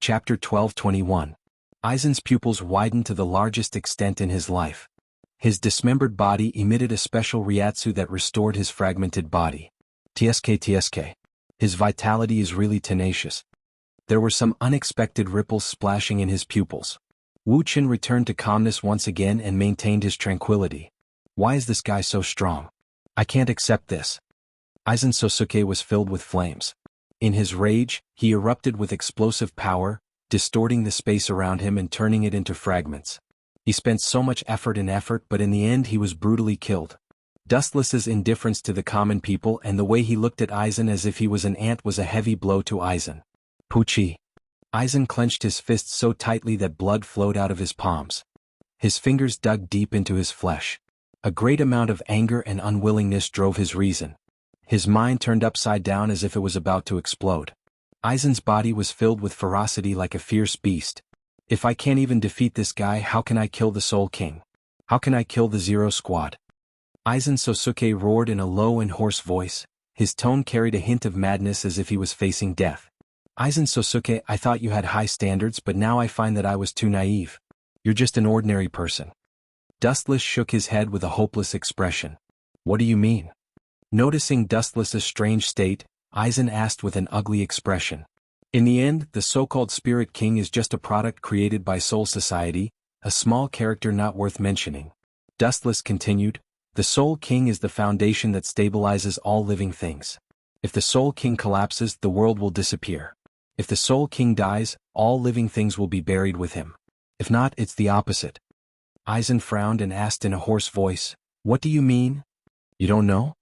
Chapter 12:21. Aizen's pupils widened to the largest extent in his life. His dismembered body emitted a special ryatsu that restored his fragmented body. TSK. His vitality is really tenacious. There were some unexpected ripples splashing in his pupils. Wuchen returned to calmness once again and maintained his tranquility. Why is this guy so strong? I can't accept this. Aizen Sosuke was filled with flames. In his rage, he erupted with explosive power, distorting the space around him and turning it into fragments. He spent so much effort, but in the end he was brutally killed. Dustless's indifference to the common people and the way he looked at Aizen as if he was an ant was a heavy blow to Aizen. Puchi. Aizen clenched his fists so tightly that blood flowed out of his palms. His fingers dug deep into his flesh. A great amount of anger and unwillingness drove his reason. His mind turned upside down as if it was about to explode. Aizen's body was filled with ferocity like a fierce beast. If I can't even defeat this guy, how can I kill the Soul King? How can I kill the Zero Squad? Aizen Sosuke roared in a low and hoarse voice. His tone carried a hint of madness as if he was facing death. Aizen Sosuke, I thought you had high standards, but now I find that I was too naive. You're just an ordinary person. Dustless shook his head with a hopeless expression. What do you mean? Noticing Dustless's strange state, Aizen asked with an ugly expression. In the end, the so-called Spirit King is just a product created by Soul Society, a small character not worth mentioning. Dustless continued, the Soul King is the foundation that stabilizes all living things. If the Soul King collapses, the world will disappear. If the Soul King dies, all living things will be buried with him. If not, it's the opposite. Aizen frowned and asked in a hoarse voice, what do you mean? You don't know?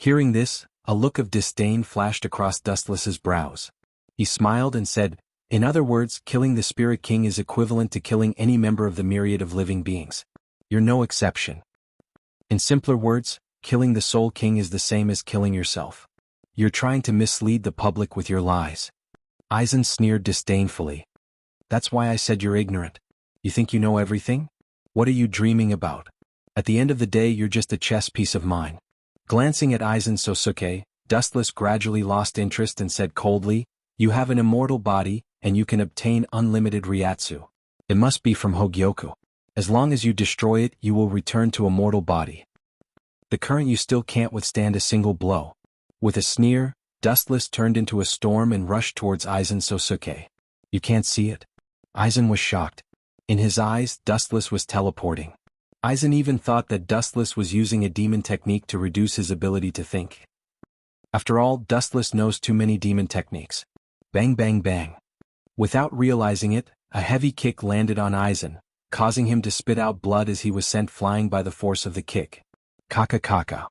Hearing this, a look of disdain flashed across Dustless's brows. He smiled and said, in other words, killing the Spirit King is equivalent to killing any member of the myriad of living beings. You're no exception. In simpler words, killing the Soul King is the same as killing yourself. You're trying to mislead the public with your lies. Aizen sneered disdainfully. That's why I said you're ignorant. You think you know everything? What are you dreaming about? At the end of the day, you're just a chess piece of mine. Glancing at Aizen Sosuke, Dustless gradually lost interest and said coldly, you have an immortal body, and you can obtain unlimited ryatsu. It must be from Hogyoku. As long as you destroy it, you will return to a mortal body. The current you still can't withstand a single blow. With a sneer, Dustless turned into a storm and rushed towards Aizen Sosuke. You can't see it? Aizen was shocked. In his eyes, Dustless was teleporting. Aizen even thought that Dustless was using a demon technique to reduce his ability to think. After all, Dustless knows too many demon techniques. Bang bang bang. Without realizing it, a heavy kick landed on Aizen, causing him to spit out blood as he was sent flying by the force of the kick. Kaka.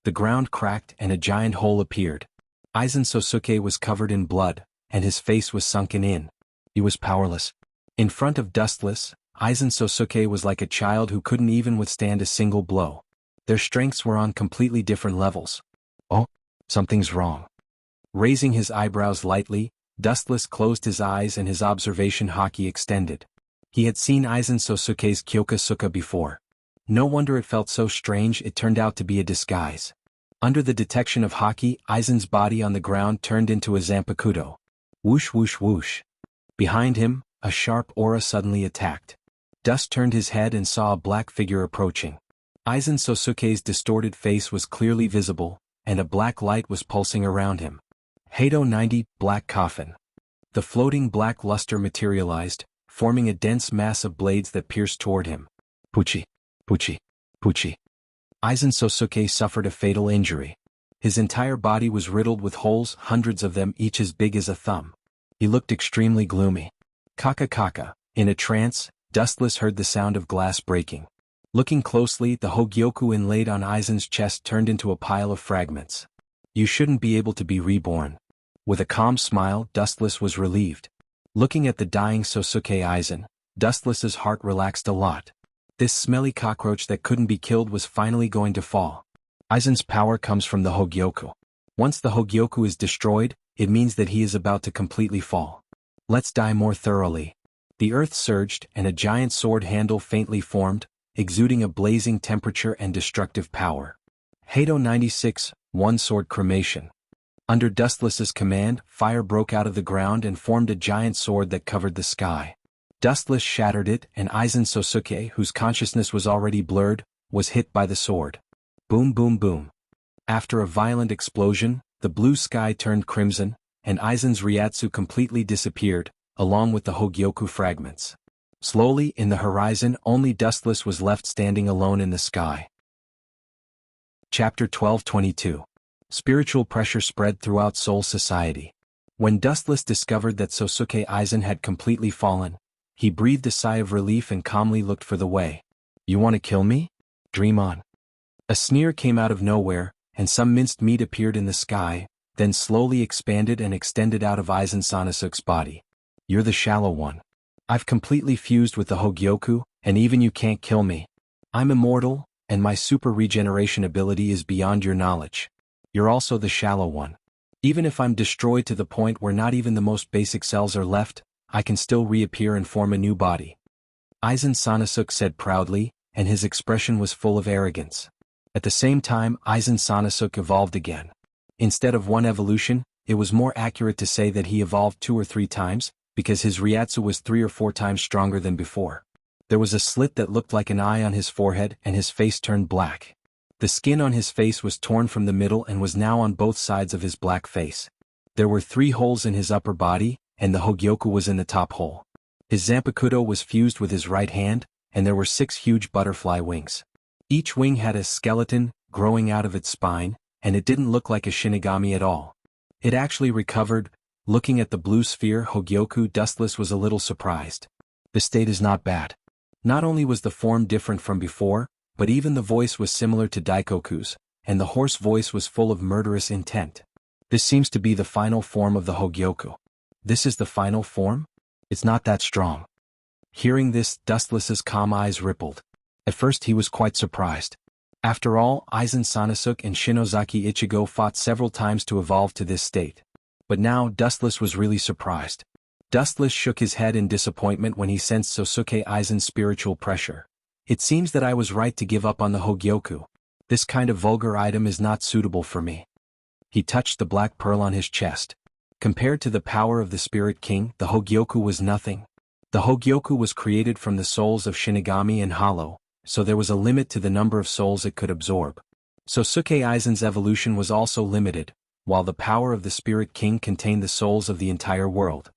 The ground cracked and a giant hole appeared. Aizen Sosuke was covered in blood, and his face was sunken in. He was powerless. In front of Dustless, Aizen Sosuke was like a child who couldn't even withstand a single blow. Their strengths were on completely different levels. Oh, something's wrong. Raising his eyebrows lightly, Dustless closed his eyes and his observation haki extended. He had seen Aizen Sosuke's Kyoka before. No wonder it felt so strange, it turned out to be a disguise. Under the detection of haki, Aizen's body on the ground turned into a Zanpakuto. Whoosh whoosh whoosh. Behind him, a sharp aura suddenly attacked. Dust turned his head and saw a black figure approaching. Aizen Sosuke's distorted face was clearly visible, and a black light was pulsing around him. Hado 90, Black Coffin. The floating black luster materialized, forming a dense mass of blades that pierced toward him. Puchi. Aizen Sosuke suffered a fatal injury. His entire body was riddled with holes, hundreds of them each as big as a thumb. He looked extremely gloomy. Kaka. In a trance, Dustless heard the sound of glass breaking. Looking closely, the Hogyoku inlaid on Aizen's chest turned into a pile of fragments. You shouldn't be able to be reborn. With a calm smile, Dustless was relieved. Looking at the dying Sosuke Aizen, Dustless's heart relaxed a lot. This smelly cockroach that couldn't be killed was finally going to fall. Aizen's power comes from the Hogyoku. Once the Hogyoku is destroyed, it means that he is about to completely fall. Let's die more thoroughly. The earth surged and a giant sword handle faintly formed, exuding a blazing temperature and destructive power. Hado 96, One Sword Cremation. Under Dustless's command, fire broke out of the ground and formed a giant sword that covered the sky. Dustless shattered it, and Aizen Sosuke, whose consciousness was already blurred, was hit by the sword. Boom boom boom. After a violent explosion, the blue sky turned crimson, and Aizen's Ryatsu completely disappeared, along with the Hogyoku fragments. Slowly, in the horizon, only Dustless was left standing alone in the sky. Chapter 12:22. Spiritual pressure spread throughout Soul Society. When Dustless discovered that Sosuke Aizen had completely fallen, he breathed a sigh of relief and calmly looked for the way. "You want to kill me? Dream on." A sneer came out of nowhere, and some minced meat appeared in the sky, then slowly expanded and extended out of Aizen Sanosuke's body. "You're the shallow one. I've completely fused with the Hogyoku, and even you can't kill me. I'm immortal, and my super regeneration ability is beyond your knowledge. You're also the shallow one. Even if I'm destroyed to the point where not even the most basic cells are left, I can still reappear and form a new body." Aizen Sanosuke said proudly, and his expression was full of arrogance. At the same time, Aizen Sanosuke evolved again. Instead of one evolution, it was more accurate to say that he evolved 2 or 3 times, because his Ryatsu was 3 or 4 times stronger than before. There was a slit that looked like an eye on his forehead, and his face turned black. The skin on his face was torn from the middle and was now on both sides of his black face. There were 3 holes in his upper body, and the Hogyoku was in the top hole. His Zanpakuto was fused with his right hand, and there were 6 huge butterfly wings. Each wing had a skeleton growing out of its spine, and it didn't look like a Shinigami at all. It actually recovered. Looking at the blue sphere Hogyoku, Dustless was a little surprised. The state is not bad. Not only was the form different from before, but even the voice was similar to Daikoku's, and the hoarse voice was full of murderous intent. This seems to be the final form of the Hogyoku. This is the final form? It's not that strong. Hearing this, Dustless's calm eyes rippled. At first he was quite surprised. After all, Aizen Sanosuke and Shinozaki Ichigo fought several times to evolve to this state. But now Dustless was really surprised. Dustless shook his head in disappointment when he sensed Sosuke Aizen's spiritual pressure. "It seems that I was right to give up on the Hogyoku. This kind of vulgar item is not suitable for me." He touched the black pearl on his chest. Compared to the power of the Spirit King, the Hogyoku was nothing. The Hogyoku was created from the souls of Shinigami and Hollow, so there was a limit to the number of souls it could absorb. Sosuke Aizen's evolution was also limited, while the power of the Spirit King contained the souls of the entire world.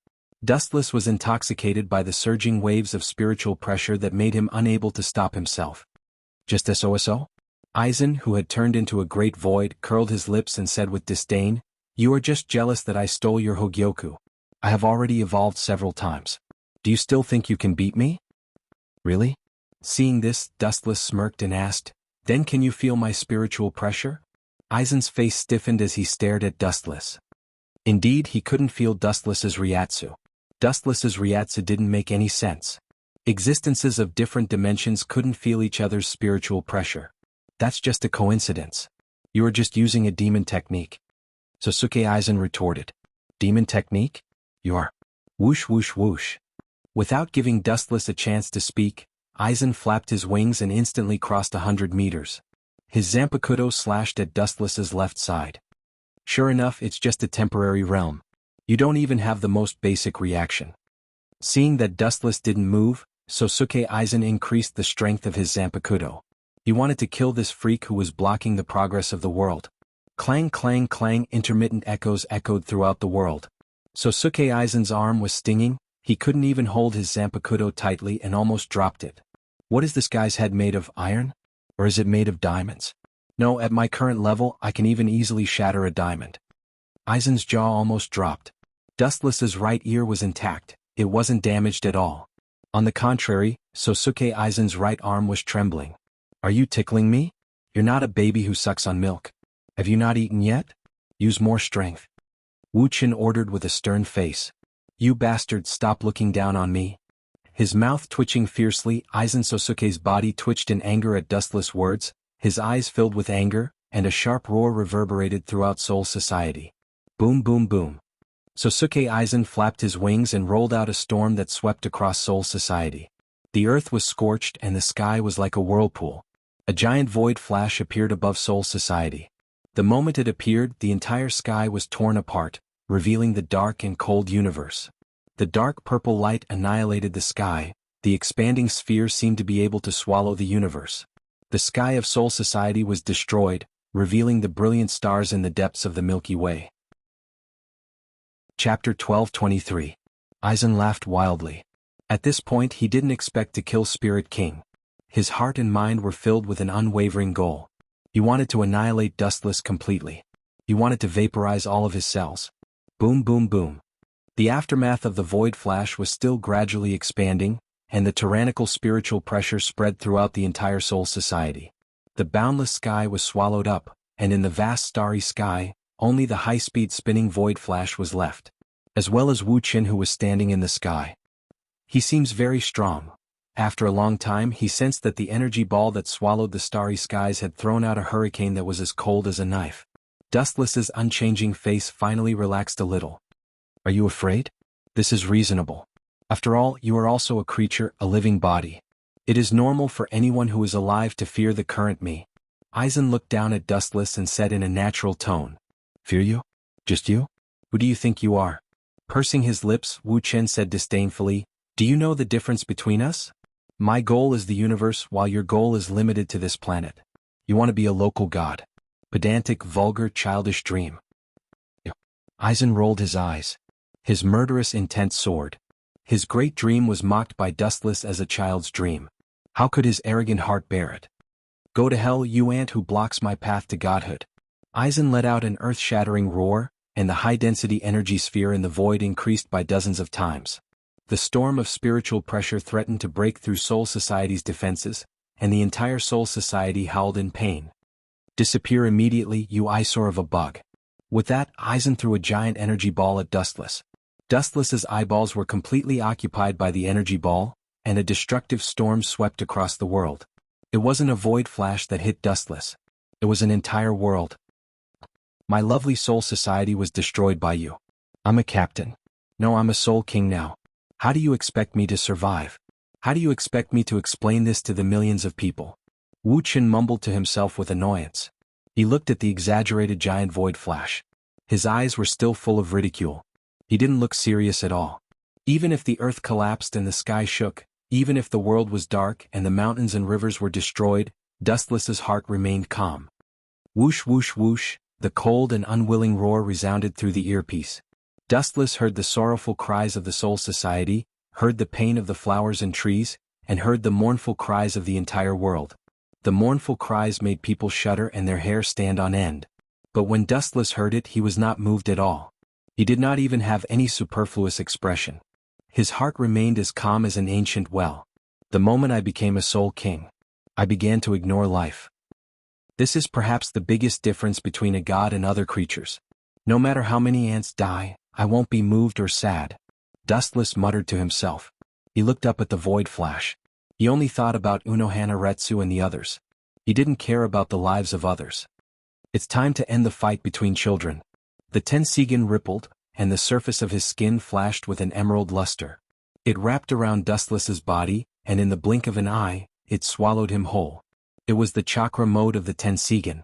Dustless was intoxicated by the surging waves of spiritual pressure that made him unable to stop himself. "Just SOSO?" Aizen, who had turned into a great void, curled his lips and said with disdain, "You are just jealous that I stole your Hogyoku. I have already evolved several times. Do you still think you can beat me?" "Really?" Seeing this, Dustless smirked and asked, "Then can you feel my spiritual pressure?" Aizen's face stiffened as he stared at Dustless. Indeed, he couldn't feel Dustless's Ryatsu. Dustless's Ryatsu didn't make any sense. Existences of different dimensions couldn't feel each other's spiritual pressure. That's just a coincidence. You are just using a demon technique. Sosuke Aizen retorted. "Demon technique? You are." Whoosh whoosh whoosh. Without giving Dustless a chance to speak, Aizen flapped his wings and instantly crossed 100 meters. His Zanpakuto slashed at Dustless's left side. "Sure enough, it's just a temporary realm. You don't even have the most basic reaction." Seeing that Dustless didn't move, Sosuke Aizen increased the strength of his Zanpakuto. He wanted to kill this freak who was blocking the progress of the world. Clang clang clang, intermittent echoes echoed throughout the world. Sosuke Aizen's arm was stinging. He couldn't even hold his Zanpakuto tightly and almost dropped it. What is this guy's head made of, iron? Or is it made of diamonds? No, at my current level, I can even easily shatter a diamond. Aizen's jaw almost dropped. Dustless's right ear was intact. It wasn't damaged at all. On the contrary, Sosuke Aizen's right arm was trembling. "Are you tickling me? You're not a baby who sucks on milk. Have you not eaten yet? Use more strength." Wu Qin ordered with a stern face. "You bastard, stop looking down on me." His mouth twitching fiercely, Aizen Sosuke's body twitched in anger at Dustless' words, his eyes filled with anger, and a sharp roar reverberated throughout Soul Society. Boom boom boom. Sosuke Aizen flapped his wings and rolled out a storm that swept across Soul Society. The earth was scorched and the sky was like a whirlpool. A giant void flash appeared above Soul Society. The moment it appeared, the entire sky was torn apart, revealing the dark and cold universe. The dark purple light annihilated the sky, the expanding sphere seemed to be able to swallow the universe. The sky of Soul Society was destroyed, revealing the brilliant stars in the depths of the Milky Way. Chapter 12:23. Aizen laughed wildly. At this point he didn't expect to kill Spirit King. His heart and mind were filled with an unwavering goal. He wanted to annihilate Dustless completely. He wanted to vaporize all of his cells. Boom boom boom. The aftermath of the Void Flash was still gradually expanding, and the tyrannical spiritual pressure spread throughout the entire Soul Society. The boundless sky was swallowed up, and in the vast starry sky, only the high-speed spinning Void Flash was left, as well as Wu Qin, who was standing in the sky. He seems very strong. After a long time he sensed that the energy ball that swallowed the starry skies had thrown out a hurricane that was as cold as a knife. Dustless's unchanging face finally relaxed a little. Are you afraid? This is reasonable. After all, you are also a creature, a living body. It is normal for anyone who is alive to fear the current me. Aizen looked down at Dustless and said in a natural tone, "Fear you? Just you? Who do you think you are?" Pursing his lips, Wu Chen said disdainfully, "Do you know the difference between us? My goal is the universe, while your goal is limited to this planet. You want to be a local god. Pedantic, vulgar, childish dream." Aizen rolled his eyes. His murderous intent soared. His great dream was mocked by Dustless as a child's dream. How could his arrogant heart bear it? "Go to hell, you ant who blocks my path to godhood." Aizen let out an earth-shattering roar, and the high-density energy sphere in the void increased by dozens of times. The storm of spiritual pressure threatened to break through Soul Society's defenses, and the entire Soul Society howled in pain. "Disappear immediately, you eyesore of a bug." With that, Aizen threw a giant energy ball at Dustless. Dustless's eyeballs were completely occupied by the energy ball, and a destructive storm swept across the world. It wasn't a void flash that hit Dustless. It was an entire world. "My lovely Soul Society was destroyed by you. I'm a captain. No, I'm a Soul King now. How do you expect me to survive? How do you expect me to explain this to the millions of people?" Wu Qin mumbled to himself with annoyance. He looked at the exaggerated giant void flash. His eyes were still full of ridicule. He didn't look serious at all. Even if the earth collapsed and the sky shook, even if the world was dark and the mountains and rivers were destroyed, Dustless's heart remained calm. Whoosh whoosh whoosh, the cold and unwilling roar resounded through the earpiece. Dustless heard the sorrowful cries of the Soul Society, heard the pain of the flowers and trees, and heard the mournful cries of the entire world. The mournful cries made people shudder and their hair stand on end. But when Dustless heard it, he was not moved at all. He did not even have any superfluous expression. His heart remained as calm as an ancient well. The moment I became a Soul King, I began to ignore life. This is perhaps the biggest difference between a god and other creatures. No matter how many ants die, I won't be moved or sad. Dustless muttered to himself. He looked up at the void flash. He only thought about Unohana Retsu and the others. He didn't care about the lives of others. It's time to end the fight between children. The Tensigen rippled, and the surface of his skin flashed with an emerald luster. It wrapped around Dustless's body, and in the blink of an eye, it swallowed him whole. It was the chakra mode of the Tensigen.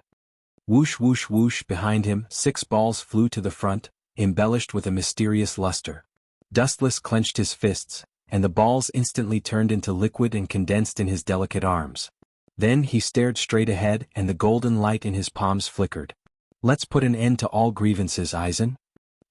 Whoosh whoosh whoosh, behind him 6 balls flew to the front, embellished with a mysterious luster. Dustless clenched his fists, and the balls instantly turned into liquid and condensed in his delicate arms. Then he stared straight ahead and the golden light in his palms flickered. "Let's put an end to all grievances, Aizen."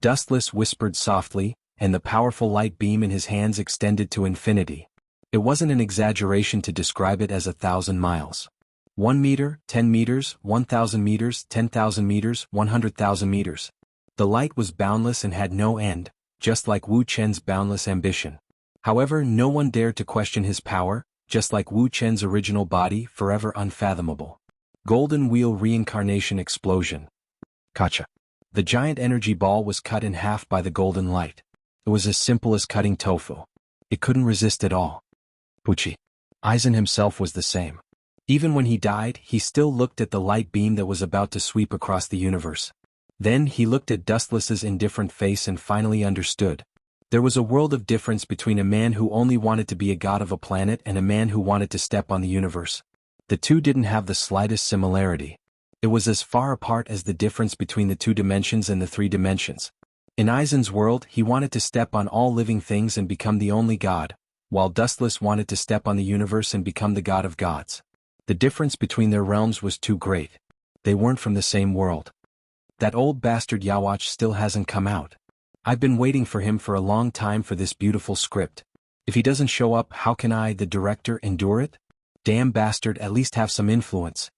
Dustless whispered softly, and the powerful light beam in his hands extended to infinity. It wasn't an exaggeration to describe it as 1,000 miles. 1 meter, 10 meters, 1,000 meters, 10,000 meters, 100,000 meters. The light was boundless and had no end, just like Wu Chen's boundless ambition. However, no one dared to question his power, just like Wu Chen's original body, forever unfathomable. Golden Wheel Reincarnation Explosion. Kacha. The giant energy ball was cut in half by the golden light. It was as simple as cutting tofu. It couldn't resist at all. Pucci. Aizen himself was the same. Even when he died, he still looked at the light beam that was about to sweep across the universe. Then he looked at Dustless's indifferent face and finally understood. There was a world of difference between a man who only wanted to be a god of a planet and a man who wanted to step on the universe. The two didn't have the slightest similarity. It was as far apart as the difference between the 2 dimensions and the 3 dimensions. In Aizen's world, he wanted to step on all living things and become the only god, while Dustless wanted to step on the universe and become the god of gods. The difference between their realms was too great. They weren't from the same world. That old bastard Yawatch still hasn't come out. I've been waiting for him for a long time for this beautiful script. If he doesn't show up, how can I, the director, endure it? Damn bastard, at least have some influence.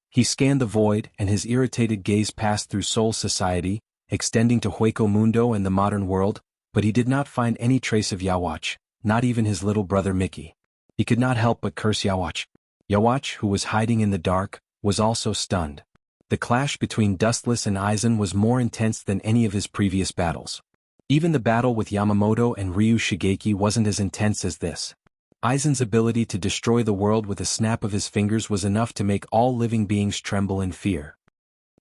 He scanned the void, and his irritated gaze passed through Soul Society, extending to Hueco Mundo and the modern world, but he did not find any trace of Yawatch, not even his little brother Mickey. He could not help but curse Yawatch. Yawatch, who was hiding in the dark, was also stunned. The clash between Dustless and Aizen was more intense than any of his previous battles. Even the battle with Yamamoto and Ryu Shigeki wasn't as intense as this. Aizen's ability to destroy the world with a snap of his fingers was enough to make all living beings tremble in fear.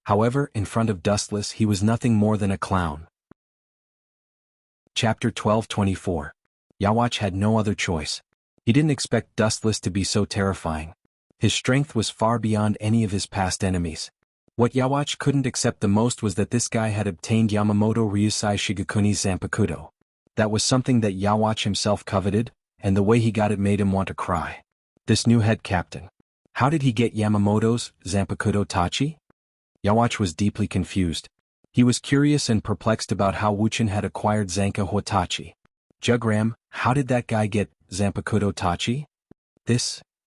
However, in front of Dustless he was nothing more than a clown. Chapter 12:24. Yawatch had no other choice. He didn't expect Dustless to be so terrifying. His strength was far beyond any of his past enemies. What Yawatch couldn't accept the most was that this guy had obtained Yamamoto Ryusai Shigekuni's Zanpakuto. That was something that Yawatch himself coveted, and the way he got it made him want to cry. This new head captain. How did he get Yamamoto's Zanpakuto Tachi? Yawatch was deeply confused. He was curious and perplexed about how Wuchen had acquired Zanka Hotachi. Jugram, how did that guy get Zanpakuto Tachi?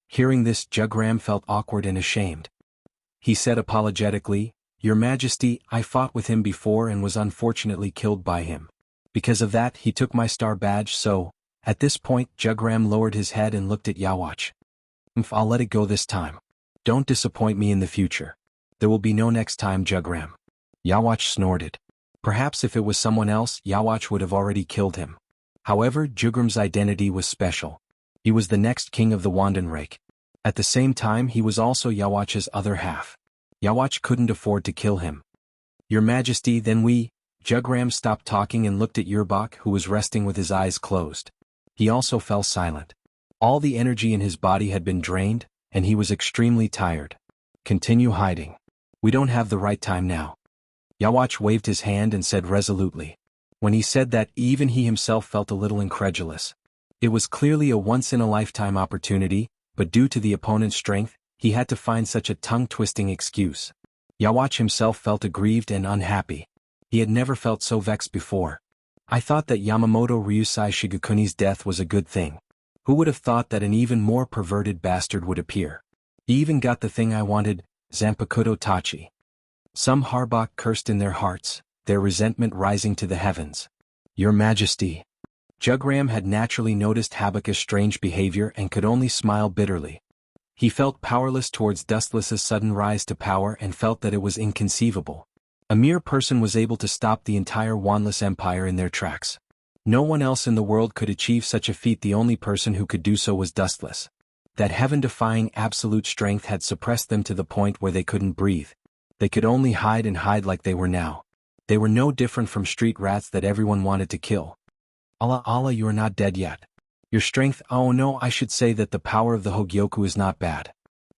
Hearing this, Jugram felt awkward and ashamed. He said apologetically, "Your Majesty, I fought with him before and was unfortunately killed by him. Because of that, he took my star badge, so..." At this point, Jugram lowered his head and looked at Yawatch. "I'll let it go this time. Don't disappoint me in the future. There will be no next time, Jugram." Yawatch snorted. Perhaps if it was someone else, Yawatch would have already killed him. However, Jugram's identity was special. He was the next king of the Wandenreich. At the same time, he was also Yawatch's other half. Yawatch couldn't afford to kill him. "Your Majesty, then we..." Jugram stopped talking and looked at Yerbak, who was resting with his eyes closed. He also fell silent. All the energy in his body had been drained, and he was extremely tired. "Continue hiding. We don't have the right time now." Yawatch waved his hand and said resolutely. When he said that, even he himself felt a little incredulous. It was clearly a once-in-a-lifetime opportunity, but due to the opponent's strength, he had to find such a tongue-twisting excuse. Yawatch himself felt aggrieved and unhappy. He had never felt so vexed before. "I thought that Yamamoto Ryusai Shigekuni's death was a good thing. Who would have thought that an even more perverted bastard would appear? He even got the thing I wanted, Zanpakuto Tachi." Some Harbak cursed in their hearts, their resentment rising to the heavens. "Your Majesty." Jugram had naturally noticed Habaka's strange behavior and could only smile bitterly. He felt powerless towards Dustless's sudden rise to power and felt that it was inconceivable. A mere person was able to stop the entire Wanless Empire in their tracks. No one else in the world could achieve such a feat. The only person who could do so was Dustless. That heaven-defying absolute strength had suppressed them to the point where they couldn't breathe. They could only hide and hide like they were now. They were no different from street rats that everyone wanted to kill. "Allah Allah, you are not dead yet. Your strength, oh no, I should say that the power of the Hogyoku is not bad."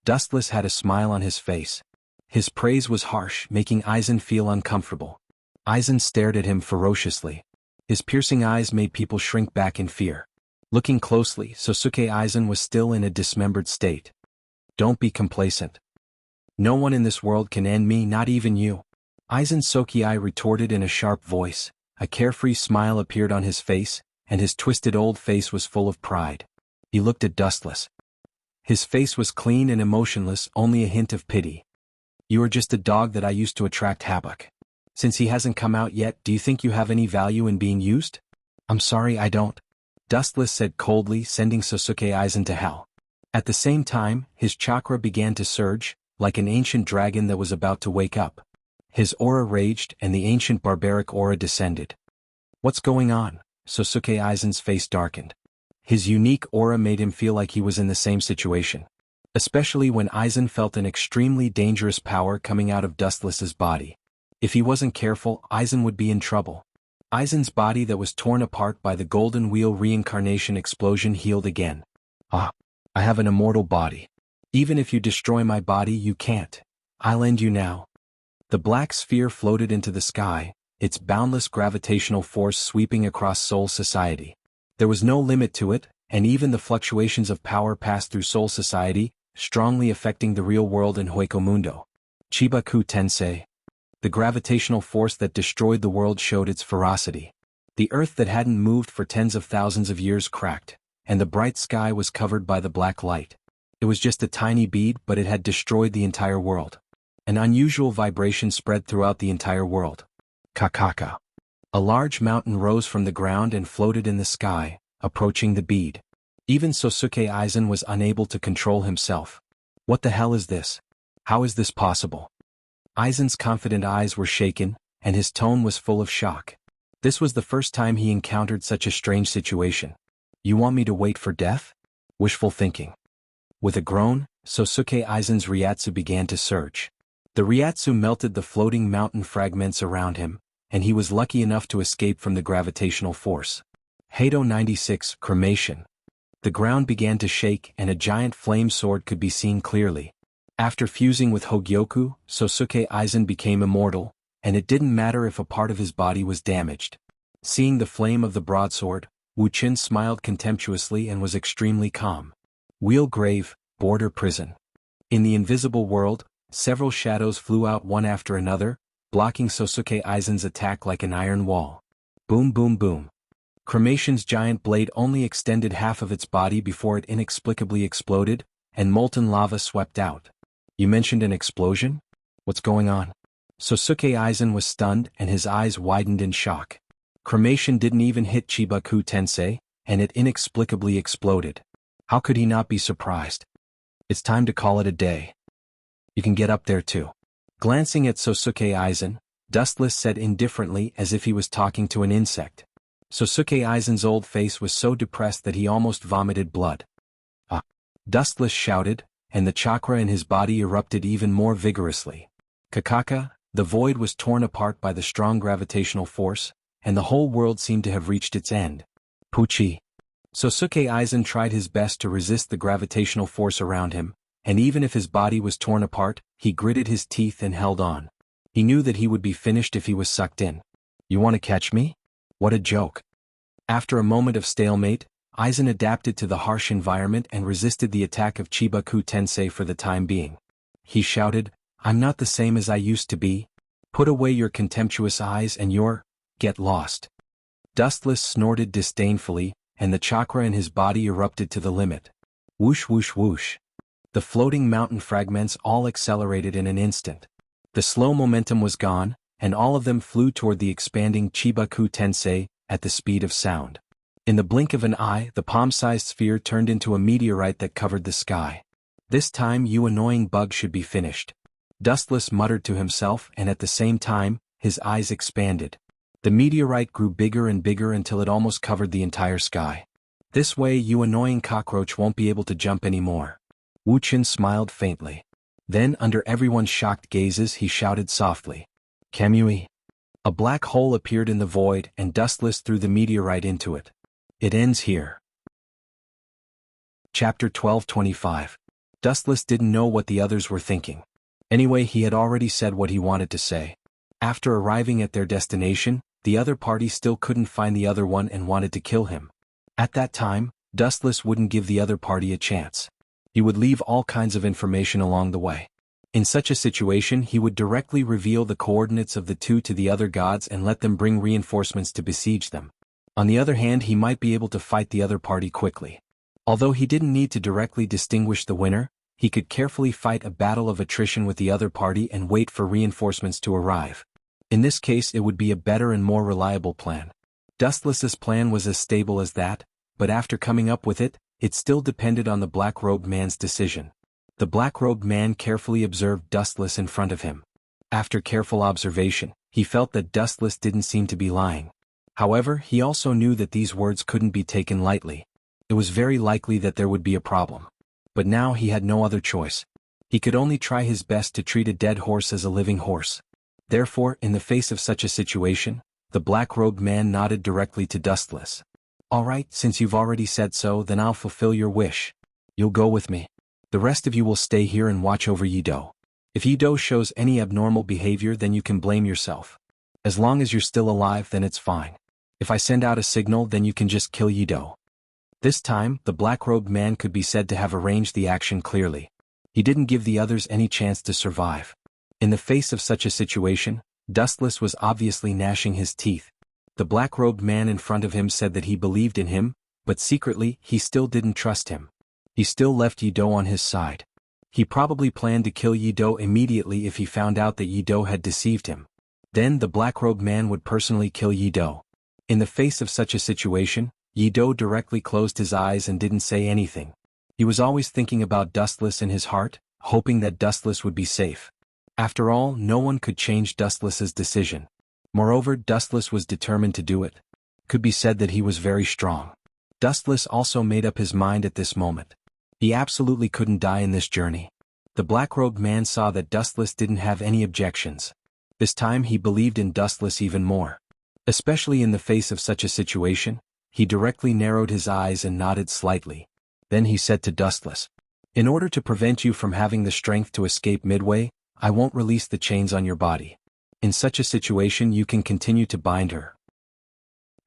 Dustless had a smile on his face. His praise was harsh, making Aizen feel uncomfortable. Aizen stared at him ferociously. His piercing eyes made people shrink back in fear. Looking closely, Sosuke Aizen was still in a dismembered state. "Don't be complacent. No one in this world can end me, not even you." Aizen Sokiai retorted in a sharp voice. A carefree smile appeared on his face, and his twisted old face was full of pride. He looked at Dustless. His face was clean and emotionless, only a hint of pity. "You are just a dog that I used to attract Habak. Since he hasn't come out yet, do you think you have any value in being used?" "I'm sorry, I don't," Dustless said coldly, sending Sosuke Aizen to hell. At the same time, his chakra began to surge, like an ancient dragon that was about to wake up. His aura raged, and the ancient barbaric aura descended. "What's going on?" Sosuke Aizen's face darkened. His unique aura made him feel like he was in the same situation. Especially when Aizen felt an extremely dangerous power coming out of Dustless's body. If he wasn't careful, Aizen would be in trouble. Aizen's body that was torn apart by the Golden Wheel reincarnation explosion healed again. "Ah, I have an immortal body. Even if you destroy my body, you can't." I'll end you now. The black sphere floated into the sky, its boundless gravitational force sweeping across Seoul society. There was no limit to it, and even the fluctuations of power passed through Seoul society, strongly affecting the real world in Hueco Chibaku Tensei. The gravitational force that destroyed the world showed its ferocity. The earth that hadn't moved for tens of thousands of years cracked, and the bright sky was covered by the black light. It was just a tiny bead, but it had destroyed the entire world. An unusual vibration spread throughout the entire world. Kakaka. A large mountain rose from the ground and floated in the sky, approaching the bead. Even Sosuke Aizen was unable to control himself. What the hell is this? How is this possible? Aizen's confident eyes were shaken, and his tone was full of shock. This was the first time he encountered such a strange situation. You want me to wait for death? Wishful thinking. With a groan, Sosuke Aizen's Ryatsu began to surge. The Ryatsu melted the floating mountain fragments around him, and he was lucky enough to escape from the gravitational force. Heido 96 Cremation. The ground began to shake and a giant flame sword could be seen clearly. After fusing with Hogyoku, Sosuke Aizen became immortal, and it didn't matter if a part of his body was damaged. Seeing the flame of the broadsword, Wuchin smiled contemptuously and was extremely calm. Wheel grave, border prison. In the invisible world, several shadows flew out one after another, blocking Sosuke Aizen's attack like an iron wall. Boom boom boom. Cremation's giant blade only extended half of its body before it inexplicably exploded, and molten lava swept out. You mentioned an explosion? What's going on? Sosuke Aizen was stunned and his eyes widened in shock. Cremation didn't even hit Chibaku Tensei, and it inexplicably exploded. How could he not be surprised? It's time to call it a day. You can get up there too. Glancing at Sosuke Aizen, Dustless said indifferently as if he was talking to an insect. Sosuke Aizen's old face was so depressed that he almost vomited blood. Ah! Dustless shouted, and the chakra in his body erupted even more vigorously. Kakaka, the void was torn apart by the strong gravitational force, and the whole world seemed to have reached its end. Puchi. Sosuke Aizen tried his best to resist the gravitational force around him, and even if his body was torn apart, he gritted his teeth and held on. He knew that he would be finished if he was sucked in. You want to catch me? What a joke. After a moment of stalemate, Aizen adapted to the harsh environment and resisted the attack of Chibaku Tensei for the time being. He shouted, I'm not the same as I used to be. Put away your contemptuous eyes and get lost. Dustless snorted disdainfully, and the chakra in his body erupted to the limit. Whoosh whoosh whoosh. The floating mountain fragments all accelerated in an instant. The slow momentum was gone, and all of them flew toward the expanding Chibaku Tensei at the speed of sound. In the blink of an eye, the palm-sized sphere turned into a meteorite that covered the sky. This time, you annoying bug should be finished. Dustless muttered to himself, and at the same time, his eyes expanded. The meteorite grew bigger and bigger until it almost covered the entire sky. This way, you annoying cockroach won't be able to jump anymore. Wuchin smiled faintly. Then, under everyone's shocked gazes, he shouted softly. Kamui. A black hole appeared in the void, and Dustless threw the meteorite into it. It ends here. Chapter 12:25. Dustless didn't know what the others were thinking. Anyway, he had already said what he wanted to say. After arriving at their destination, the other party still couldn't find the other one and wanted to kill him. At that time, Dustless wouldn't give the other party a chance. He would leave all kinds of information along the way. In such a situation, he would directly reveal the coordinates of the two to the other gods and let them bring reinforcements to besiege them. On the other hand, he might be able to fight the other party quickly. Although he didn't need to directly distinguish the winner, he could carefully fight a battle of attrition with the other party and wait for reinforcements to arrive. In this case, it would be a better and more reliable plan. Dustless's plan was as stable as that, but after coming up with it, it still depended on the black-robed man's decision. The black-robed man carefully observed Dustless in front of him. After careful observation, he felt that Dustless didn't seem to be lying. However, he also knew that these words couldn't be taken lightly. It was very likely that there would be a problem. But now he had no other choice. He could only try his best to treat a dead horse as a living horse. Therefore, in the face of such a situation, the black-robed man nodded directly to Dustless. All right, since you've already said so, then I'll fulfill your wish. You'll go with me. The rest of you will stay here and watch over Yido. If Yido shows any abnormal behavior, then you can blame yourself. As long as you're still alive, then it's fine. If I send out a signal, then you can just kill Yido. This time, the black-robed man could be said to have arranged the action clearly. He didn't give the others any chance to survive. In the face of such a situation, Dustless was obviously gnashing his teeth. The black-robed man in front of him said that he believed in him, but secretly, he still didn't trust him. He still left Yido on his side. He probably planned to kill Yido immediately if he found out that Yido had deceived him. Then the black-robed man would personally kill Yido. In the face of such a situation, Yido directly closed his eyes and didn't say anything. He was always thinking about Dustless in his heart, hoping that Dustless would be safe. After all, no one could change Dustless's decision. Moreover, Dustless was determined to do it. Could be said that he was very strong. Dustless also made up his mind at this moment. He absolutely couldn't die in this journey. The black-robed man saw that Dustless didn't have any objections. This time he believed in Dustless even more. Especially in the face of such a situation, he directly narrowed his eyes and nodded slightly. Then he said to Dustless, "In order to prevent you from having the strength to escape midway, I won't release the chains on your body. In such a situation you can continue to bind her.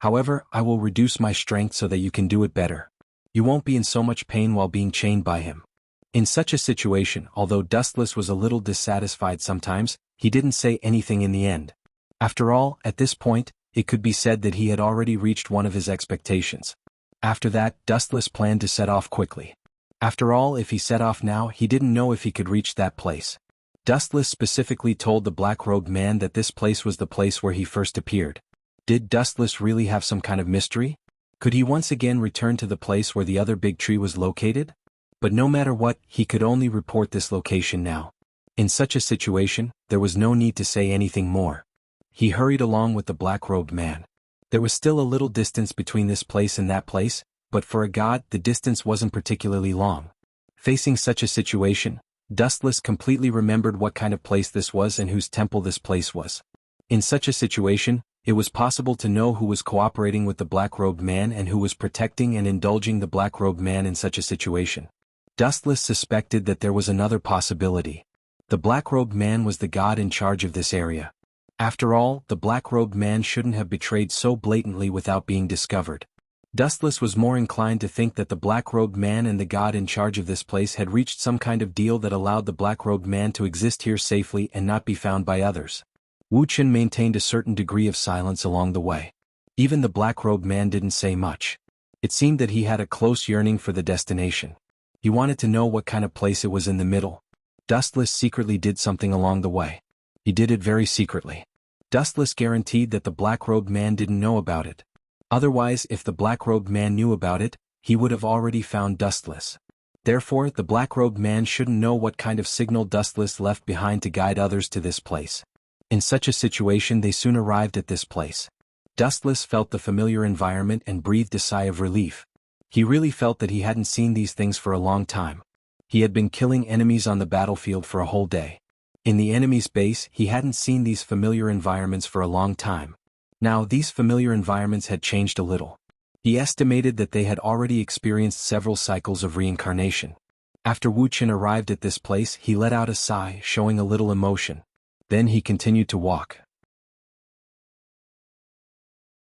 However, I will reduce my strength so that you can do it better. You won't be in so much pain while being chained by him." In such a situation, although Dustless was a little dissatisfied sometimes, he didn't say anything in the end. After all, at this point, it could be said that he had already reached one of his expectations. After that, Dustless planned to set off quickly. After all, if he set off now, he didn't know if he could reach that place. Dustless specifically told the black-robed man that this place was the place where he first appeared. Did Dustless really have some kind of mystery? Could he once again return to the place where the other big tree was located? But no matter what, he could only report this location now. In such a situation, there was no need to say anything more. He hurried along with the black-robed man. There was still a little distance between this place and that place, but for a god, the distance wasn't particularly long. Facing such a situation, Dustless completely remembered what kind of place this was and whose temple this place was. In such a situation, it was possible to know who was cooperating with the black-robed man and who was protecting and indulging the black-robed man in such a situation. Dustless suspected that there was another possibility. The black-robed man was the god in charge of this area. After all, the black-robed man shouldn't have betrayed so blatantly without being discovered. Dustless was more inclined to think that the black-robed man and the god in charge of this place had reached some kind of deal that allowed the black-robed man to exist here safely and not be found by others. Wuxia maintained a certain degree of silence along the way. Even the black-robed man didn't say much. It seemed that he had a close yearning for the destination. He wanted to know what kind of place it was in the middle. Dustless secretly did something along the way. He did it very secretly. Dustless guaranteed that the black-robed man didn't know about it. Otherwise, if the black-robed man knew about it, he would have already found Dustless. Therefore, the black-robed man shouldn't know what kind of signal Dustless left behind to guide others to this place. In such a situation, they soon arrived at this place. Dustless felt the familiar environment and breathed a sigh of relief. He really felt that he hadn't seen these things for a long time. He had been killing enemies on the battlefield for a whole day. In the enemy's base, he hadn't seen these familiar environments for a long time. Now, these familiar environments had changed a little. He estimated that they had already experienced several cycles of reincarnation. After Wuxia arrived at this place, he let out a sigh, showing a little emotion. Then he continued to walk.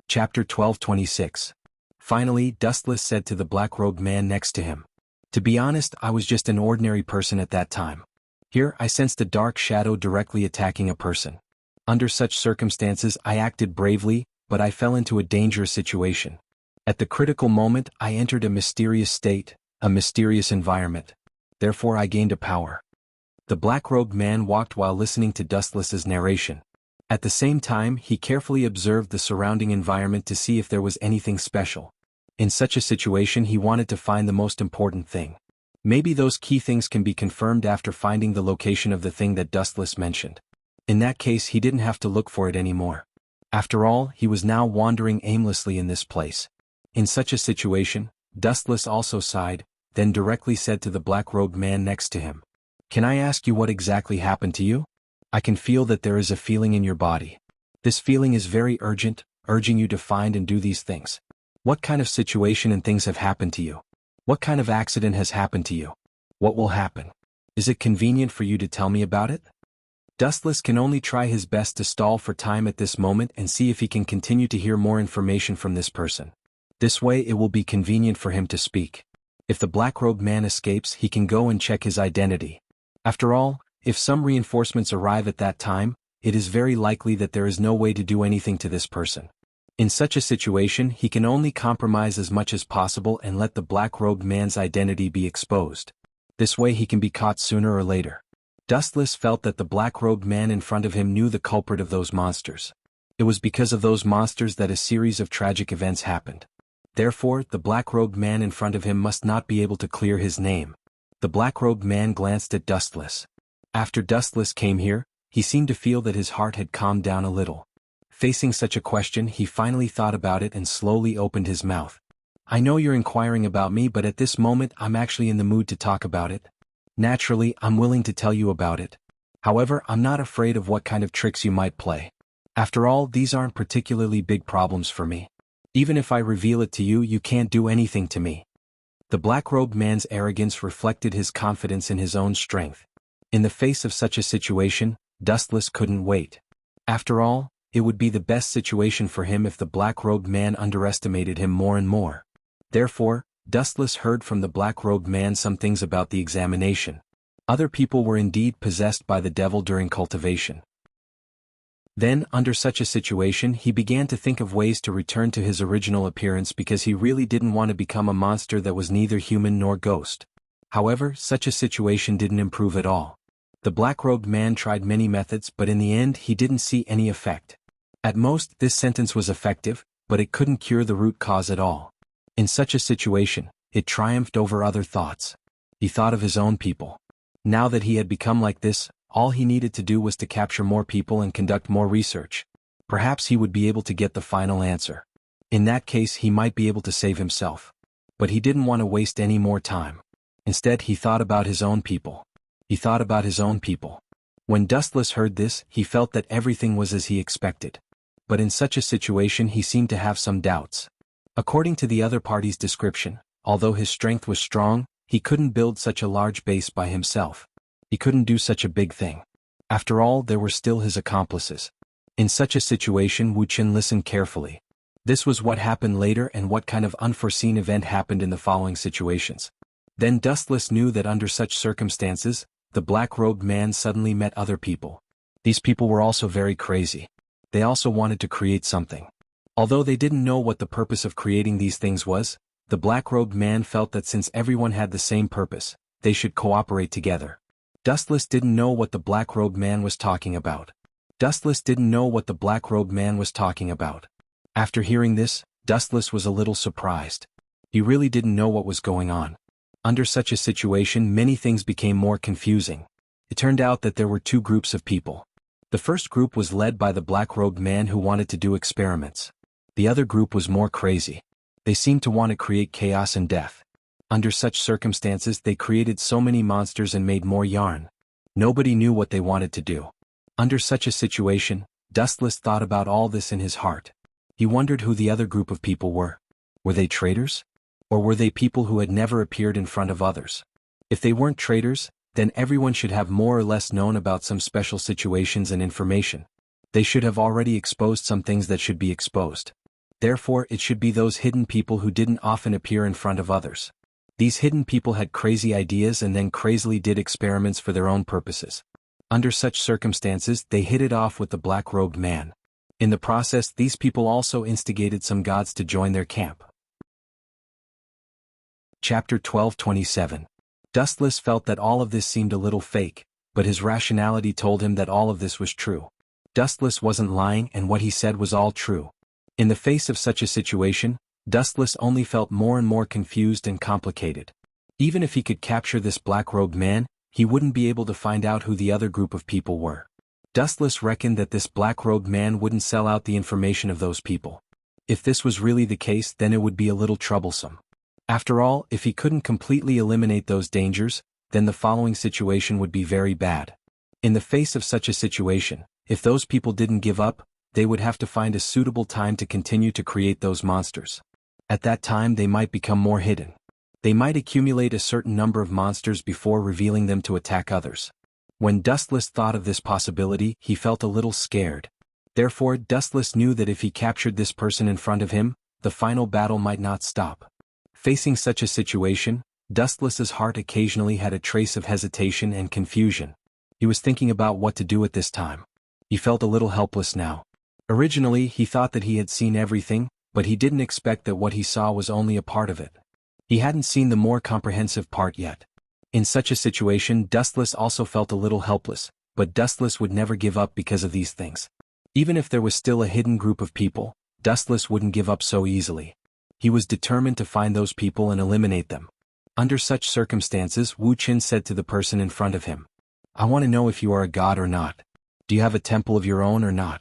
Chapter 12:26. Finally, Dustless said to the black-robed man next to him, "To be honest, I was just an ordinary person at that time. Here, I sensed a dark shadow directly attacking a person. Under such circumstances, I acted bravely, but I fell into a dangerous situation. At the critical moment, I entered a mysterious state, a mysterious environment. Therefore I gained a power." The black-robed man walked while listening to Dustless's narration. At the same time, he carefully observed the surrounding environment to see if there was anything special. In such a situation, he wanted to find the most important thing. Maybe those key things can be confirmed after finding the location of the thing that Dustless mentioned. In that case, he didn't have to look for it anymore. After all, he was now wandering aimlessly in this place. In such a situation, Dustless also sighed, then directly said to the black-robed man next to him, "Can I ask you what exactly happened to you? I can feel that there is a feeling in your body. This feeling is very urgent, urging you to find and do these things. What kind of situation and things have happened to you? What kind of accident has happened to you? What will happen? Is it convenient for you to tell me about it? Dustless can only try his best to stall for time at this moment and see if he can continue to hear more information from this person. This way it will be convenient for him to speak. If the black-robed man escapes, he can go and check his identity. After all, if some reinforcements arrive at that time, it is very likely that there is no way to do anything to this person. In such a situation, he can only compromise as much as possible and let the black-robed man's identity be exposed. This way he can be caught sooner or later. Dustless felt that the black-robed man in front of him knew the culprit of those monsters. It was because of those monsters that a series of tragic events happened. Therefore, the black-robed man in front of him must not be able to clear his name. The black-robed man glanced at Dustless. After Dustless came here, he seemed to feel that his heart had calmed down a little. Facing such a question, he finally thought about it and slowly opened his mouth. I know you're inquiring about me, but at this moment I'm actually in the mood to talk about it. Naturally, I'm willing to tell you about it. However, I'm not afraid of what kind of tricks you might play. After all, these aren't particularly big problems for me. Even if I reveal it to you, you can't do anything to me. The black-robed man's arrogance reflected his confidence in his own strength. In the face of such a situation, Dustless couldn't wait. After all, it would be the best situation for him if the black-robed man underestimated him more and more. Therefore, Dustless heard from the black-robed man some things about the examination. Other people were indeed possessed by the devil during cultivation. Then, under such a situation, he began to think of ways to return to his original appearance because he really didn't want to become a monster that was neither human nor ghost. However, such a situation didn't improve at all. The black-robed man tried many methods, but in the end he didn't see any effect. At most, this sentence was effective, but it couldn't cure the root cause at all. In such a situation, it triumphed over other thoughts. He thought of his own people. Now that he had become like this, all he needed to do was to capture more people and conduct more research. Perhaps he would be able to get the final answer. In that case, he might be able to save himself. But he didn't want to waste any more time. Instead, he thought about his own people. He thought about his own people. When Dustless heard this, he felt that everything was as he expected. But in such a situation he seemed to have some doubts. According to the other party's description, although his strength was strong, he couldn't build such a large base by himself. He couldn't do such a big thing. After all, there were still his accomplices. In such a situation, Wuxia listened carefully. This was what happened later and what kind of unforeseen event happened in the following situations. Then Dustless knew that under such circumstances, the black-robed man suddenly met other people. These people were also very crazy. They also wanted to create something. Although they didn't know what the purpose of creating these things was, the black-robed man felt that since everyone had the same purpose, they should cooperate together. Dustless didn't know what the black-robed man was talking about. Dustless didn't know what the black-robed man was talking about. After hearing this, Dustless was a little surprised. He really didn't know what was going on. Under such a situation, many things became more confusing. It turned out that there were two groups of people. The first group was led by the black-robed man who wanted to do experiments. The other group was more crazy. They seemed to want to create chaos and death. Under such circumstances, they created so many monsters and made more yarn. Nobody knew what they wanted to do. Under such a situation, Dustless thought about all this in his heart. He wondered who the other group of people were. Were they traitors? Or were they people who had never appeared in front of others? If they weren't traitors, then everyone should have more or less known about some special situations and information. They should have already exposed some things that should be exposed. Therefore, it should be those hidden people who didn't often appear in front of others. These hidden people had crazy ideas and then crazily did experiments for their own purposes. Under such circumstances, they hit it off with the black-robed man. In the process, these people also instigated some gods to join their camp. Chapter 12:27. Dustless felt that all of this seemed a little fake, but his rationality told him that all of this was true. Dustless wasn't lying and what he said was all true. In the face of such a situation, Dustless only felt more and more confused and complicated. Even if he could capture this black-robed man, he wouldn't be able to find out who the other group of people were. Dustless reckoned that this black-robed man wouldn't sell out the information of those people. If this was really the case, then it would be a little troublesome. After all, if he couldn't completely eliminate those dangers, then the following situation would be very bad. In the face of such a situation, if those people didn't give up, they would have to find a suitable time to continue to create those monsters. At that time they might become more hidden. They might accumulate a certain number of monsters before revealing them to attack others. When Dustless thought of this possibility, he felt a little scared. Therefore, Dustless knew that if he captured this person in front of him, the final battle might not stop. Facing such a situation, Dustless's heart occasionally had a trace of hesitation and confusion. He was thinking about what to do at this time. He felt a little helpless now. Originally, he thought that he had seen everything, but he didn't expect that what he saw was only a part of it. He hadn't seen the more comprehensive part yet. In such a situation, Dustless also felt a little helpless, but Dustless would never give up because of these things. Even if there was still a hidden group of people, Dustless wouldn't give up so easily. He was determined to find those people and eliminate them. Under such circumstances, Wu Qin said to the person in front of him, "I want to know if you are a god or not. Do you have a temple of your own or not?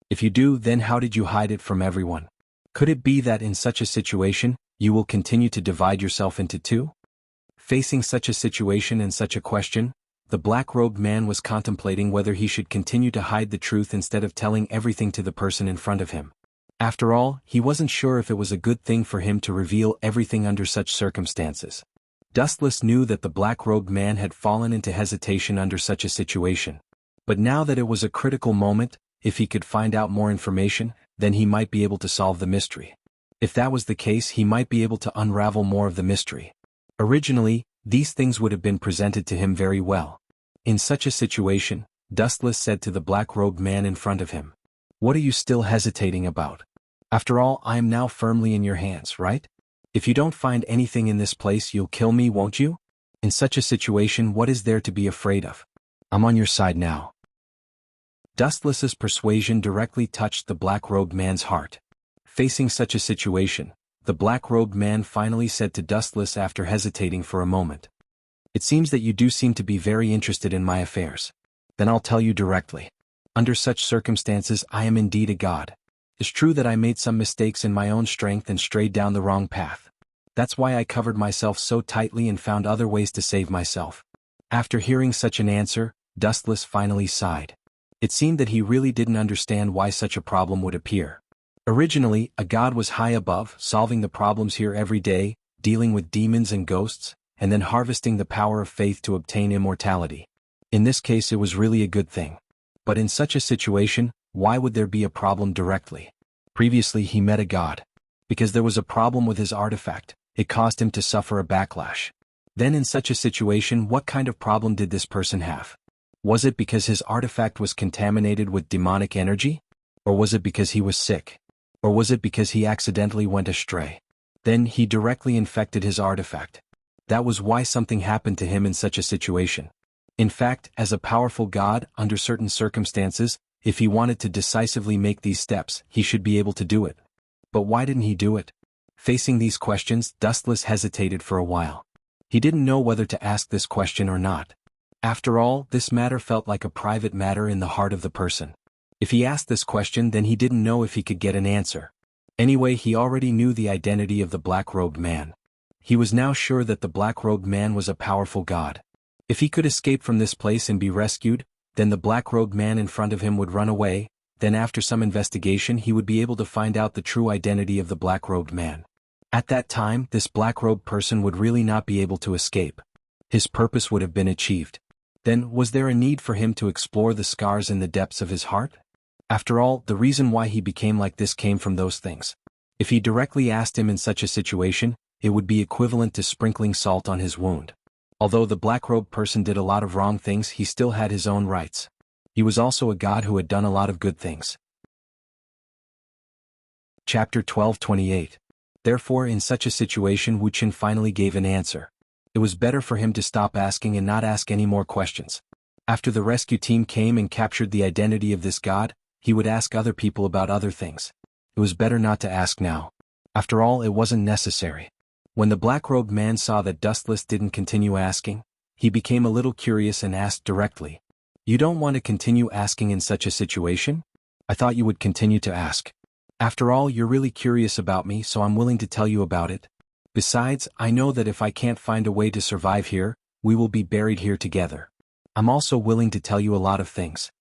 If you do, then how did you hide it from everyone? Could it be that in such a situation, you will continue to divide yourself into two?" Facing such a situation and such a question, the black-robed man was contemplating whether he should continue to hide the truth instead of telling everything to the person in front of him. After all, he wasn't sure if it was a good thing for him to reveal everything under such circumstances. Dustless knew that the black-robed man had fallen into hesitation under such a situation. But now that it was a critical moment, if he could find out more information, then he might be able to solve the mystery. If that was the case, he might be able to unravel more of the mystery. Originally, these things would have been presented to him very well. In such a situation, Dustless said to the black-robed man in front of him, "What are you still hesitating about? After all, I am now firmly in your hands, right? If you don't find anything in this place, you'll kill me, won't you? In such a situation, what is there to be afraid of? I'm on your side now." Dustless's persuasion directly touched the black-robed man's heart. Facing such a situation, the black-robed man finally said to Dustless after hesitating for a moment, "It seems that you do seem to be very interested in my affairs. Then I'll tell you directly. Under such circumstances, I am indeed a god. It's true that I made some mistakes in my own strength and strayed down the wrong path. That's why I covered myself so tightly and found other ways to save myself." After hearing such an answer, Dustless finally sighed. It seemed that he really didn't understand why such a problem would appear. Originally, a god was high above, solving the problems here every day, dealing with demons and ghosts, and then harvesting the power of faith to obtain immortality. In this case, it was really a good thing. But in such a situation, why would there be a problem directly? Previously, he met a god. Because there was a problem with his artifact, it caused him to suffer a backlash. Then in such a situation, what kind of problem did this person have? Was it because his artifact was contaminated with demonic energy? Or was it because he was sick? Or was it because he accidentally went astray? Then he directly infected his artifact. That was why something happened to him in such a situation. In fact, as a powerful god, under certain circumstances, if he wanted to decisively make these steps, he should be able to do it. But why didn't he do it? Facing these questions, Dustless hesitated for a while. He didn't know whether to ask this question or not. After all, this matter felt like a private matter in the heart of the person. If he asked this question, then he didn't know if he could get an answer. Anyway, he already knew the identity of the black-robed man. He was now sure that the black-robed man was a powerful god. If he could escape from this place and be rescued, then the black-robed man in front of him would run away, then after some investigation he would be able to find out the true identity of the black-robed man. At that time, this black-robed person would really not be able to escape. His purpose would have been achieved. Then, was there a need for him to explore the scars in the depths of his heart? After all, the reason why he became like this came from those things. If he directly asked him in such a situation, it would be equivalent to sprinkling salt on his wound. Although the black-robed person did a lot of wrong things, he still had his own rights. He was also a god who had done a lot of good things. Chapter 12:28. Therefore, in such a situation, Wu Qin finally gave an answer. It was better for him to stop asking and not ask any more questions. After the rescue team came and captured the identity of this god, he would ask other people about other things. It was better not to ask now. After all, it wasn't necessary. When the black-robed man saw that Dustless didn't continue asking, he became a little curious and asked directly, "You don't want to continue asking in such a situation? I thought you would continue to ask. After all, you're really curious about me, so I'm willing to tell you about it. Besides, I know that if I can't find a way to survive here, we will be buried here together. I'm also willing to tell you a lot of things."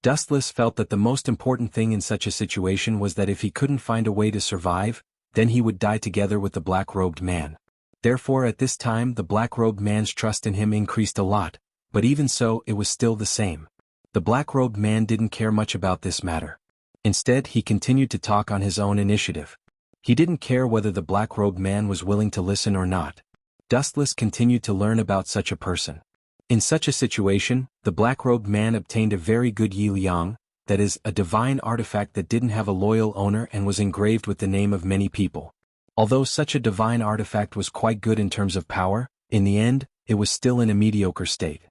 Dustless felt that the most important thing in such a situation was that if he couldn't find a way to survive, then he would die together with the black-robed man. Therefore at this time the black-robed man's trust in him increased a lot, but even so it was still the same. The black-robed man didn't care much about this matter. Instead he continued to talk on his own initiative. He didn't care whether the black-robed man was willing to listen or not. Dustless continued to learn about such a person. In such a situation, the black-robed man obtained a very good Yi Liang, that is, a divine artifact that didn't have a loyal owner and was engraved with the name of many people. Although such a divine artifact was quite good in terms of power, in the end, it was still in a mediocre state.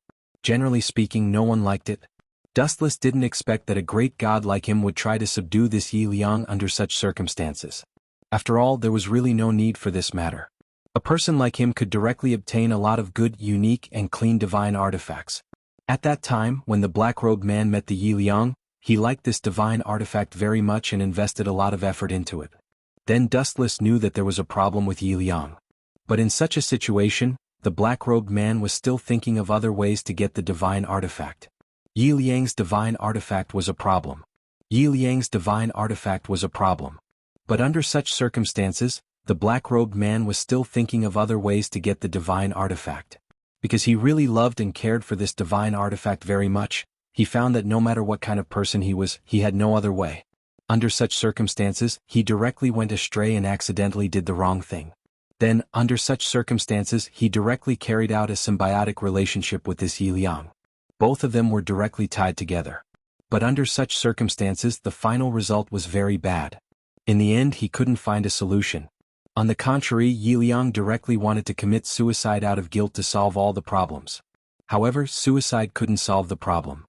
Generally speaking, no one liked it. Dustless didn't expect that a great god like him would try to subdue this Yi Liang under such circumstances. After all, there was really no need for this matter. A person like him could directly obtain a lot of good, unique and clean divine artifacts. At that time, when the black-robed man met the Yi Liang, he liked this divine artifact very much and invested a lot of effort into it. Then Dustless knew that there was a problem with Yi Liang. But in such a situation, the black-robed man was still thinking of other ways to get the divine artifact. Yi Liang's divine artifact was a problem. Yi Liang's divine artifact was a problem. But under such circumstances, the black-robed man was still thinking of other ways to get the divine artifact. Because he really loved and cared for this divine artifact very much, he found that no matter what kind of person he was, he had no other way. Under such circumstances, he directly went astray and accidentally did the wrong thing. Then, under such circumstances, he directly carried out a symbiotic relationship with this Yi Liang. Both of them were directly tied together. But under such circumstances, the final result was very bad. In the end, he couldn't find a solution. On the contrary, Yi Liang directly wanted to commit suicide out of guilt to solve all the problems. However, suicide couldn't solve the problem.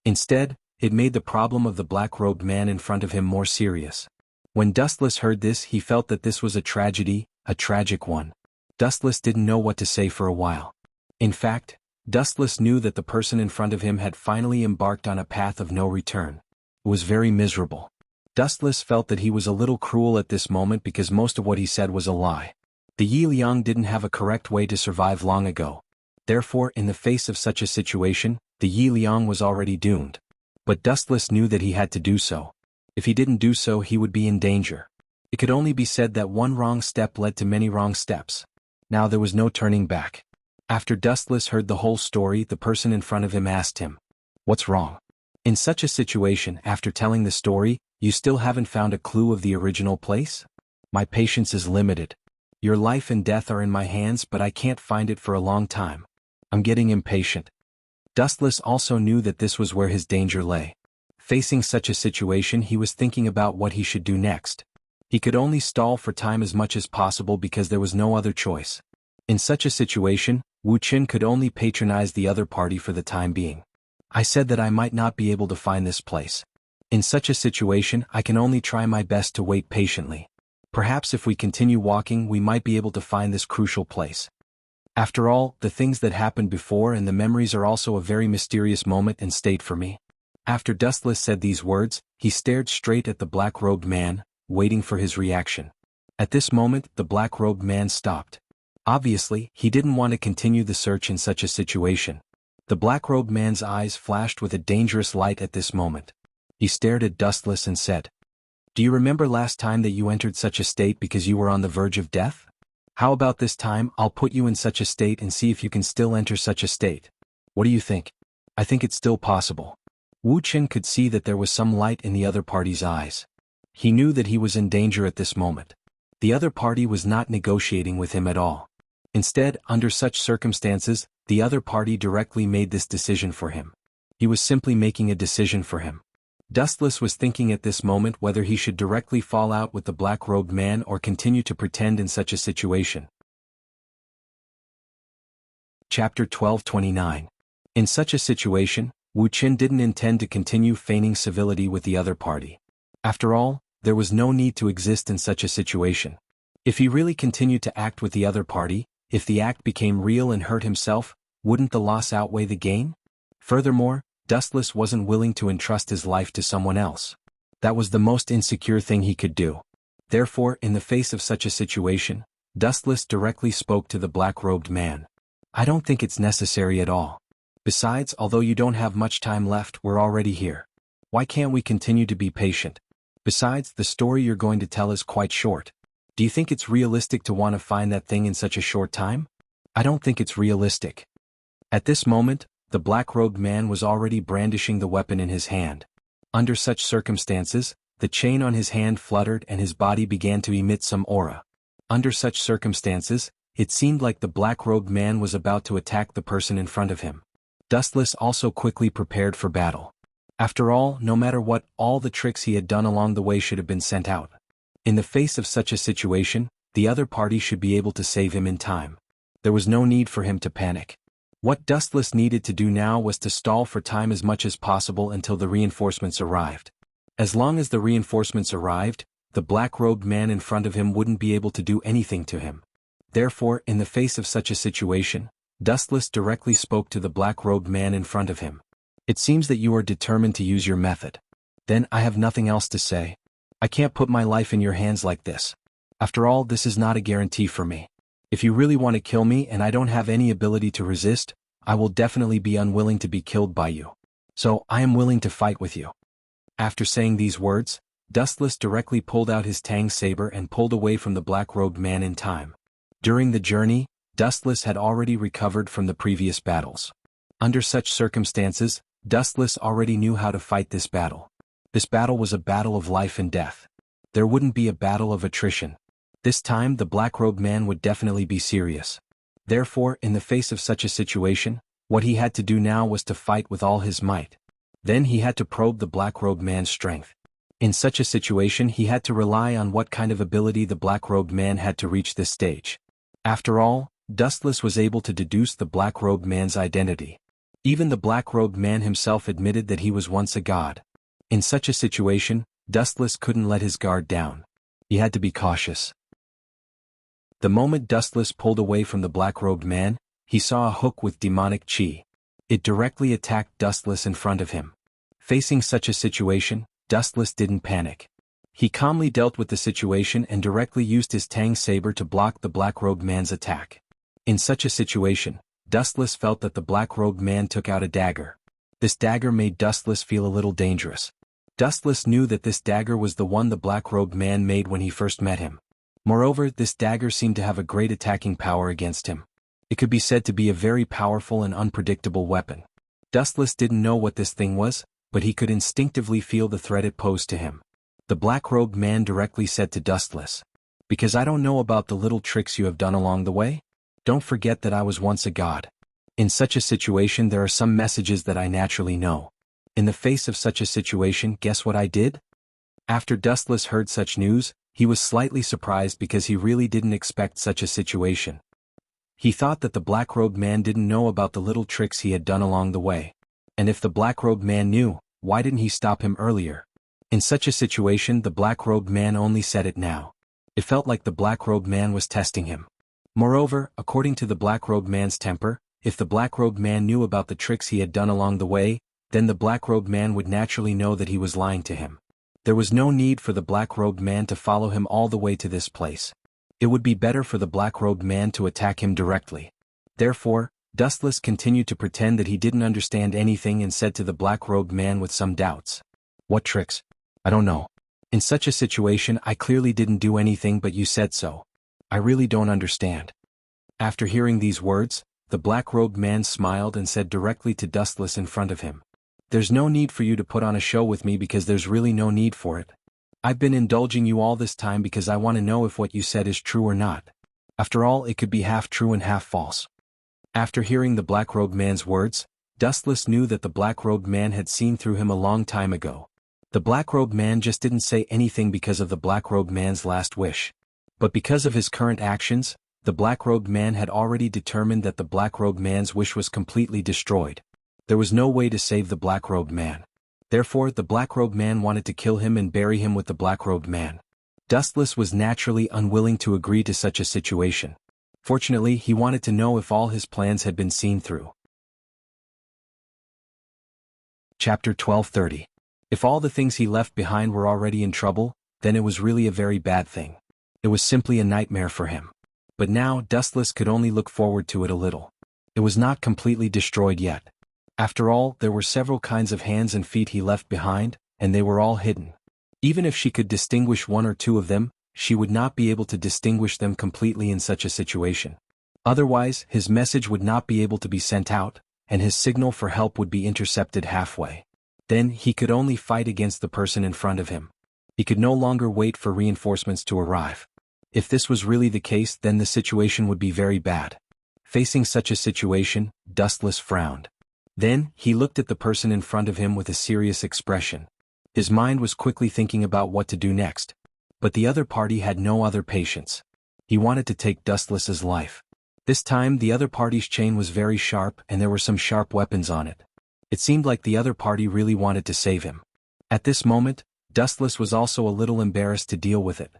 Instead, it made the problem of the black-robed man in front of him more serious. When Dustless heard this, he felt that this was a tragedy, a tragic one. Dustless didn't know what to say for a while. In fact, Dustless knew that the person in front of him had finally embarked on a path of no return. It was very miserable. Dustless felt that he was a little cruel at this moment because most of what he said was a lie. The Yi Liang didn't have a correct way to survive long ago. Therefore, in the face of such a situation, the Yi Liang was already doomed. But Dustless knew that he had to do so. If he didn't do so, he would be in danger. It could only be said that one wrong step led to many wrong steps. Now there was no turning back. After Dustless heard the whole story, the person in front of him asked him, "What's wrong?" In such a situation, after telling the story, you still haven't found a clue of the original place? My patience is limited. Your life and death are in my hands, but I can't find it for a long time. I'm getting impatient. Dustless also knew that this was where his danger lay. Facing such a situation, he was thinking about what he should do next. He could only stall for time as much as possible because there was no other choice. In such a situation, Wu Qin could only patronize the other party for the time being. I said that I might not be able to find this place. In such a situation, I can only try my best to wait patiently. Perhaps if we continue walking, we might be able to find this crucial place. After all, the things that happened before and the memories are also a very mysterious moment and state for me. After Dustless said these words, he stared straight at the black-robed man, waiting for his reaction. At this moment, the black-robed man stopped. Obviously, he didn't want to continue the search in such a situation. The black-robed man's eyes flashed with a dangerous light at this moment. He stared at Dustless and said, "Do you remember last time that you entered such a state because you were on the verge of death? How about this time I'll put you in such a state and see if you can still enter such a state? What do you think?" "I think it's still possible." Wu Qin could see that there was some light in the other party's eyes. He knew that he was in danger at this moment. The other party was not negotiating with him at all. Instead, under such circumstances, the other party directly made this decision for him. He was simply making a decision for him. Dustless was thinking at this moment whether he should directly fall out with the black-robed man or continue to pretend in such a situation. Chapter 12:29. In such a situation, Wu Qin didn't intend to continue feigning civility with the other party. After all, there was no need to exist in such a situation. If he really continued to act with the other party, if the act became real and hurt himself, wouldn't the loss outweigh the gain? Furthermore, Dustless wasn't willing to entrust his life to someone else. That was the most insecure thing he could do. Therefore, in the face of such a situation, Dustless directly spoke to the black-robed man. "I don't think it's necessary at all. Besides, although you don't have much time left, we're already here. Why can't we continue to be patient? Besides, the story you're going to tell is quite short. Do you think it's realistic to want to find that thing in such a short time? I don't think it's realistic. At this moment, the black-robed man was already brandishing the weapon in his hand. Under such circumstances, the chain on his hand fluttered and his body began to emit some aura. Under such circumstances, it seemed like the black-robed man was about to attack the person in front of him. Dustless also quickly prepared for battle. After all, no matter what, all the tricks he had done along the way should have been sent out. In the face of such a situation, the other party should be able to save him in time. There was no need for him to panic. What Dustless needed to do now was to stall for time as much as possible until the reinforcements arrived. As long as the reinforcements arrived, the black-robed man in front of him wouldn't be able to do anything to him. Therefore, in the face of such a situation, Dustless directly spoke to the black-robed man in front of him. It seems that you are determined to use your method. Then I have nothing else to say. I can't put my life in your hands like this. After all, this is not a guarantee for me. If you really want to kill me and I don't have any ability to resist, I will definitely be unwilling to be killed by you. So, I am willing to fight with you. After saying these words, Dustless directly pulled out his tang saber and pulled away from the black-robed man in time. During the journey, Dustless had already recovered from the previous battles. Under such circumstances, Dustless already knew how to fight this battle. This battle was a battle of life and death. There wouldn't be a battle of attrition. This time the black-robed man would definitely be serious. Therefore, in the face of such a situation, what he had to do now was to fight with all his might. Then he had to probe the black-robed man's strength. In such a situation he had to rely on what kind of ability the black-robed man had to reach this stage. After all, Dustless was able to deduce the black-robed man's identity. Even the black-robed man himself admitted that he was once a god. In such a situation, Dustless couldn't let his guard down. He had to be cautious. The moment Dustless pulled away from the black-robed man, he saw a hook with demonic chi. It directly attacked Dustless in front of him. Facing such a situation, Dustless didn't panic. He calmly dealt with the situation and directly used his tang saber to block the black-robed man's attack. In such a situation, Dustless felt that the black-robed man took out a dagger. This dagger made Dustless feel a little dangerous. Dustless knew that this dagger was the one the black-robed man made when he first met him. Moreover, this dagger seemed to have a great attacking power against him. It could be said to be a very powerful and unpredictable weapon. Dustless didn't know what this thing was, but he could instinctively feel the threat it posed to him. The black-robed man directly said to Dustless, "Because I don't know about the little tricks you have done along the way? Don't forget that I was once a god. In such a situation there are some messages that I naturally know. In the face of such a situation, guess what I did?" After Dustless heard such news, he was slightly surprised because he really didn't expect such a situation. He thought that the black-robed man didn't know about the little tricks he had done along the way. And if the black-robed man knew, why didn't he stop him earlier? In such a situation the black-robed man only said it now. It felt like the black-robed man was testing him. Moreover, according to the black-robed man's temper, if the black-robed man knew about the tricks he had done along the way, then the black-robed man would naturally know that he was lying to him. There was no need for the black-robed man to follow him all the way to this place. It would be better for the black-robed man to attack him directly. Therefore, Dustless continued to pretend that he didn't understand anything and said to the black-robed man with some doubts, "What tricks? I don't know. In such a situation I clearly didn't do anything but you said so. I really don't understand." After hearing these words, the black-robed man smiled and said directly to Dustless in front of him, "There's no need for you to put on a show with me because there's really no need for it. I've been indulging you all this time because I want to know if what you said is true or not. After all, it could be half true and half false." After hearing the black-robed man's words, Dustless knew that the black-robed man had seen through him a long time ago. The black-robed man just didn't say anything because of the black-robed man's last wish. But because of his current actions, the black-robed man had already determined that the black-robed man's wish was completely destroyed. There was no way to save the black-robed man. Therefore, the black-robed man wanted to kill him and bury him with the black-robed man. Dustless was naturally unwilling to agree to such a situation. Fortunately, he wanted to know if all his plans had been seen through. Chapter 12:30. If all the things he left behind were already in trouble, then it was really a very bad thing. It was simply a nightmare for him. But now, Dustless could only look forward to it a little. It was not completely destroyed yet. After all, there were several kinds of hands and feet he left behind, and they were all hidden. Even if she could distinguish one or two of them, she would not be able to distinguish them completely in such a situation. Otherwise, his message would not be able to be sent out, and his signal for help would be intercepted halfway. Then he could only fight against the person in front of him. He could no longer wait for reinforcements to arrive. If this was really the case, then the situation would be very bad. Facing such a situation, Dustless frowned. Then, he looked at the person in front of him with a serious expression. His mind was quickly thinking about what to do next. But the other party had no other patience. He wanted to take Dustless's life. This time the other party's chain was very sharp and there were some sharp weapons on it. It seemed like the other party really wanted to save him. At this moment, Dustless was also a little embarrassed to deal with it.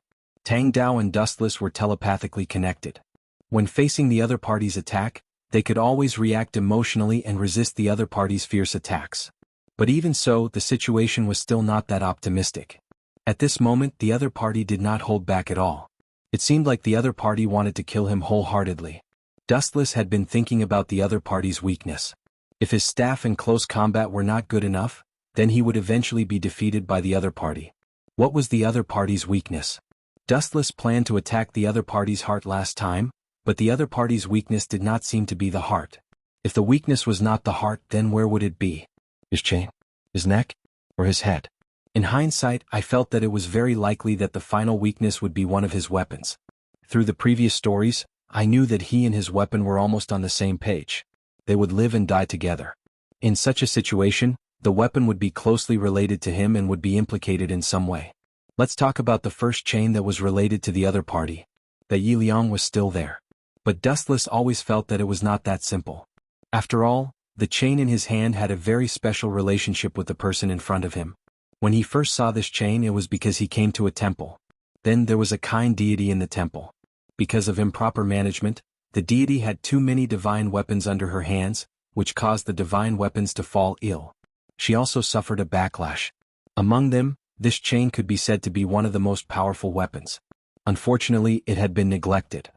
Tang Dao and Dustless were telepathically connected. When facing the other party's attack, they could always react emotionally and resist the other party's fierce attacks. But even so, the situation was still not that optimistic. At this moment, the other party did not hold back at all. It seemed like the other party wanted to kill him wholeheartedly. Dustless had been thinking about the other party's weakness. If his staff in close combat were not good enough, then he would eventually be defeated by the other party. What was the other party's weakness? Dustless planned to attack the other party's heart last time, but the other party's weakness did not seem to be the heart. If the weakness was not the heart, then where would it be? His chain? His neck? Or his head? In hindsight, I felt that it was very likely that the final weakness would be one of his weapons. Through the previous stories, I knew that he and his weapon were almost on the same page. They would live and die together. In such a situation, the weapon would be closely related to him and would be implicated in some way. Let's talk about the first chain that was related to the other party. That Yi Liang was still there. But Dustless always felt that it was not that simple. After all, the chain in his hand had a very special relationship with the person in front of him. When he first saw this chain, it was because he came to a temple. Then there was a kind deity in the temple. Because of improper management, the deity had too many divine weapons under her hands, which caused the divine weapons to fall ill. She also suffered a backlash. Among them, this chain could be said to be one of the most powerful weapons. Unfortunately, it had been neglected.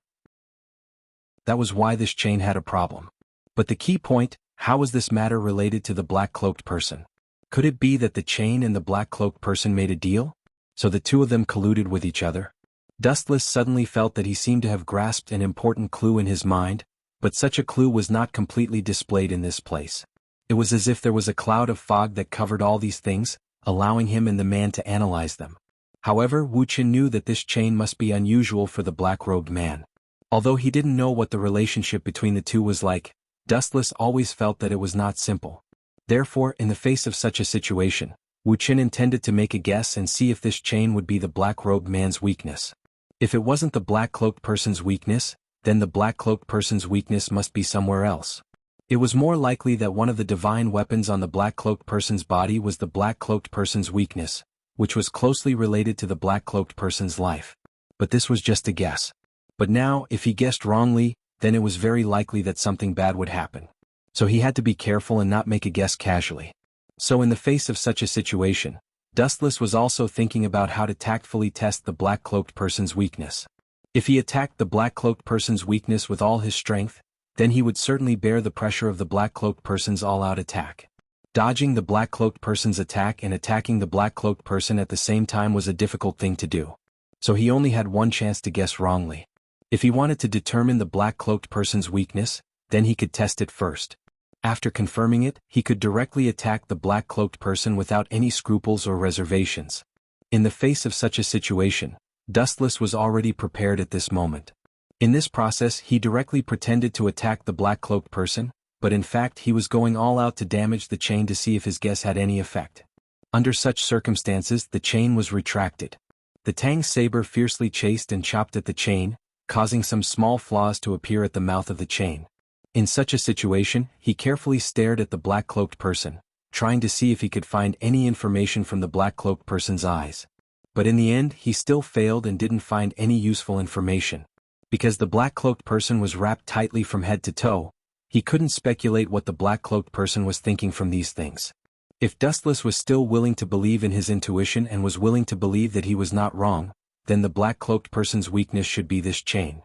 That was why this chain had a problem. But the key point, how was this matter related to the black-cloaked person? Could it be that the chain and the black-cloaked person made a deal? So the two of them colluded with each other? Dustless suddenly felt that he seemed to have grasped an important clue in his mind, but such a clue was not completely displayed in this place. It was as if there was a cloud of fog that covered all these things, allowing him and the man to analyze them. However, Wuxia knew that this chain must be unusual for the black-robed man. Although he didn't know what the relationship between the two was like, Dustless always felt that it was not simple. Therefore, in the face of such a situation, Wuxia intended to make a guess and see if this chain would be the black-robed man's weakness. If it wasn't the black-cloaked person's weakness, then the black-cloaked person's weakness must be somewhere else. It was more likely that one of the divine weapons on the black-cloaked person's body was the black-cloaked person's weakness, which was closely related to the black-cloaked person's life. But this was just a guess. But now, if he guessed wrongly, then it was very likely that something bad would happen. So he had to be careful and not make a guess casually. So in the face of such a situation, Dustless was also thinking about how to tactfully test the black-cloaked person's weakness. If he attacked the black-cloaked person's weakness with all his strength, then he would certainly bear the pressure of the black-cloaked person's all-out attack. Dodging the black-cloaked person's attack and attacking the black-cloaked person at the same time was a difficult thing to do. So he only had one chance to guess wrongly. If he wanted to determine the black-cloaked person's weakness, then he could test it first. After confirming it, he could directly attack the black-cloaked person without any scruples or reservations. In the face of such a situation, Dustless was already prepared at this moment. In this process, he directly pretended to attack the black-cloaked person, but in fact he was going all out to damage the chain to see if his guess had any effect. Under such circumstances, the chain was retracted. The Tang saber fiercely chased and chopped at the chain, causing some small flaws to appear at the mouth of the chain. In such a situation, he carefully stared at the black-cloaked person, trying to see if he could find any information from the black-cloaked person's eyes. But in the end, he still failed and didn't find any useful information. Because the black-cloaked person was wrapped tightly from head to toe, he couldn't speculate what the black-cloaked person was thinking from these things. If Dustless was still willing to believe in his intuition and was willing to believe that he was not wrong, then the black-cloaked person's weakness should be this chain.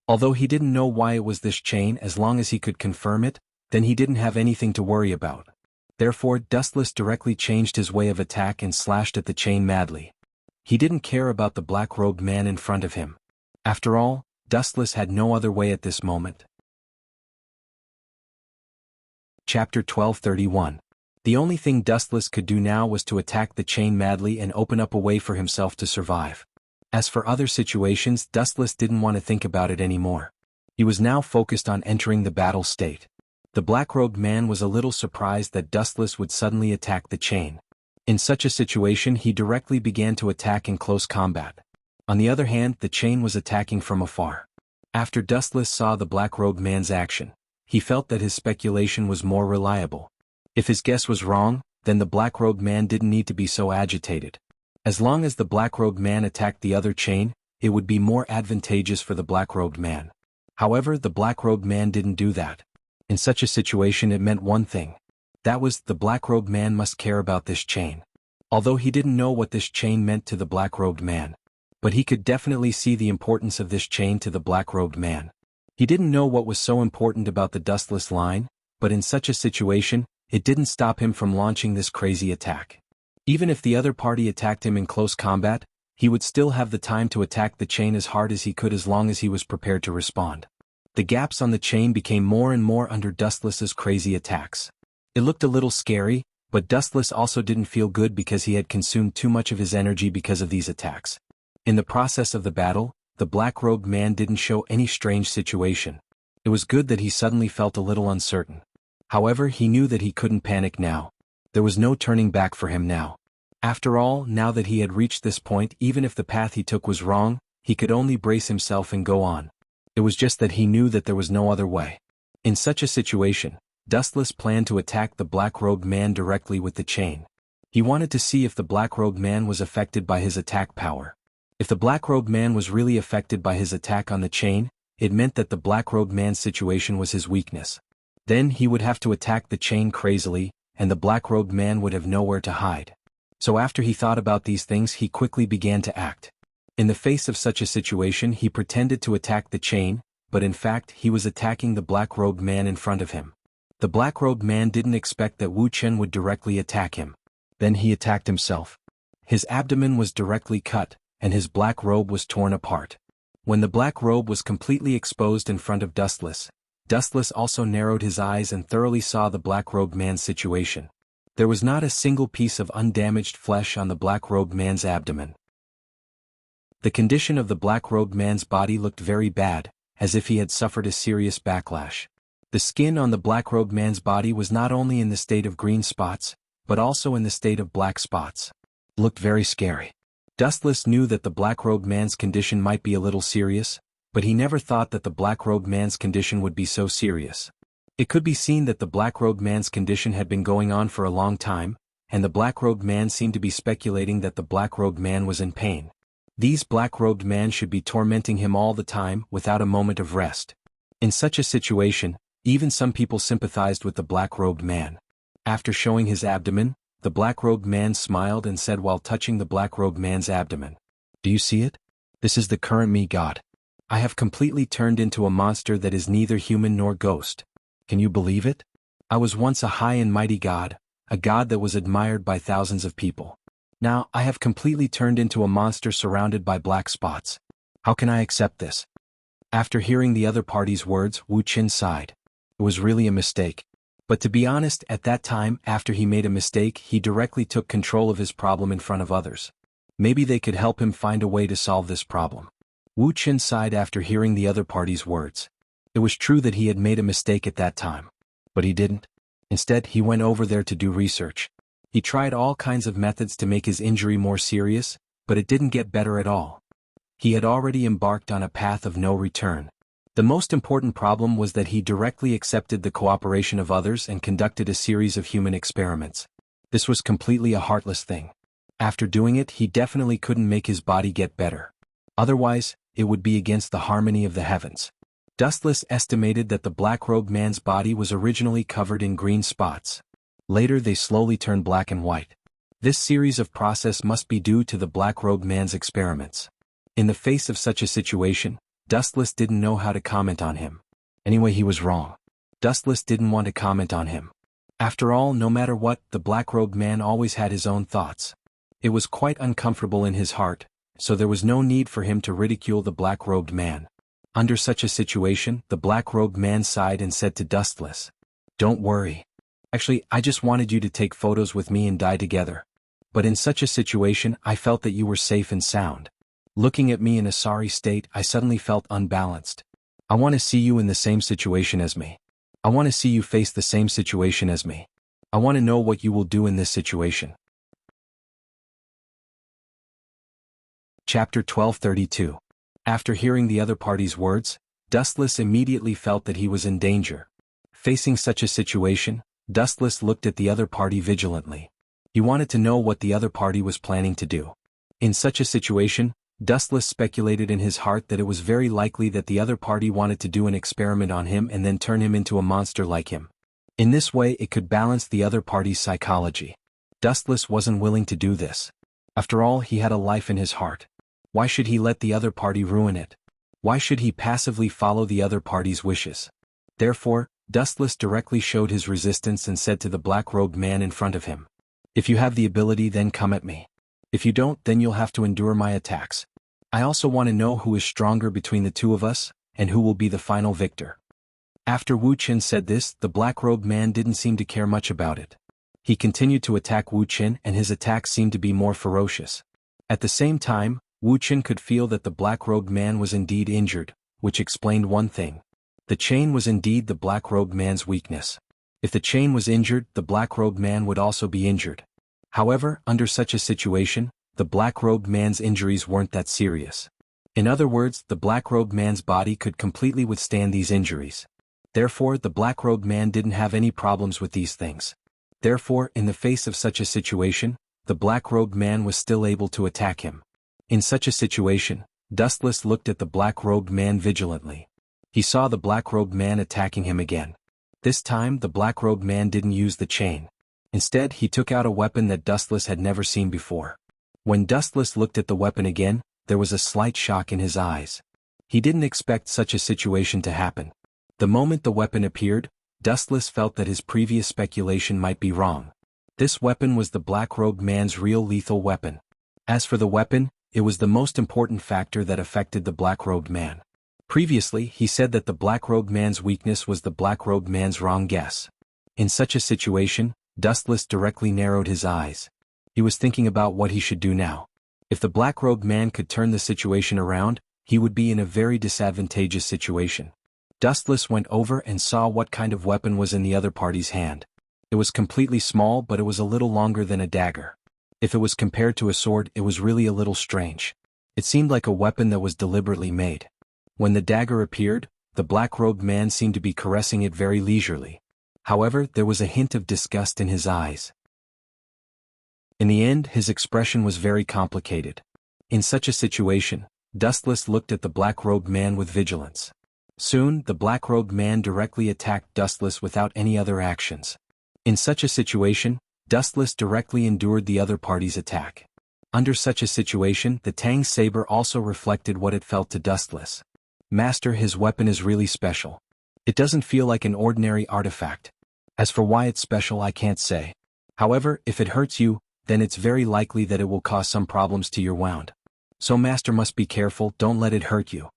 Although he didn't know why it was this chain, as long as he could confirm it, then he didn't have anything to worry about. Therefore, Dustless directly changed his way of attack and slashed at the chain madly. He didn't care about the black-robed man in front of him. After all, Dustless had no other way at this moment. Chapter 1231. The only thing Dustless could do now was to attack the chain madly and open up a way for himself to survive. As for other situations, Dustless didn't want to think about it anymore. He was now focused on entering the battle state. The black-robed man was a little surprised that Dustless would suddenly attack the chain. In such a situation, he directly began to attack in close combat. On the other hand, the chain was attacking from afar. After Dustless saw the black-robed man's action, he felt that his speculation was more reliable. If his guess was wrong, then the black-robed man didn't need to be so agitated. As long as the black-robed man attacked the other chain, it would be more advantageous for the black-robed man. However, the black-robed man didn't do that. In such a situation, it meant one thing. That was, the black-robed man must care about this chain. Although he didn't know what this chain meant to the black-robed man, but he could definitely see the importance of this chain to the black-robed man. He didn't know what was so important about the Dustless line, but in such a situation, it didn't stop him from launching this crazy attack. Even if the other party attacked him in close combat, he would still have the time to attack the chain as hard as he could as long as he was prepared to respond. The gaps on the chain became more and more under Dustless's crazy attacks. It looked a little scary, but Dustless also didn't feel good because he had consumed too much of his energy because of these attacks. In the process of the battle, the black-robed man didn't show any strange situation. It was good that he suddenly felt a little uncertain. However, he knew that he couldn't panic now. There was no turning back for him now. After all, now that he had reached this point, even if the path he took was wrong, he could only brace himself and go on. It was just that he knew that there was no other way. In such a situation, Dustless planned to attack the black-robed man directly with the chain. He wanted to see if the black-robed man was affected by his attack power. If the black-robed man was really affected by his attack on the chain, it meant that the black-robed man's situation was his weakness. Then he would have to attack the chain crazily, and the black-robed man would have nowhere to hide. So after he thought about these things, he quickly began to act. In the face of such a situation, he pretended to attack the chain, but in fact he was attacking the black-robed man in front of him. The black-robed man didn't expect that Wu Chen would directly attack him. Then he attacked himself. His abdomen was directly cut, and his black robe was torn apart. When the black robe was completely exposed in front of Dustless, Dustless also narrowed his eyes and thoroughly saw the black-robed man's situation. There was not a single piece of undamaged flesh on the black-robed man's abdomen. The condition of the black-robed man's body looked very bad, as if he had suffered a serious backlash. The skin on the black-robed man's body was not only in the state of green spots, but also in the state of black spots. Looked very scary. Dustless knew that the black-robed man's condition might be a little serious, but he never thought that the black-robed man's condition would be so serious. It could be seen that the black-robed man's condition had been going on for a long time, and the black-robed man seemed to be speculating that the black-robed man was in pain. These black-robed men should be tormenting him all the time without a moment of rest. In such a situation, even some people sympathized with the black-robed man. After showing his abdomen, the black-robed man smiled and said while touching the black-robed man's abdomen, "Do you see it? This is the current me God. I have completely turned into a monster that is neither human nor ghost. Can you believe it? I was once a high and mighty God, a God that was admired by thousands of people. Now I have completely turned into a monster surrounded by black spots. How can I accept this?" After hearing the other party's words, Wu Qin sighed. It was really a mistake. But to be honest, at that time, after he made a mistake, he directly took control of his problem in front of others. Maybe they could help him find a way to solve this problem. Wu Qin sighed after hearing the other party's words. It was true that he had made a mistake at that time. But he didn't. Instead, he went over there to do research. He tried all kinds of methods to make his injury more serious, but it didn't get better at all. He had already embarked on a path of no return. The most important problem was that he directly accepted the cooperation of others and conducted a series of human experiments. This was completely a heartless thing. After doing it, he definitely couldn't make his body get better. Otherwise, it would be against the harmony of the heavens. Dustless estimated that the black-robed man's body was originally covered in green spots. Later they slowly turned black and white. This series of process must be due to the black-robed man's experiments. In the face of such a situation, Dustless didn't know how to comment on him. Anyway, he was wrong. Dustless didn't want to comment on him. After all, no matter what, the black-robed man always had his own thoughts. It was quite uncomfortable in his heart, so there was no need for him to ridicule the black-robed man. Under such a situation, the black-robed man sighed and said to Dustless, "Don't worry. Actually, I just wanted you to take photos with me and die together. But in such a situation, I felt that you were safe and sound. Looking at me in a sorry state, I suddenly felt unbalanced. I want to see you in the same situation as me. I want to see you face the same situation as me. I want to know what you will do in this situation." Chapter 1232. After hearing the other party's words, Dustless immediately felt that he was in danger. Facing such a situation, Dustless looked at the other party vigilantly. He wanted to know what the other party was planning to do. In such a situation, Dustless speculated in his heart that it was very likely that the other party wanted to do an experiment on him and then turn him into a monster like him. In this way it could balance the other party's psychology. Dustless wasn't willing to do this. After all, he had a life in his heart. Why should he let the other party ruin it? Why should he passively follow the other party's wishes? Therefore, Dustless directly showed his resistance and said to the black-robed man in front of him, "If you have the ability, then come at me. If you don't, then you'll have to endure my attacks. I also want to know who is stronger between the two of us, and who will be the final victor." After Wu Qin said this, the black-robed man didn't seem to care much about it. He continued to attack Wu Qin, and his attacks seemed to be more ferocious. At the same time, Wu Qin could feel that the black-robed man was indeed injured, which explained one thing. The chain was indeed the black-robed man's weakness. If the chain was injured, the black-robed man would also be injured. However, under such a situation, the black-robed man's injuries weren't that serious. In other words, the black-robed man's body could completely withstand these injuries. Therefore, the black-robed man didn't have any problems with these things. Therefore, in the face of such a situation, the black-robed man was still able to attack him. In such a situation, Dustless looked at the black-robed man vigilantly. He saw the black-robed man attacking him again. This time, the black-robed man didn't use the chain. Instead, he took out a weapon that Dustless had never seen before. When Dustless looked at the weapon again, there was a slight shock in his eyes. He didn't expect such a situation to happen. The moment the weapon appeared, Dustless felt that his previous speculation might be wrong. This weapon was the black-robed man's real lethal weapon. As for the weapon, it was the most important factor that affected the black-robed man. Previously, he said that the black-robed man's weakness was the black-robed man's wrong guess. In such a situation, Dustless directly narrowed his eyes. He was thinking about what he should do now. If the black-robed man could turn the situation around, he would be in a very disadvantageous situation. Dustless went over and saw what kind of weapon was in the other party's hand. It was completely small, but it was a little longer than a dagger. If it was compared to a sword, it was really a little strange. It seemed like a weapon that was deliberately made. When the dagger appeared, the black-robed man seemed to be caressing it very leisurely. However, there was a hint of disgust in his eyes. In the end, his expression was very complicated. In such a situation, Dustless looked at the black-robed man with vigilance. Soon, the black-robed man directly attacked Dustless without any other actions. In such a situation, Dustless directly endured the other party's attack. Under such a situation, the Tang saber also reflected what it felt to Dustless. "Master, his weapon is really special. It doesn't feel like an ordinary artifact. As for why it's special, I can't say. However, if it hurts you, then it's very likely that it will cause some problems to your wound. So Master must be careful, don't let it hurt you."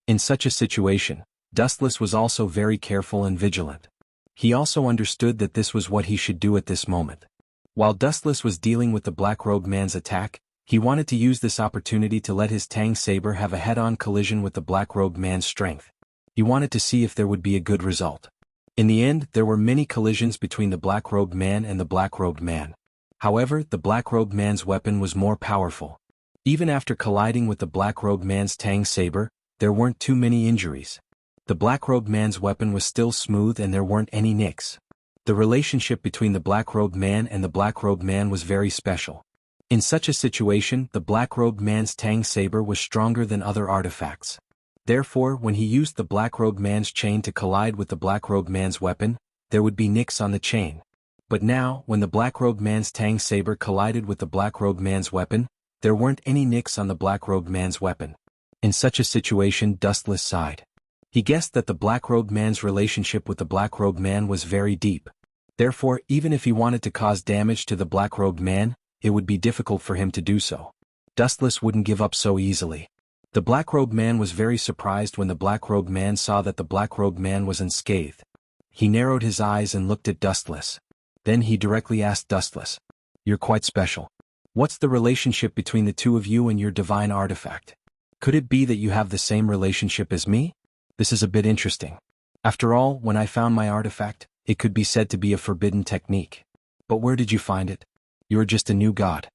In such a situation, Dustless was also very careful and vigilant. He also understood that this was what he should do at this moment. While Dustless was dealing with the black-robed man's attack, he wanted to use this opportunity to let his Tang saber have a head-on collision with the black-robed man's strength. He wanted to see if there would be a good result. In the end, there were many collisions between the black-robed man and the black-robed man. However, the black-robed man's weapon was more powerful. Even after colliding with the black-robed man's Tang saber, there weren't too many injuries. The black-robed man's weapon was still smooth and there weren't any nicks. The relationship between the black-robed man and the black-robed man was very special. In such a situation, the black-robed man's Tang saber was stronger than other artifacts. Therefore, when he used the black-robed man's chain to collide with the black-robed man's weapon, there would be nicks on the chain. But now, when the black-robed man's Tang saber collided with the black-robed man's weapon, there weren't any nicks on the black-robed man's weapon. In such a situation, Dustless sighed. He guessed that the black-robed man's relationship with the black-robed man was very deep. Therefore, even if he wanted to cause damage to the black-robed man, it would be difficult for him to do so. Dustless wouldn't give up so easily. The black-robed man was very surprised when the black-robed man saw that the black-robed man was unscathed. He narrowed his eyes and looked at Dustless. Then he directly asked Dustless, "You're quite special. What's the relationship between the two of you and your divine artifact? Could it be that you have the same relationship as me? This is a bit interesting. After all, when I found my artifact, it could be said to be a forbidden technique. But where did you find it? You're just a new god."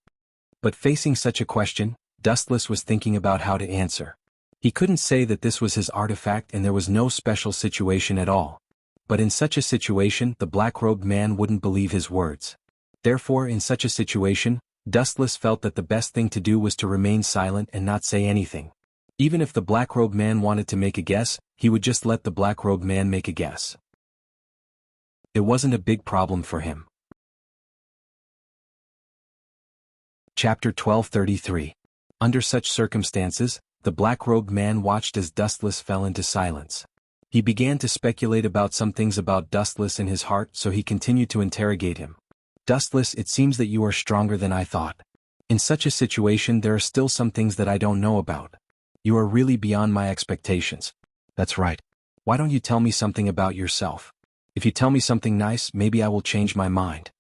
But facing such a question, Dustless was thinking about how to answer. He couldn't say that this was his artifact and there was no special situation at all. But in such a situation, the black-robed man wouldn't believe his words. Therefore, in such a situation, Dustless felt that the best thing to do was to remain silent and not say anything. Even if the black-robed man wanted to make a guess, he would just let the black-robed man make a guess. It wasn't a big problem for him. Chapter 1233. Under such circumstances, the black-robed man watched as Dustless fell into silence. He began to speculate about some things about Dustless in his heart, so he continued to interrogate him. "Dustless, it seems that you are stronger than I thought. In such a situation there are still some things that I don't know about. You are really beyond my expectations." "That's right. Why don't you tell me something about yourself? If you tell me something nice, maybe I will change my mind."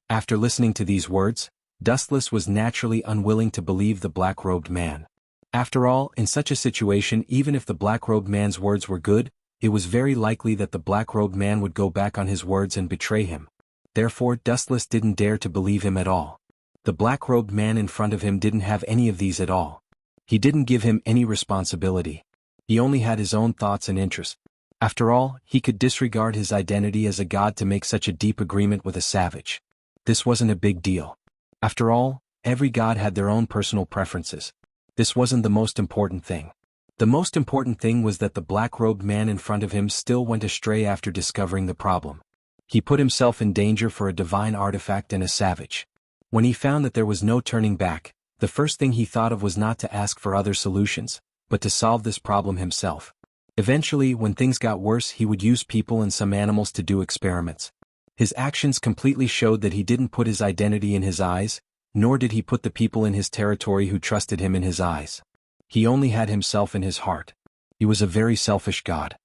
After listening to these words, Dustless was naturally unwilling to believe the black-robed man. After all, in such a situation, even if the black-robed man's words were good, it was very likely that the black-robed man would go back on his words and betray him. Therefore, Dustless didn't dare to believe him at all. The black-robed man in front of him didn't have any of these at all. He didn't give him any responsibility. He only had his own thoughts and interests. After all, he could disregard his identity as a god to make such a deep agreement with a savage. This wasn't a big deal. After all, every god had their own personal preferences. This wasn't the most important thing. The most important thing was that the black-robed man in front of him still went astray after discovering the problem. He put himself in danger for a divine artifact and a savage. When he found that there was no turning back, the first thing he thought of was not to ask for other solutions, but to solve this problem himself. Eventually, when things got worse, he would use people and some animals to do experiments. His actions completely showed that he didn't put his identity in his eyes, nor did he put the people in his territory who trusted him in his eyes. He only had himself in his heart. He was a very selfish god.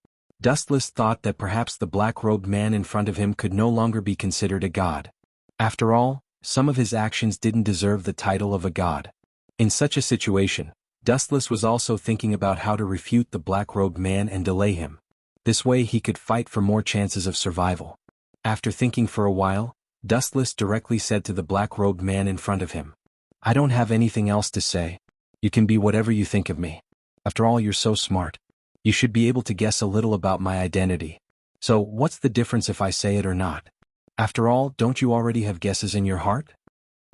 Dustless thought that perhaps the black-robed man in front of him could no longer be considered a god. After all, some of his actions didn't deserve the title of a god. In such a situation, Dustless was also thinking about how to refute the black-robed man and delay him. This way he could fight for more chances of survival. After thinking for a while, Dustless directly said to the black-robed man in front of him, "I don't have anything else to say. You can be whatever you think of me. After all, you're so smart. You should be able to guess a little about my identity. So, what's the difference if I say it or not? After all, don't you already have guesses in your heart?"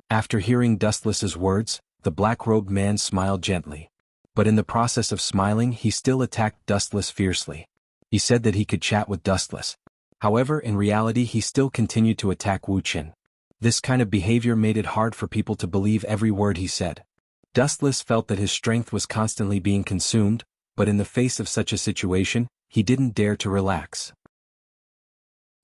After hearing Dustless's words, the black-robed man smiled gently. But in the process of smiling, he still attacked Dustless fiercely. He said that he could chat with Dustless. However, in reality he still continued to attack Wuxia. This kind of behavior made it hard for people to believe every word he said. Dustless felt that his strength was constantly being consumed, but in the face of such a situation, he didn't dare to relax.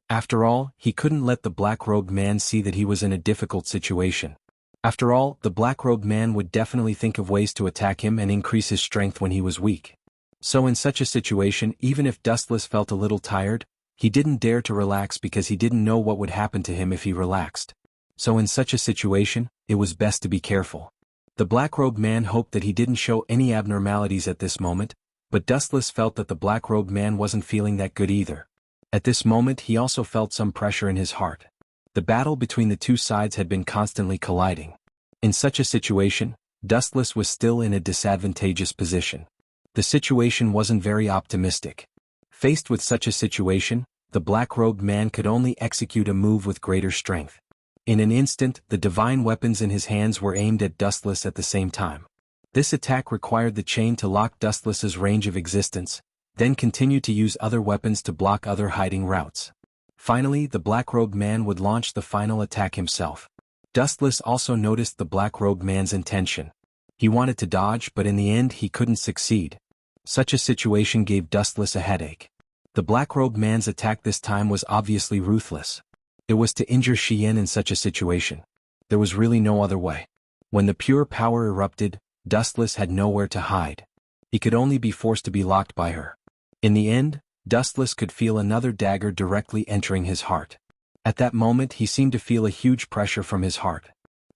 After all, he couldn't let the black-robed man see that he was in a difficult situation. After all, the black-robed man would definitely think of ways to attack him and increase his strength when he was weak. So in such a situation, even if Dustless felt a little tired, he didn't dare to relax because he didn't know what would happen to him if he relaxed. So in such a situation, it was best to be careful. The black-robed man hoped that he didn't show any abnormalities at this moment, but Dustless felt that the black-robed man wasn't feeling that good either. At this moment he also felt some pressure in his heart. The battle between the two sides had been constantly colliding. In such a situation, Dustless was still in a disadvantageous position. The situation wasn't very optimistic. Faced with such a situation, the black-robed man could only execute a move with greater strength. In an instant, the divine weapons in his hands were aimed at Dustless at the same time. This attack required the chain to lock Dustless's range of existence, then continue to use other weapons to block other hiding routes. Finally, the black-robed man would launch the final attack himself. Dustless also noticed the black-robed man's intention. He wanted to dodge, but in the end he couldn't succeed. Such a situation gave Dustless a headache. The black-robed man's attack this time was obviously ruthless. It was to injure Xian in such a situation. There was really no other way. When the pure power erupted, Dustless had nowhere to hide. He could only be forced to be locked by her. In the end, Dustless could feel another dagger directly entering his heart. At that moment he seemed to feel a huge pressure from his heart.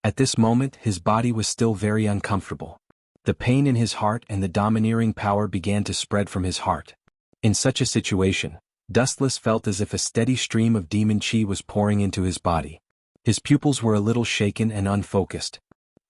At this moment his body was still very uncomfortable. The pain in his heart and the domineering power began to spread from his heart. In such a situation, Dustless felt as if a steady stream of demon chi was pouring into his body. His pupils were a little shaken and unfocused.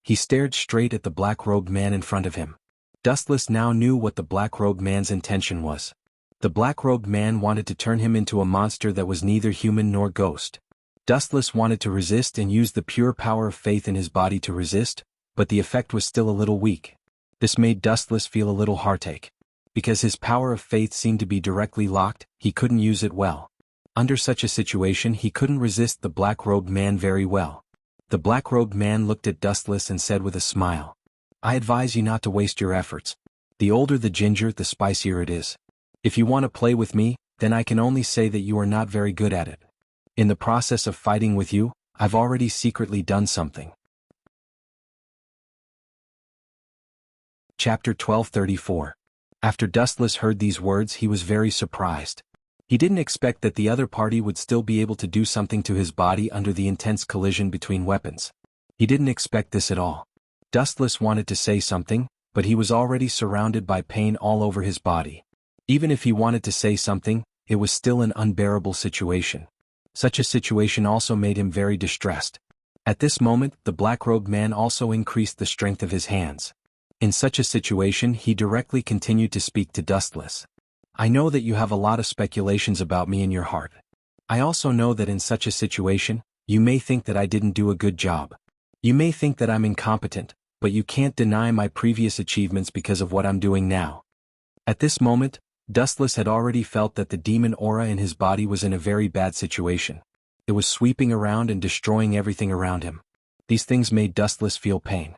He stared straight at the black-robed man in front of him. Dustless now knew what the black-robed man's intention was. The black-robed man wanted to turn him into a monster that was neither human nor ghost. Dustless wanted to resist and use the pure power of faith in his body to resist, but the effect was still a little weak. This made Dustless feel a little heartache. Because his power of faith seemed to be directly locked, he couldn't use it well. Under such a situation he couldn't resist the black-robed man very well. The black-robed man looked at Dustless and said with a smile, "I advise you not to waste your efforts. The older the ginger, the spicier it is. If you want to play with me, then I can only say that you are not very good at it. In the process of fighting with you, I've already secretly done something." Chapter 1234. After Dustless heard these words he was very surprised. He didn't expect that the other party would still be able to do something to his body under the intense collision between weapons. He didn't expect this at all. Dustless wanted to say something, but he was already surrounded by pain all over his body. Even if he wanted to say something, it was still an unbearable situation. Such a situation also made him very distressed. At this moment the black-robed man also increased the strength of his hands. In such a situation he directly continued to speak to Dustless. "I know that you have a lot of speculations about me in your heart. I also know that in such a situation, you may think that I didn't do a good job. You may think that I'm incompetent, but you can't deny my previous achievements because of what I'm doing now." At this moment, Dustless had already felt that the demon aura in his body was in a very bad situation. It was sweeping around and destroying everything around him. These things made Dustless feel pain.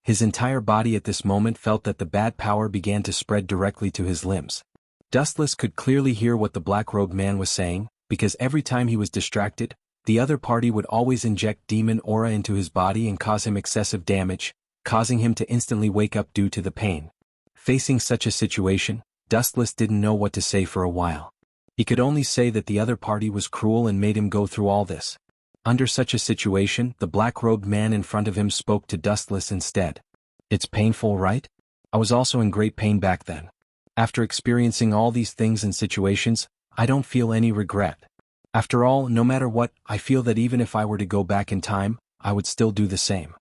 His entire body at this moment felt that the bad power began to spread directly to his limbs. Dustless could clearly hear what the black-robed man was saying, because every time he was distracted, the other party would always inject demon aura into his body and cause him excessive damage, causing him to instantly wake up due to the pain. Facing such a situation, Dustless didn't know what to say for a while. He could only say that the other party was cruel and made him go through all this. Under such a situation, the black-robed man in front of him spoke to Dustless instead. "It's painful, right? I was also in great pain back then. After experiencing all these things and situations, I don't feel any regret. After all, no matter what, I feel that even if I were to go back in time, I would still do the same."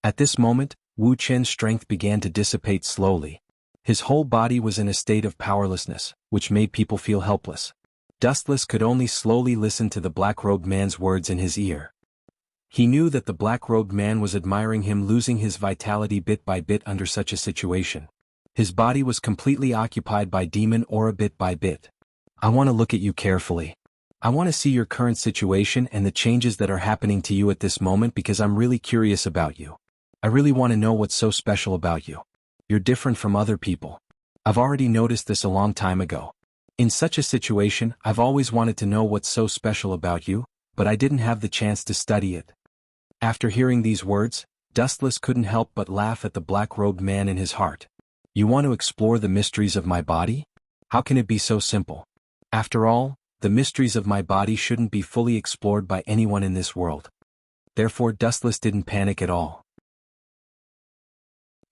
At this moment, Wu Chen's strength began to dissipate slowly. His whole body was in a state of powerlessness, which made people feel helpless. Dustless could only slowly listen to the black-robed man's words in his ear. He knew that the black-robed man was admiring him losing his vitality bit by bit under such a situation. His body was completely occupied by demon aura bit by bit. "I want to look at you carefully. I want to see your current situation and the changes that are happening to you at this moment because I'm really curious about you. I really want to know what's so special about you. You're different from other people. I've already noticed this a long time ago. In such a situation, I've always wanted to know what's so special about you, but I didn't have the chance to study it." After hearing these words, Dustless couldn't help but laugh at the black-robed man in his heart. "You want to explore the mysteries of my body? How can it be so simple? After all, the mysteries of my body shouldn't be fully explored by anyone in this world." Therefore Dustless didn't panic at all.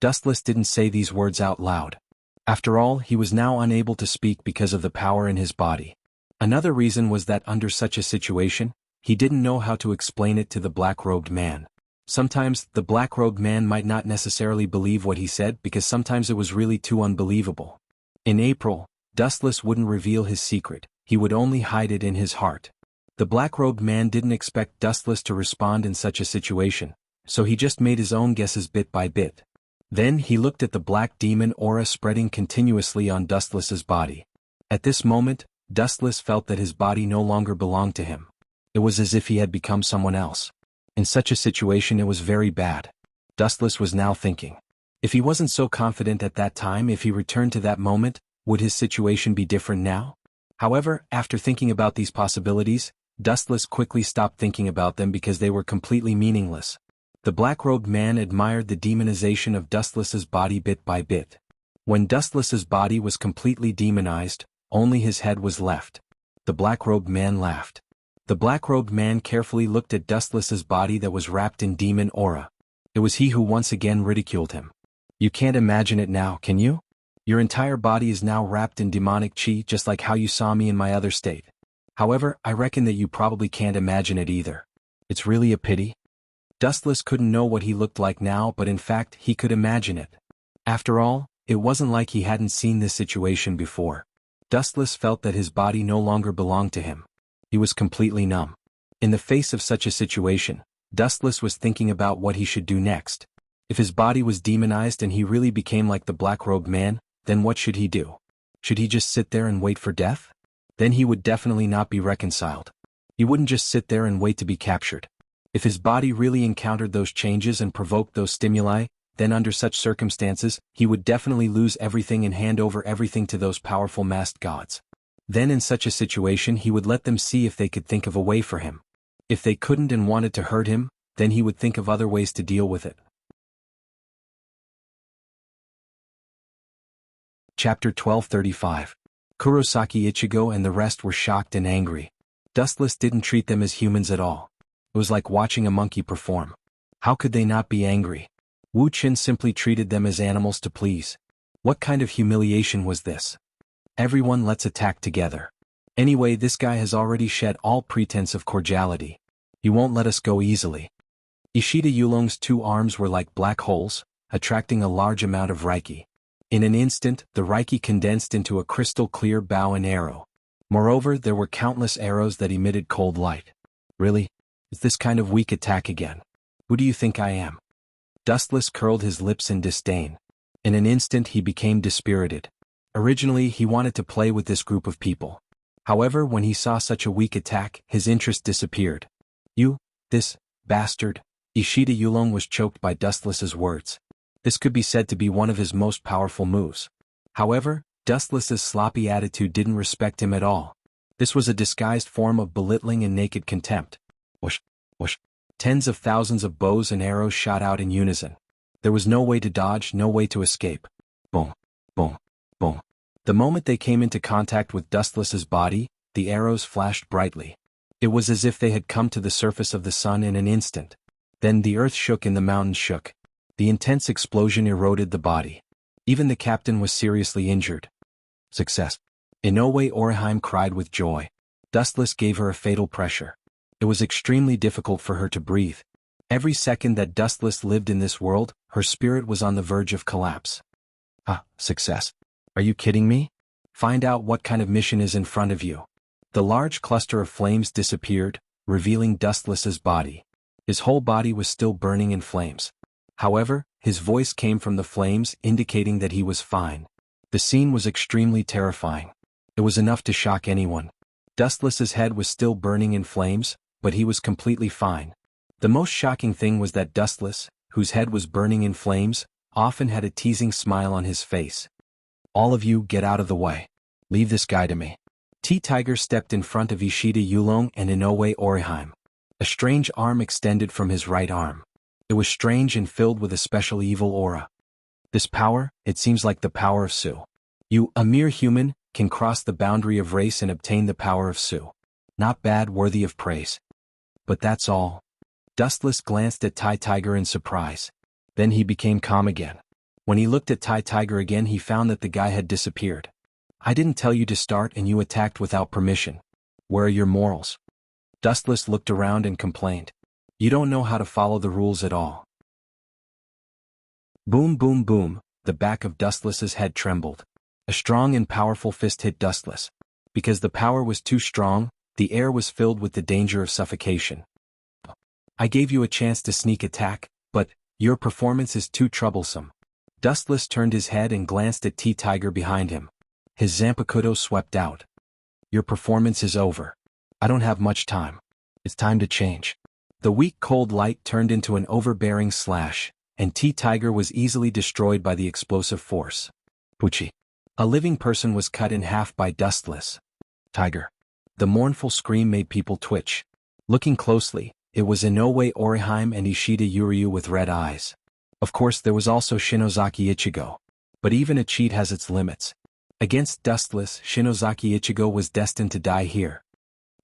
Dustless didn't say these words out loud. After all, he was now unable to speak because of the power in his body. Another reason was that under such a situation, he didn't know how to explain it to the black-robed man. Sometimes, the black-robed man might not necessarily believe what he said because sometimes it was really too unbelievable. In April, Dustless wouldn't reveal his secret, he would only hide it in his heart. The black-robed man didn't expect Dustless to respond in such a situation, so he just made his own guesses bit by bit. Then he looked at the black demon aura spreading continuously on Dustless's body. At this moment, Dustless felt that his body no longer belonged to him. It was as if he had become someone else. In such a situation it was very bad. Dustless was now thinking. If he wasn't so confident at that time, if he returned to that moment, would his situation be different now? However, after thinking about these possibilities, Dustless quickly stopped thinking about them because they were completely meaningless. The black-robed man admired the demonization of Dustless's body bit by bit. When Dustless's body was completely demonized, only his head was left. The black-robed man laughed. The black-robed man carefully looked at Dustless's body that was wrapped in demon aura. It was he who once again ridiculed him. You can't imagine it now, can you? Your entire body is now wrapped in demonic chi, just like how you saw me in my other state. However, I reckon that you probably can't imagine it either. It's really a pity. Dustless couldn't know what he looked like now, but in fact, he could imagine it. After all, it wasn't like he hadn't seen this situation before. Dustless felt that his body no longer belonged to him. He was completely numb. In the face of such a situation, Dustless was thinking about what he should do next. If his body was demonized and he really became like the black-robed man, then what should he do? Should he just sit there and wait for death? Then he would definitely not be reconciled. He wouldn't just sit there and wait to be captured. If his body really encountered those changes and provoked those stimuli, then under such circumstances, he would definitely lose everything and hand over everything to those powerful masked gods. Then in such a situation he would let them see if they could think of a way for him. If they couldn't and wanted to hurt him, then he would think of other ways to deal with it. Chapter 1235. Kurosaki Ichigo and the rest were shocked and angry. Dustless didn't treat them as humans at all. It was like watching a monkey perform. How could they not be angry? Wu Qin simply treated them as animals to please. What kind of humiliation was this? Everyone, let's attack together. Anyway, this guy has already shed all pretense of cordiality. He won't let us go easily. Ishida Yulong's 2 arms were like black holes, attracting a large amount of Reiki. In an instant, the Reiki condensed into a crystal-clear bow and arrow. Moreover, there were countless arrows that emitted cold light. Really? Is this kind of weak attack again? Who do you think I am? Dustless curled his lips in disdain. In an instant he became dispirited. Originally he wanted to play with this group of people. However, when he saw such a weak attack, his interest disappeared. You, this bastard. Ishida Yulong was choked by Dustless's words. This could be said to be one of his most powerful moves. However, Dustless's sloppy attitude didn't respect him at all. This was a disguised form of belittling and naked contempt. Whoosh, whoosh. Tens of thousands of bows and arrows shot out in unison. There was no way to dodge, no way to escape. Boom, boom, boom. The moment they came into contact with Dustless's body, the arrows flashed brightly. It was as if they had come to the surface of the sun in an instant. Then the earth shook and the mountains shook. The intense explosion eroded the body. Even the captain was seriously injured. Success. Inoue Oriheim cried with joy. Dustless gave her a fatal pressure. It was extremely difficult for her to breathe. Every second that Dustless lived in this world, her spirit was on the verge of collapse. Success. Are you kidding me? Find out what kind of mission is in front of you. The large cluster of flames disappeared, revealing Dustless's body. His whole body was still burning in flames. However, his voice came from the flames, indicating that he was fine. The scene was extremely terrifying. It was enough to shock anyone. Dustless's head was still burning in flames, but he was completely fine. The most shocking thing was that Dustless, whose head was burning in flames, often had a teasing smile on his face. All of you, get out of the way. Leave this guy to me. T-Tiger stepped in front of Ishida Yulong and Inoue Oriheim. A strange arm extended from his right arm. It was strange and filled with a special evil aura. This power, it seems like the power of Su. You, a mere human, can cross the boundary of race and obtain the power of Su. Not bad, worthy of praise. But that's all. Dustless glanced at T-Tiger in surprise. Then he became calm again. When he looked at T-Tiger again, he found that the guy had disappeared. I didn't tell you to start and you attacked without permission. Where are your morals? Dustless looked around and complained. You don't know how to follow the rules at all. Boom, boom, boom, the back of Dustless's head trembled. A strong and powerful fist hit Dustless. Because the power was too strong, the air was filled with the danger of suffocation. I gave you a chance to sneak attack, but your performance is too troublesome. Dustless turned his head and glanced at T-Tiger behind him. His Zanpakuto swept out. Your performance is over. I don't have much time. It's time to change. The weak cold light turned into an overbearing slash, and T-Tiger was easily destroyed by the explosive force. Pucci. A living person was cut in half by Dustless. Tiger. The mournful scream made people twitch. Looking closely, It was Inoue Oriheim and Ishida Yuryu with red eyes. Of course there was also Shinozaki Ichigo. But even a cheat has its limits. Against Dustless, Shinozaki Ichigo was destined to die here.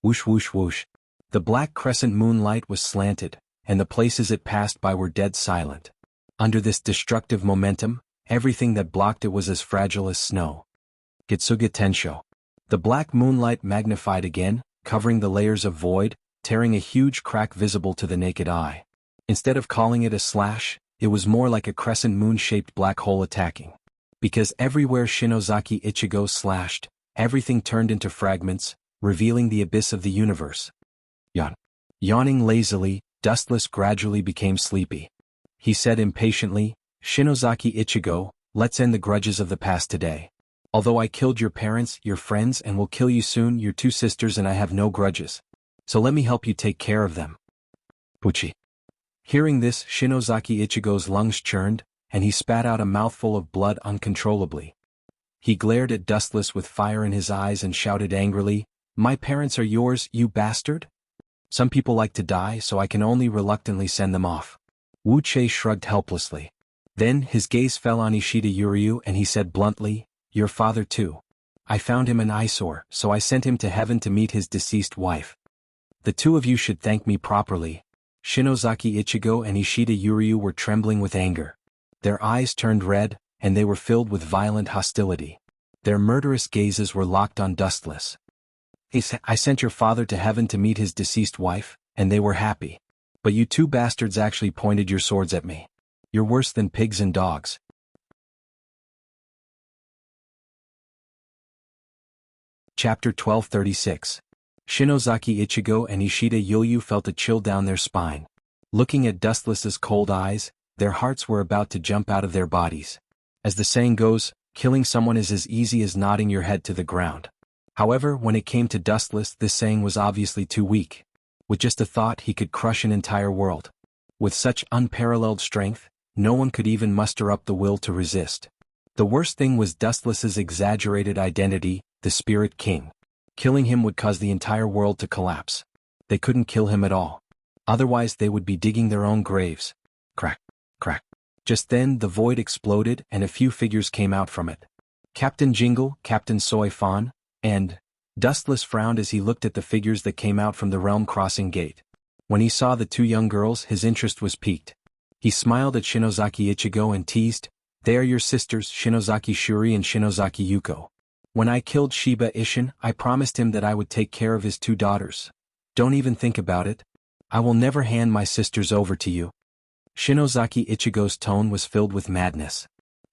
Whoosh whoosh whoosh. The black crescent moonlight was slanted, and the places it passed by were dead silent. Under this destructive momentum, everything that blocked it was as fragile as snow. Gitsuga Tensho. The black moonlight magnified again, covering the layers of void, tearing a huge crack visible to the naked eye. Instead of calling it a slash, it was more like a crescent moon-shaped black hole attacking. Because everywhere Shinozaki Ichigo slashed, everything turned into fragments, revealing the abyss of the universe. Yawning lazily, Dustless gradually became sleepy. He said impatiently, "Shinozaki Ichigo, let's end the grudges of the past today. Although I killed your parents, your friends, and will kill you soon, your two sisters, and I have no grudges. So let me help you take care of them." Puchi. Hearing this, Shinozaki Ichigo's lungs churned, and he spat out a mouthful of blood uncontrollably. He glared at Dustless with fire in his eyes and shouted angrily, "My parents are yours, you bastard? Some people like to die, so I can only reluctantly send them off." Wuxia shrugged helplessly. Then his gaze fell on Ishida Yuryu and he said bluntly, "Your father too. I found him an eyesore, so I sent him to heaven to meet his deceased wife. The two of you should thank me properly." Shinozaki Ichigo and Ishida Yuryu were trembling with anger. Their eyes turned red, and they were filled with violent hostility. Their murderous gazes were locked on Dustless. "I sent your father to heaven to meet his deceased wife, and they were happy. But you two bastards actually pointed your swords at me. You're worse than pigs and dogs." Chapter 1236. Shinozaki Ichigo and Ishida Yuryu felt a chill down their spine. Looking at Dustless's cold eyes, their hearts were about to jump out of their bodies. As the saying goes, killing someone is as easy as nodding your head to the ground. However, when it came to Dustless, this saying was obviously too weak. With just a thought, he could crush an entire world. With such unparalleled strength, no one could even muster up the will to resist. The worst thing was Dustless's exaggerated identity, the Spirit King. Killing him would cause the entire world to collapse. They couldn't kill him at all. Otherwise they would be digging their own graves. Crack, crack. Just then the void exploded and a few figures came out from it. Captain Jingle, Captain Soy Fan, and Dustless frowned as he looked at the figures that came out from the realm crossing gate. When he saw the two young girls, his interest was piqued. He smiled at Shinozaki Ichigo and teased, "They are your sisters, Shinozaki Shuri and Shinozaki Yuko. When I killed Shiba Ishin, I promised him that I would take care of his two daughters. Don't even think about it. I will never hand my sisters over to you." Shinozaki Ichigo's tone was filled with madness.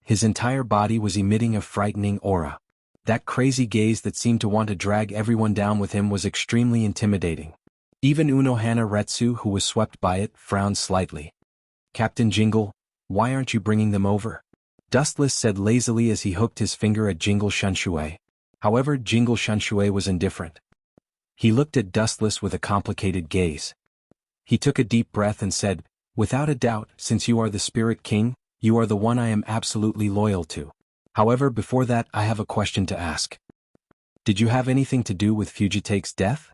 His entire body was emitting a frightening aura. That crazy gaze that seemed to want to drag everyone down with him was extremely intimidating. Even Unohana Retsu, who was swept by it, frowned slightly. "Captain Jingle, why aren't you bringing them over?" Dustless said lazily as he hooked his finger at Jingle Shunshui. However, Jingle Shunshui was indifferent. He looked at Dustless with a complicated gaze. He took a deep breath and said, "Without a doubt, since you are the Spirit King, you are the one I am absolutely loyal to. However, before that I have a question to ask. Did you have anything to do with Fujitake's death?"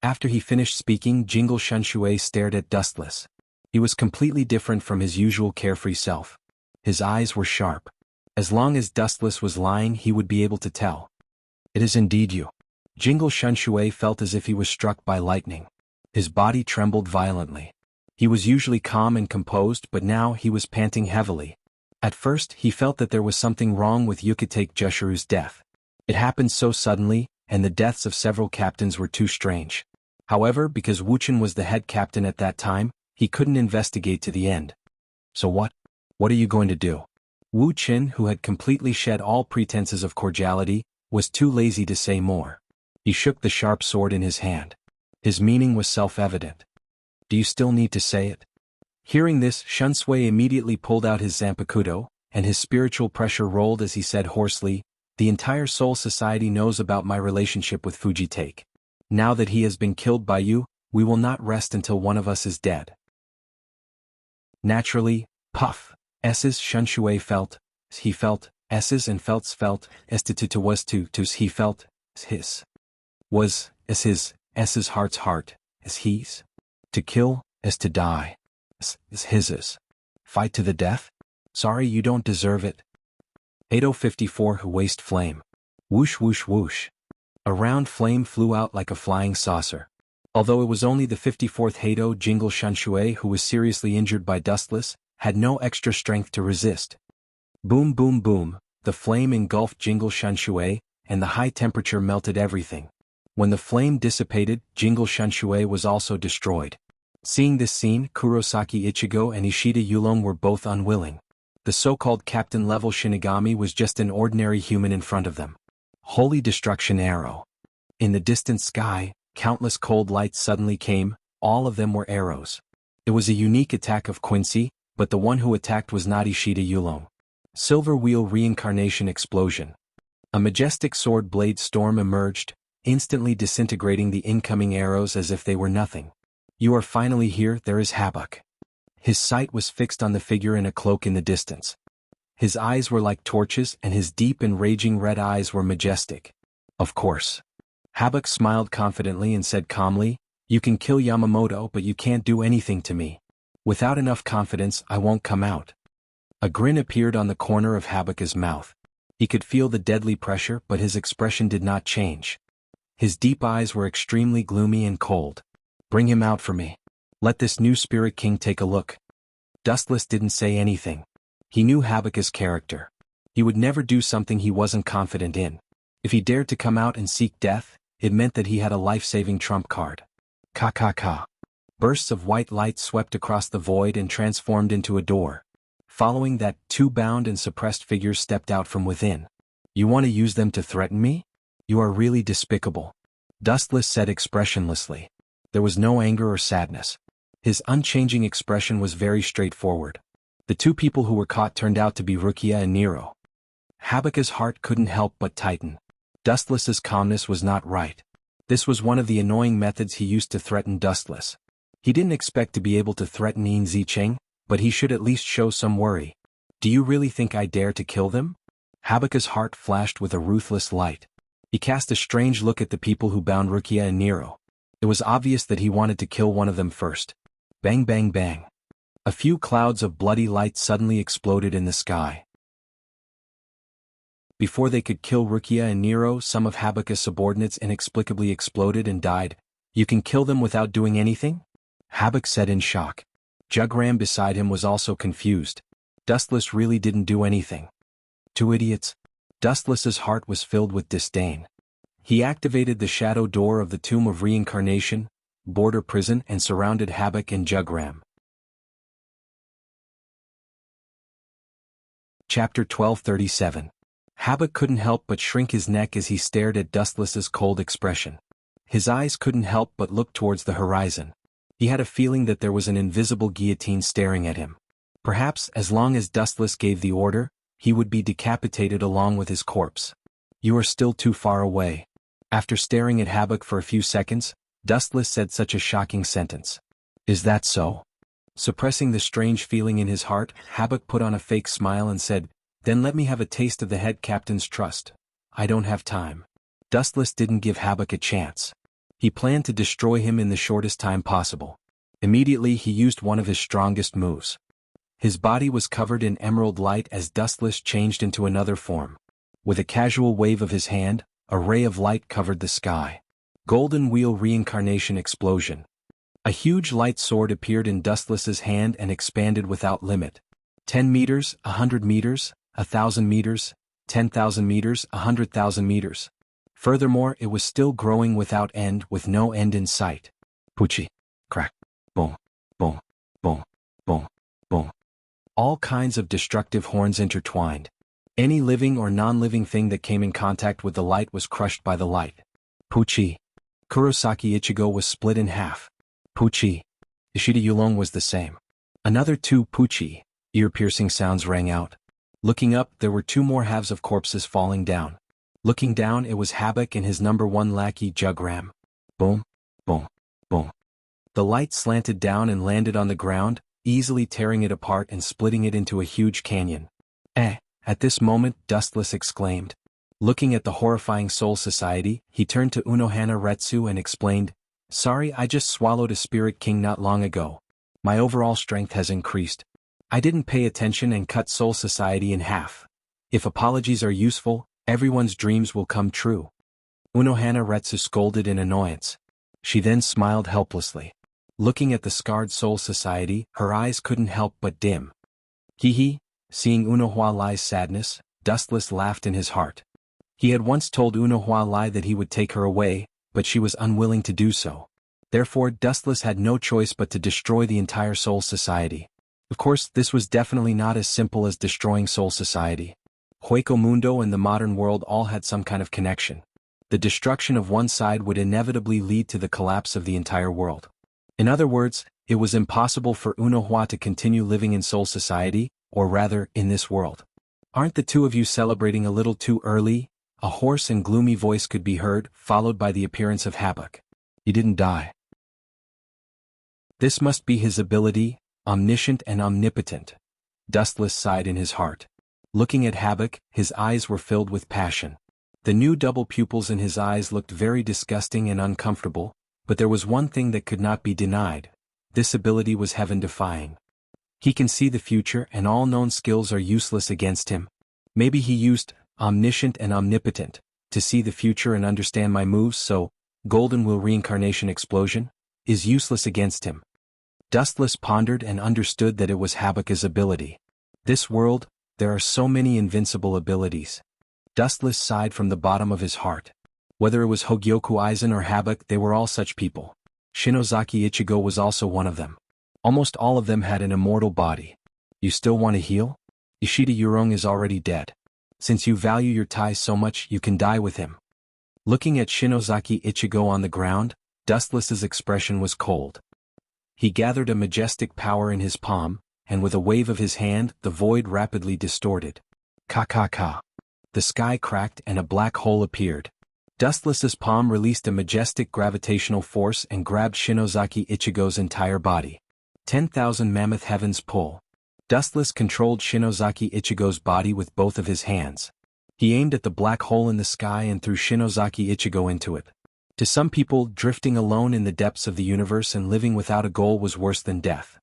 After he finished speaking, Jingle Shunshui stared at Dustless. He was completely different from his usual carefree self. His eyes were sharp. As long as Dustless was lying, he would be able to tell. "It is indeed you." Jingle Shunshui felt as if he was struck by lightning. His body trembled violently. He was usually calm and composed, but now he was panting heavily. At first, he felt that there was something wrong with Yukitake Jushiru's death. It happened so suddenly, and the deaths of several captains were too strange. However, because Wuchen was the head captain at that time, he couldn't investigate to the end. "So what? What are you going to do?" Wu Qin, who had completely shed all pretenses of cordiality, was too lazy to say more. He shook the sharp sword in his hand. His meaning was self-evident. "Do you still need to say it?" Hearing this, Shunsui immediately pulled out his Zanpakuto, and his spiritual pressure rolled as he said hoarsely, "The entire Soul Society knows about my relationship with Fujitake. Now that he has been killed by you, we will not rest until one of us is dead." Naturally, puff. S's Shunshui felt, he felt, S's and felts felt, Estituta was to's he felt, his. Was, as his, S's heart's heart, as he's. To kill, Is to die. Is his. Fight to the death? Sorry, you don't deserve it. 8054 Who waste flame. Whoosh whoosh whoosh. A round flame flew out like a flying saucer. Although it was only the 54th Heido Jingle Shanshui who was seriously injured by Dustless, had no extra strength to resist. Boom boom boom, the flame engulfed Jingle Shanshui, and the high temperature melted everything. When the flame dissipated, Jingle Shanshui was also destroyed. Seeing this scene, Kurosaki Ichigo and Ishida Yulong were both unwilling. The so-called captain-level Shinigami was just an ordinary human in front of them. Holy destruction arrow. In the distant sky, countless cold lights suddenly came, all of them were arrows. It was a unique attack of Quincy, but the one who attacked was not Ishida Yulong. Silver Wheel Reincarnation Explosion. A majestic sword blade storm emerged, instantly disintegrating the incoming arrows as if they were nothing. You are finally here, there is Habak. His sight was fixed on the figure in a cloak in the distance. His eyes were like torches and his deep and raging red eyes were majestic. Of course. Habak smiled confidently and said calmly, "You can kill Yamamoto but you can't do anything to me. Without enough confidence, I won't come out." A grin appeared on the corner of Habak's mouth. He could feel the deadly pressure but his expression did not change. His deep eyes were extremely gloomy and cold. "Bring him out for me. Let this new Spirit King take a look." Dustless didn't say anything. He knew Habak's character. He would never do something he wasn't confident in. If he dared to come out and seek death, it meant that he had a life-saving trump card. Ka. Bursts of white light swept across the void and transformed into a door. Following that, two bound and suppressed figures stepped out from within. "You want to use them to threaten me? You are really despicable," Dustless said expressionlessly. There was no anger or sadness. His unchanging expression was very straightforward. The two people who were caught turned out to be Rukia and Nero. Habak's heart couldn't help but tighten. Dustless's calmness was not right. This was one of the annoying methods he used to threaten Dustless. He didn't expect to be able to threaten Yin Zicheng, but he should at least show some worry. "Do you really think I dare to kill them?" Habak's heart flashed with a ruthless light. He cast a strange look at the people who bound Rukia and Nero. It was obvious that he wanted to kill one of them first. Bang bang bang. A few clouds of bloody light suddenly exploded in the sky. Before they could kill Rukia and Nero, some of Habak's subordinates inexplicably exploded and died. "You can kill them without doing anything?" Habak said in shock. Jugram beside him was also confused. Dustless really didn't do anything. "Two idiots." Dustless's heart was filled with disdain. He activated the shadow door of the Tomb of Reincarnation, border prison, and surrounded Habak and Jugram. Chapter 1237. Habak couldn't help but shrink his neck as he stared at Dustless's cold expression. His eyes couldn't help but look towards the horizon. He had a feeling that there was an invisible guillotine staring at him. Perhaps, as long as Dustless gave the order, he would be decapitated along with his corpse. "You are still too far away." After staring at Habak for a few seconds, Dustless said such a shocking sentence. "Is that so?" Suppressing the strange feeling in his heart, Habak put on a fake smile and said, "Then let me have a taste of the head captain's trust. I don't have time." Dustless didn't give Habak a chance. He planned to destroy him in the shortest time possible. Immediately he used one of his strongest moves. His body was covered in emerald light as Dustless changed into another form. With a casual wave of his hand, a ray of light covered the sky. Golden Wheel Reincarnation Explosion. A huge light sword appeared in Dustless's hand and expanded without limit. 10 meters, 100 meters, 1,000 meters, 10,000 meters, 100,000 meters. Furthermore, it was still growing without end, with no end in sight. Puchi. Crack. Boom. Boom. Boom. Boom. Boom. All kinds of destructive horns intertwined. Any living or non-living thing that came in contact with the light was crushed by the light. Puchi. Kurosaki Ichigo was split in half. Puchi. Ishida Yulong was the same. Another two Puchi, ear-piercing sounds rang out. Looking up, there were two more halves of corpses falling down. Looking down, it was Habak and his number one lackey Jugram. Boom, boom, boom. The light slanted down and landed on the ground, easily tearing it apart and splitting it into a huge canyon. At this moment, Dustless exclaimed. Looking at the horrifying Soul Society, he turned to Unohana Retsu and explained, "Sorry, I just swallowed a Spirit King not long ago. My overall strength has increased. I didn't pay attention and cut Soul Society in half. If apologies are useful, everyone's dreams will come true. Unohana Retsu scolded in annoyance. She then smiled helplessly. Looking at the scarred Soul Society, her eyes couldn't help but dim. Hee. Seeing Unohua Lai's sadness, Dustless laughed in his heart. He had once told Unohua Lai that he would take her away, but she was unwilling to do so. Therefore Dustless had no choice but to destroy the entire Soul Society. Of course, this was definitely not as simple as destroying Soul Society. Hueco Mundo and the modern world all had some kind of connection. The destruction of one side would inevitably lead to the collapse of the entire world. In other words, it was impossible for Unohua to continue living in Soul Society, or rather, in this world. Aren't the two of you celebrating a little too early? A hoarse and gloomy voice could be heard, followed by the appearance of Habak. He didn't die. This must be his ability, omniscient and omnipotent. Dustless sighed in his heart. Looking at Habak, his eyes were filled with passion. The new double pupils in his eyes looked very disgusting and uncomfortable, but there was one thing that could not be denied. This ability was heaven-defying. He can see the future and all known skills are useless against him. Maybe he used omniscient and omnipotent to see the future and understand my moves, so Golden Will Reincarnation Explosion is useless against him. Dustless pondered and understood that it was Habak's ability. This world, there are so many invincible abilities. Dustless sighed from the bottom of his heart. Whether it was Hogyoku Aizen or Habak, they were all such people. Shinozaki Ichigo was also one of them. Almost all of them had an immortal body. You still want to heal? Ishida Yurong is already dead. Since you value your ties so much, you can die with him. Looking at Shinozaki Ichigo on the ground, Dustless's expression was cold. He gathered a majestic power in his palm, and with a wave of his hand, the void rapidly distorted. Ka. The sky cracked and a black hole appeared. Dustless's palm released a majestic gravitational force and grabbed Shinozaki Ichigo's entire body. 10,000 mammoth heavens pull. Dustless controlled Shinozaki Ichigo's body with both of his hands. He aimed at the black hole in the sky and threw Shinozaki Ichigo into it. To some people, drifting alone in the depths of the universe and living without a goal was worse than death.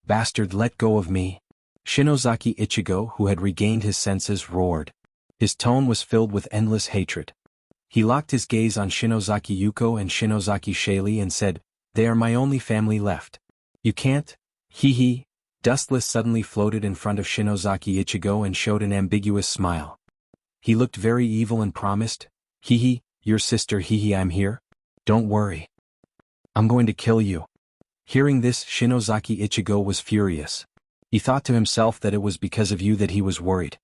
Bastard, let go of me. Shinozaki Ichigo, who had regained his senses, roared. His tone was filled with endless hatred. He locked his gaze on Shinozaki Yuko and Shinozaki Shaili and said, "They are my only family left. You can't." Hee. Dustless suddenly floated in front of Shinozaki Ichigo and showed an ambiguous smile. He looked very evil and promised, "Hee, your sister Hee, I'm here. Don't worry. I'm going to kill you." Hearing this, Shinozaki Ichigo was furious. He thought to himself that it was because of you that he was worried.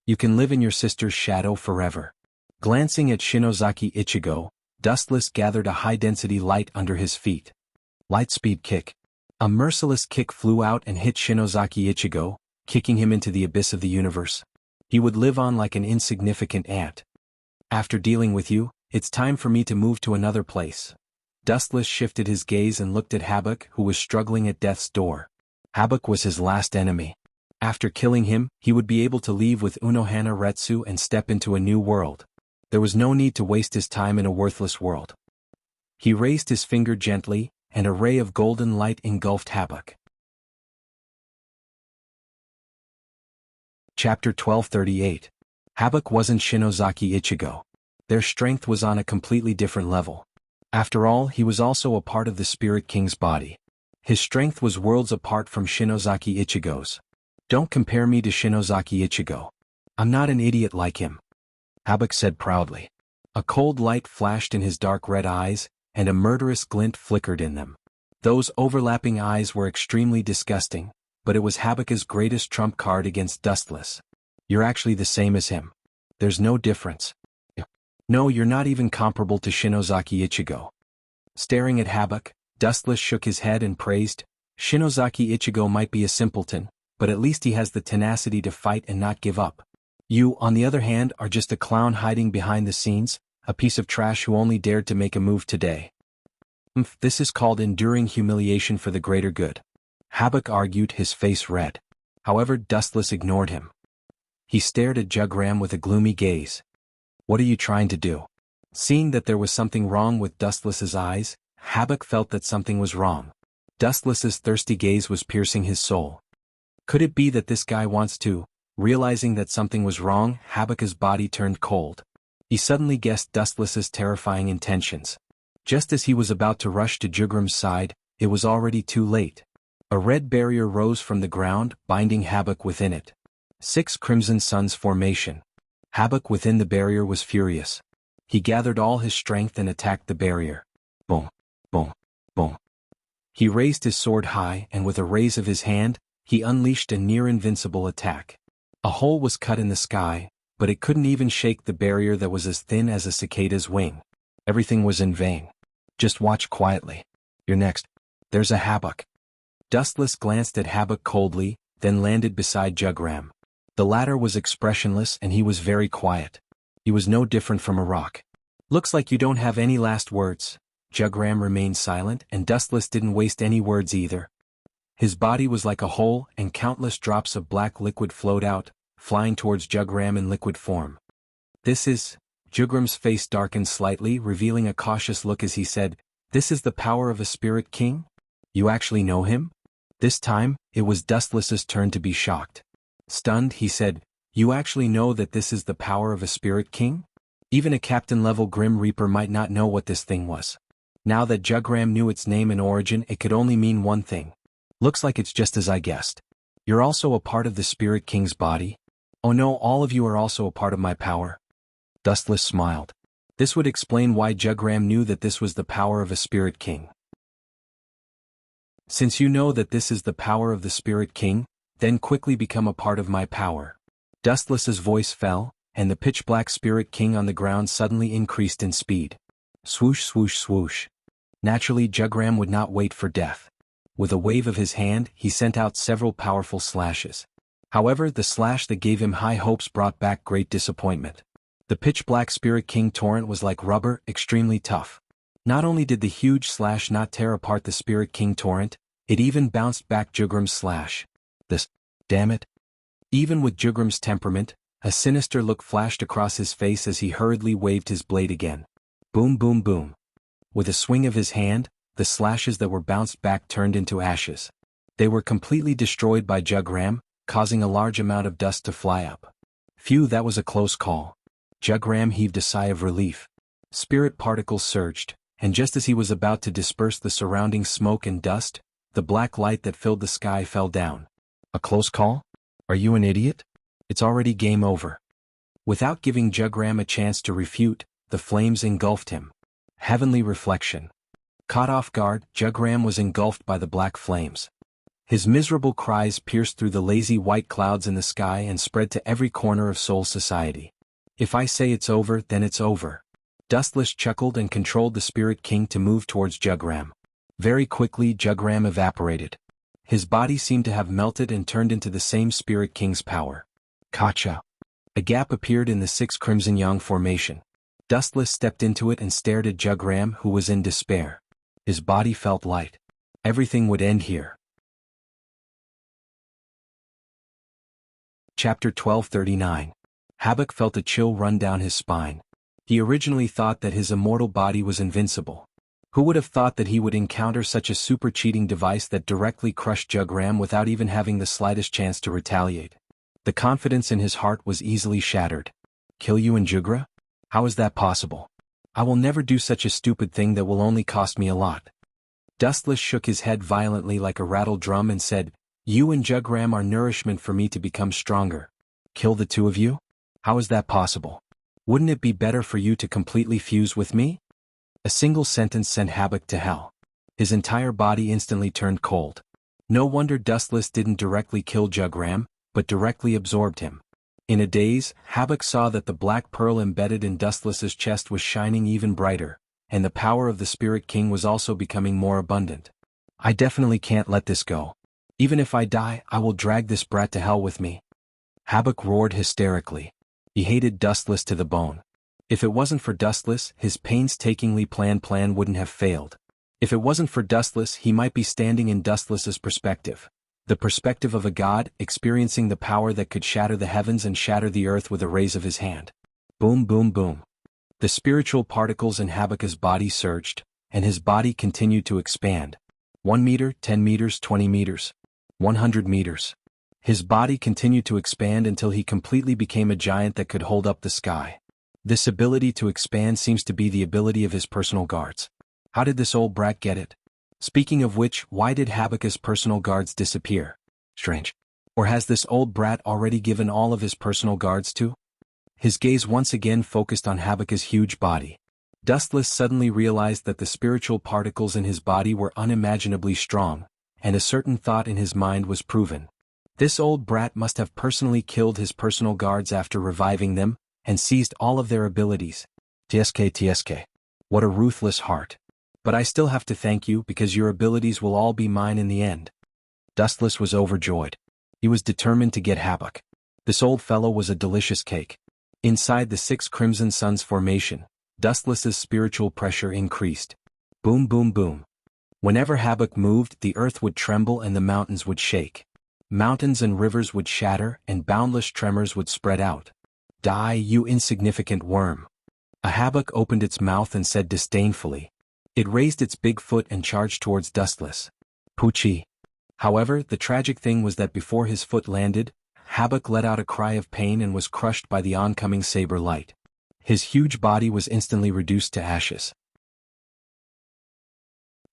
You can live in your sister's shadow forever. Glancing at Shinozaki Ichigo, Dustless gathered a high-density light under his feet. Lightspeed kick. A merciless kick flew out and hit Shinozaki Ichigo, kicking him into the abyss of the universe. He would live on like an insignificant ant. After dealing with you, it's time for me to move to another place. Dustless shifted his gaze and looked at Habak, who was struggling at death's door. Habak was his last enemy. After killing him, he would be able to leave with Unohana Retsu and step into a new world. There was no need to waste his time in a worthless world. He raised his finger gently, and a ray of golden light engulfed Habak. Chapter 1238. Habak wasn't Shinozaki Ichigo. Their strength was on a completely different level. After all, he was also a part of the Spirit King's body. His strength was worlds apart from Shinozaki Ichigo's. Don't compare me to Shinozaki Ichigo. I'm not an idiot like him. Habak said proudly. A cold light flashed in his dark red eyes, and a murderous glint flickered in them. Those overlapping eyes were extremely disgusting, but it was Habak's greatest trump card against Dustless. You're actually the same as him. There's no difference. No, you're not even comparable to Shinozaki Ichigo. Staring at Habak, Dustless shook his head and praised, Shinozaki Ichigo might be a simpleton, but at least he has the tenacity to fight and not give up. You, on the other hand, are just a clown hiding behind the scenes, a piece of trash who only dared to make a move today. This is called enduring humiliation for the greater good. Habak argued, his face red. However, Dustless ignored him. He stared at Jugram with a gloomy gaze. What are you trying to do? Seeing that there was something wrong with Dustless's eyes, Habak felt that something was wrong. Dustless's thirsty gaze was piercing his soul. Could it be that this guy wants to? Realizing that something was wrong, Habakkuk's body turned cold. He suddenly guessed Dustless's terrifying intentions. Just as he was about to rush to Jugram's side, it was already too late. A red barrier rose from the ground, binding Habakkuk within it. 6 crimson suns formation. Habakkuk within the barrier was furious. He gathered all his strength and attacked the barrier. Boom, boom, boom. He raised his sword high, and with a raise of his hand, he unleashed a near-invincible attack. A hole was cut in the sky, but it couldn't even shake the barrier that was as thin as a cicada's wing. Everything was in vain. Just watch quietly. You're next. There's a Habakkuk. Dustless glanced at Habakkuk coldly, then landed beside Jugram. The latter was expressionless and he was very quiet. He was no different from a rock. Looks like you don't have any last words. Jugram remained silent, and Dustless didn't waste any words either. His body was like a hole, and countless drops of black liquid flowed out, flying towards Jugram in liquid form. This is... Jugram's face darkened slightly, revealing a cautious look as he said, "This is the power of a spirit king? You actually know him?" This time, it was Dustless's turn to be shocked. Stunned, he said, "You actually know that this is the power of a spirit king? Even a captain-level Grim Reaper might not know what this thing was." Now that Jugram knew its name and origin, it could only mean one thing. "Looks like it's just as I guessed. You're also a part of the Spirit King's body? Oh no, all of you are also a part of my power." Dustless smiled. This would explain why Jugram knew that this was the power of a Spirit King. "Since you know that this is the power of the Spirit King, then quickly become a part of my power." Dustless's voice fell, and the pitch-black Spirit King on the ground suddenly increased in speed. Swoosh, swoosh, swoosh. Naturally, Jugram would not wait for death. With a wave of his hand, he sent out several powerful slashes. However, the slash that gave him high hopes brought back great disappointment. The pitch-black Spirit King torrent was like rubber, extremely tough. Not only did the huge slash not tear apart the Spirit King torrent, it even bounced back Jugram's slash. Damn it. Even with Jugram's temperament, a sinister look flashed across his face as he hurriedly waved his blade again. Boom, boom, boom. With a swing of his hand, the slashes that were bounced back turned into ashes. They were completely destroyed by Jugram, causing a large amount of dust to fly up. Phew, that was a close call. Jugram heaved a sigh of relief. Spirit particles surged, and just as he was about to disperse the surrounding smoke and dust, the black light that filled the sky fell down. A close call? Are you an idiot? It's already game over. Without giving Jugram a chance to refute, the flames engulfed him. Heavenly reflection. Caught off guard, Jugram was engulfed by the black flames. His miserable cries pierced through the lazy white clouds in the sky and spread to every corner of Soul Society. "If I say it's over, then it's over." Dustless chuckled and controlled the Spirit King to move towards Jugram. Very quickly, Jugram evaporated. His body seemed to have melted and turned into the same Spirit King's power. Gotcha. A gap appeared in the 6 Crimson Yang formation. Dustless stepped into it and stared at Jugram, who was in despair. His body felt light. Everything would end here. Chapter 1239. Habakkuk felt a chill run down his spine. He originally thought that his immortal body was invincible. Who would have thought that he would encounter such a super cheating device that directly crushed Jugram without even having the slightest chance to retaliate? The confidence in his heart was easily shattered. Kill you and Jugra? How is that possible? I will never do such a stupid thing that will only cost me a lot. Dustless shook his head violently like a rattled drum and said, "You and Jugram are nourishment for me to become stronger. Kill the two of you? How is that possible? Wouldn't it be better for you to completely fuse with me?" A single sentence sent Habakkuk to hell. His entire body instantly turned cold. No wonder Dustless didn't directly kill Jugram, but directly absorbed him. In a daze, Habakkuk saw that the black pearl embedded in Dustless's chest was shining even brighter, and the power of the Spirit King was also becoming more abundant. "I definitely can't let this go. Even if I die, I will drag this brat to hell with me." Habakkuk roared hysterically. He hated Dustless to the bone. If it wasn't for Dustless, his painstakingly planned plan wouldn't have failed. If it wasn't for Dustless, he might be standing in Dustless's perspective. The perspective of a god, experiencing the power that could shatter the heavens and shatter the earth with a raise of his hand. Boom, boom, boom. The spiritual particles in Habakkuk's body surged, and his body continued to expand. 1 meter, 10 meters, 20 meters, 100 meters. His body continued to expand until he completely became a giant that could hold up the sky. This ability to expand seems to be the ability of his personal guards. How did this old brat get it? Speaking of which, why did Habakkuk's personal guards disappear? Strange. Or has this old brat already given all of his personal guards to? His gaze once again focused on Habakkuk's huge body. Dustless suddenly realized that the spiritual particles in his body were unimaginably strong, and a certain thought in his mind was proven. This old brat must have personally killed his personal guards after reviving them, and seized all of their abilities. TSK. What a ruthless heart. But I still have to thank you because your abilities will all be mine in the end. Dustless was overjoyed. He was determined to get Habakkuk. This old fellow was a delicious cake. Inside the 6 Crimson Suns formation, Dustless's spiritual pressure increased. Boom, boom, boom. Whenever Habakkuk moved, the earth would tremble and the mountains would shake. Mountains and rivers would shatter and boundless tremors would spread out. Die, you insignificant worm. A Habakkuk opened its mouth and said disdainfully. It raised its big foot and charged towards Dustless. Poochie. However, the tragic thing was that before his foot landed, Habakkuk let out a cry of pain and was crushed by the oncoming saber light. His huge body was instantly reduced to ashes.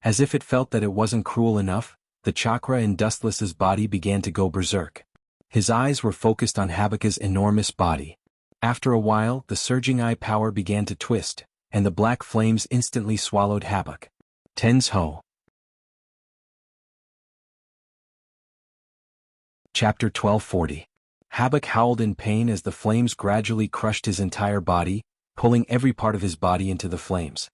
As if it felt that it wasn't cruel enough, the chakra in Dustless's body began to go berserk. His eyes were focused on Habakkuk's enormous body. After a while, the surging eye power began to twist, and the black flames instantly swallowed Habakkuk. Tens Ho. Chapter 1240. Habakkuk howled in pain as the flames gradually crushed his entire body, pulling every part of his body into the flames.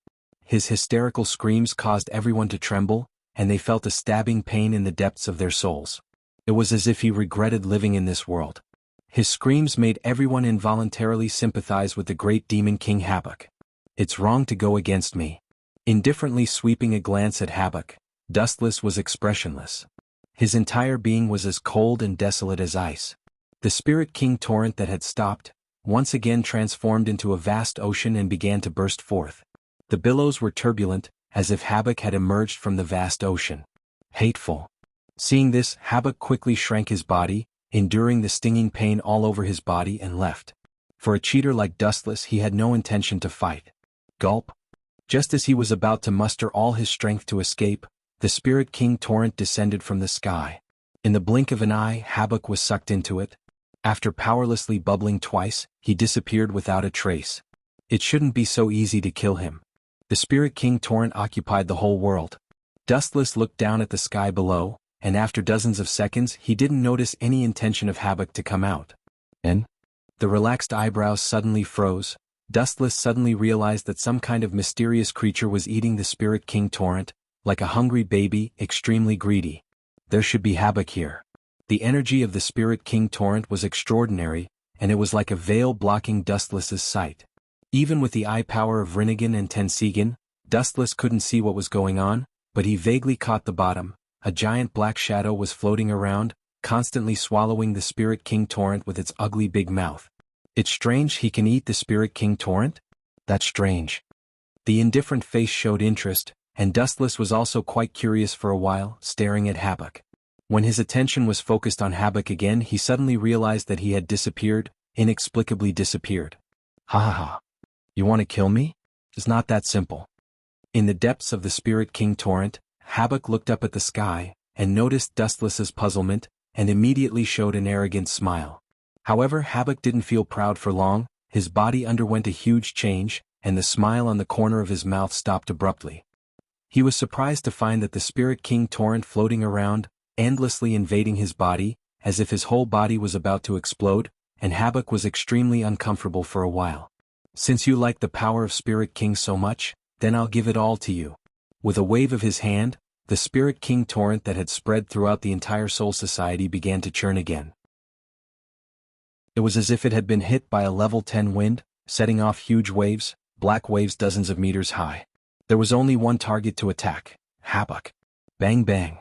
His hysterical screams caused everyone to tremble, and they felt a stabbing pain in the depths of their souls. It was as if he regretted living in this world. His screams made everyone involuntarily sympathize with the great demon king Habakkuk. It's wrong to go against me. Indifferently sweeping a glance at Habakkuk, Dustless was expressionless. His entire being was as cold and desolate as ice. The Spirit King torrent that had stopped, once again transformed into a vast ocean and began to burst forth. The billows were turbulent, as if Habakkuk had emerged from the vast ocean. Hateful. Seeing this, Habakkuk quickly shrank his body, enduring the stinging pain all over his body, and left. For a cheater like Dustless, he had no intention to fight. Gulp. Just as he was about to muster all his strength to escape, the Spirit King torrent descended from the sky. In the blink of an eye, Habakkuk was sucked into it. After powerlessly bubbling twice, he disappeared without a trace. It shouldn't be so easy to kill him. The Spirit King torrent occupied the whole world. Dustless looked down at the sky below, and after dozens of seconds he didn't notice any intention of Habakkuk to come out. And? The relaxed eyebrows suddenly froze. Dustless suddenly realized that some kind of mysterious creature was eating the Spirit King torrent, like a hungry baby, extremely greedy. There should be Habakkuk here. The energy of the Spirit King torrent was extraordinary, and it was like a veil blocking Dustless's sight. Even with the eye power of Rinnegan and Tensegan, Dustless couldn't see what was going on, but he vaguely caught the bottom. A giant black shadow was floating around, constantly swallowing the Spirit King torrent with its ugly big mouth. It's strange he can eat the Spirit King torrent? That's strange. The indifferent face showed interest, and Dustless was also quite curious for a while, staring at Habakkuk. When his attention was focused on Habakkuk again, he suddenly realized that he had disappeared, inexplicably disappeared. Ha ha ha. You want to kill me? It's not that simple. In the depths of the Spirit King torrent, Habakkuk looked up at the sky, and noticed Dustless's puzzlement, and immediately showed an arrogant smile. However, Habakkuk didn't feel proud for long. His body underwent a huge change, and the smile on the corner of his mouth stopped abruptly. He was surprised to find that the Spirit King torrent floating around, endlessly invading his body, as if his whole body was about to explode, and Habakkuk was extremely uncomfortable for a while. Since you like the power of Spirit King so much, then I'll give it all to you. With a wave of his hand, the Spirit King torrent that had spread throughout the entire Soul Society began to churn again. It was as if it had been hit by a level 10 wind, setting off huge waves, black waves dozens of meters high. There was only one target to attack, Habakkuk. Bang bang.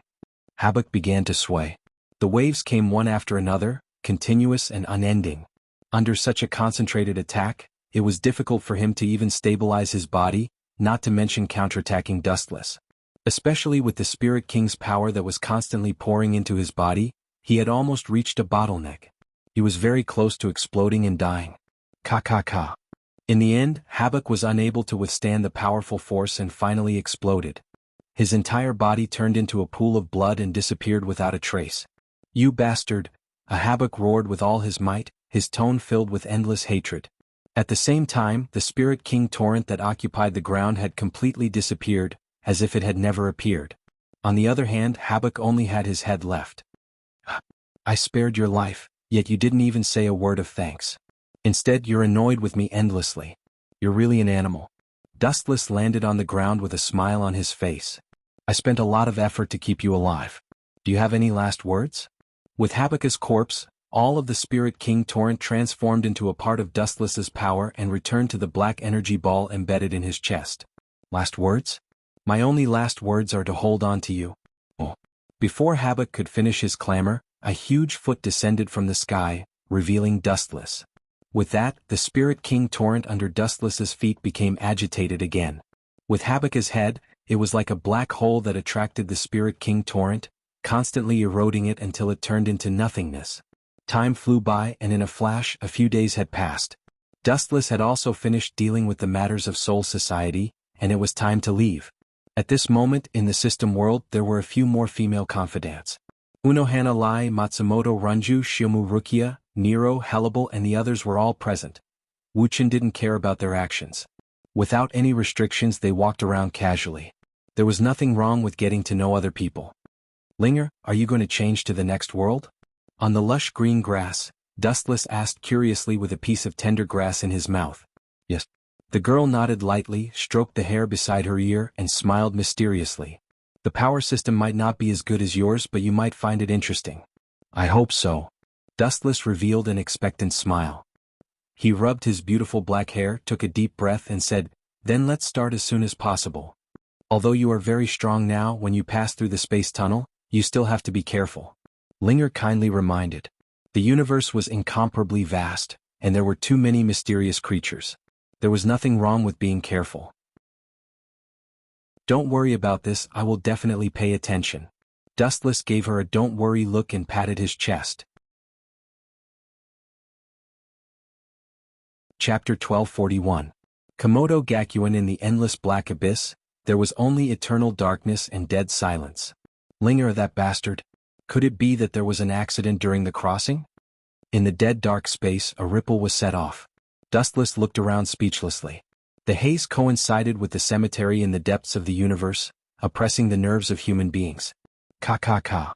Habakkuk began to sway. The waves came one after another, continuous and unending. Under such a concentrated attack, it was difficult for him to even stabilize his body, not to mention counterattacking Dustless. Especially with the Spirit King's power that was constantly pouring into his body, he had almost reached a bottleneck. He was very close to exploding and dying. Ka. In the end, Habak was unable to withstand the powerful force and finally exploded. His entire body turned into a pool of blood and disappeared without a trace. "You bastard!" Habak roared with all his might, his tone filled with endless hatred. At the same time, the Spirit King torrent that occupied the ground had completely disappeared, as if it had never appeared. On the other hand, Habak only had his head left. "I spared your life, yet you didn't even say a word of thanks. Instead, you're annoyed with me endlessly. You're really an animal." Dustless landed on the ground with a smile on his face. "I spent a lot of effort to keep you alive. Do you have any last words?" With Habak's corpse, all of the Spirit King torrent transformed into a part of Dustless's power and returned to the black energy ball embedded in his chest. "Last words? My only last words are to hold on to you." Oh. Before Habak could finish his clamor, a huge foot descended from the sky, revealing Dustless. With that, the Spirit King torrent under Dustless's feet became agitated again. With Habak's head, it was like a black hole that attracted the Spirit King torrent, constantly eroding it until it turned into nothingness. Time flew by and in a flash a few days had passed. Dustless had also finished dealing with the matters of Soul Society, and it was time to leave. At this moment in the system world there were a few more female confidants. Unohana Lai, Matsumoto Runju, Shiomu Rukia, Nero, Hellable and the others were all present. Wuchen didn't care about their actions. Without any restrictions they walked around casually. There was nothing wrong with getting to know other people. "Linger, are you going to change to the next world?" On the lush green grass, Dustless asked curiously with a piece of tender grass in his mouth. "Yes." The girl nodded lightly, stroked the hair beside her ear and smiled mysteriously. "The power system might not be as good as yours but you might find it interesting." "I hope so." Dustless revealed an expectant smile. He rubbed his beautiful black hair, took a deep breath and said, "Then let's start as soon as possible. Although you are very strong now, when you pass through the space tunnel, you still have to be careful." Linger kindly reminded. The universe was incomparably vast, and there were too many mysterious creatures. There was nothing wrong with being careful. "Don't worry about this, I will definitely pay attention." Dustless gave her a don't worry look and patted his chest. Chapter 1241. Komodo Gakuen. In the endless black abyss, there was only eternal darkness and dead silence. "Linger, that bastard. Could it be that there was an accident during the crossing?" In the dead dark space a ripple was set off. Dustless looked around speechlessly. The haze coincided with the cemetery in the depths of the universe, oppressing the nerves of human beings. Ka.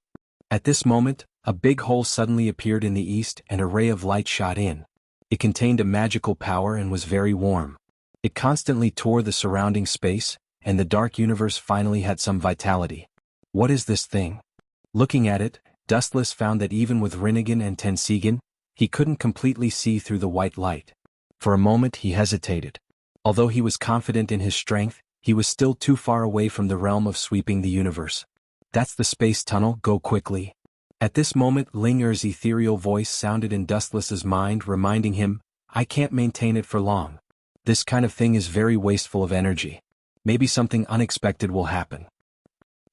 At this moment, a big hole suddenly appeared in the east and a ray of light shot in. It contained a magical power and was very warm. It constantly tore the surrounding space, and the dark universe finally had some vitality. "What is this thing?" Looking at it, Dustless found that even with Rinnegan and Tensigan, he couldn't completely see through the white light. For a moment he hesitated. Although he was confident in his strength, he was still too far away from the realm of sweeping the universe. "That's the space tunnel, go quickly." At this moment Linger's ethereal voice sounded in Dustless's mind, reminding him, "I can't maintain it for long. This kind of thing is very wasteful of energy. Maybe something unexpected will happen."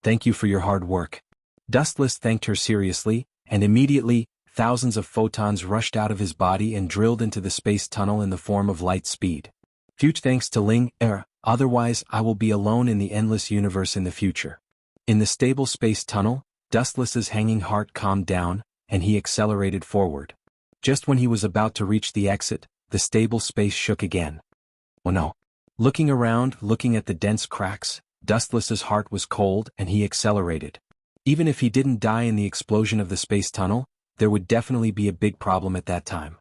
"Thank you for your hard work." Dustless thanked her seriously, and immediately, thousands of photons rushed out of his body and drilled into the space tunnel in the form of light speed. "Huge thanks to Linger, otherwise I will be alone in the endless universe in the future." In the stable space tunnel, Dustless's hanging heart calmed down, and he accelerated forward. Just when he was about to reach the exit, the stable space shook again. "Oh no." Looking around, looking at the dense cracks, Dustless's heart was cold and he accelerated. Even if he didn't die in the explosion of the space tunnel, there would definitely be a big problem at that time.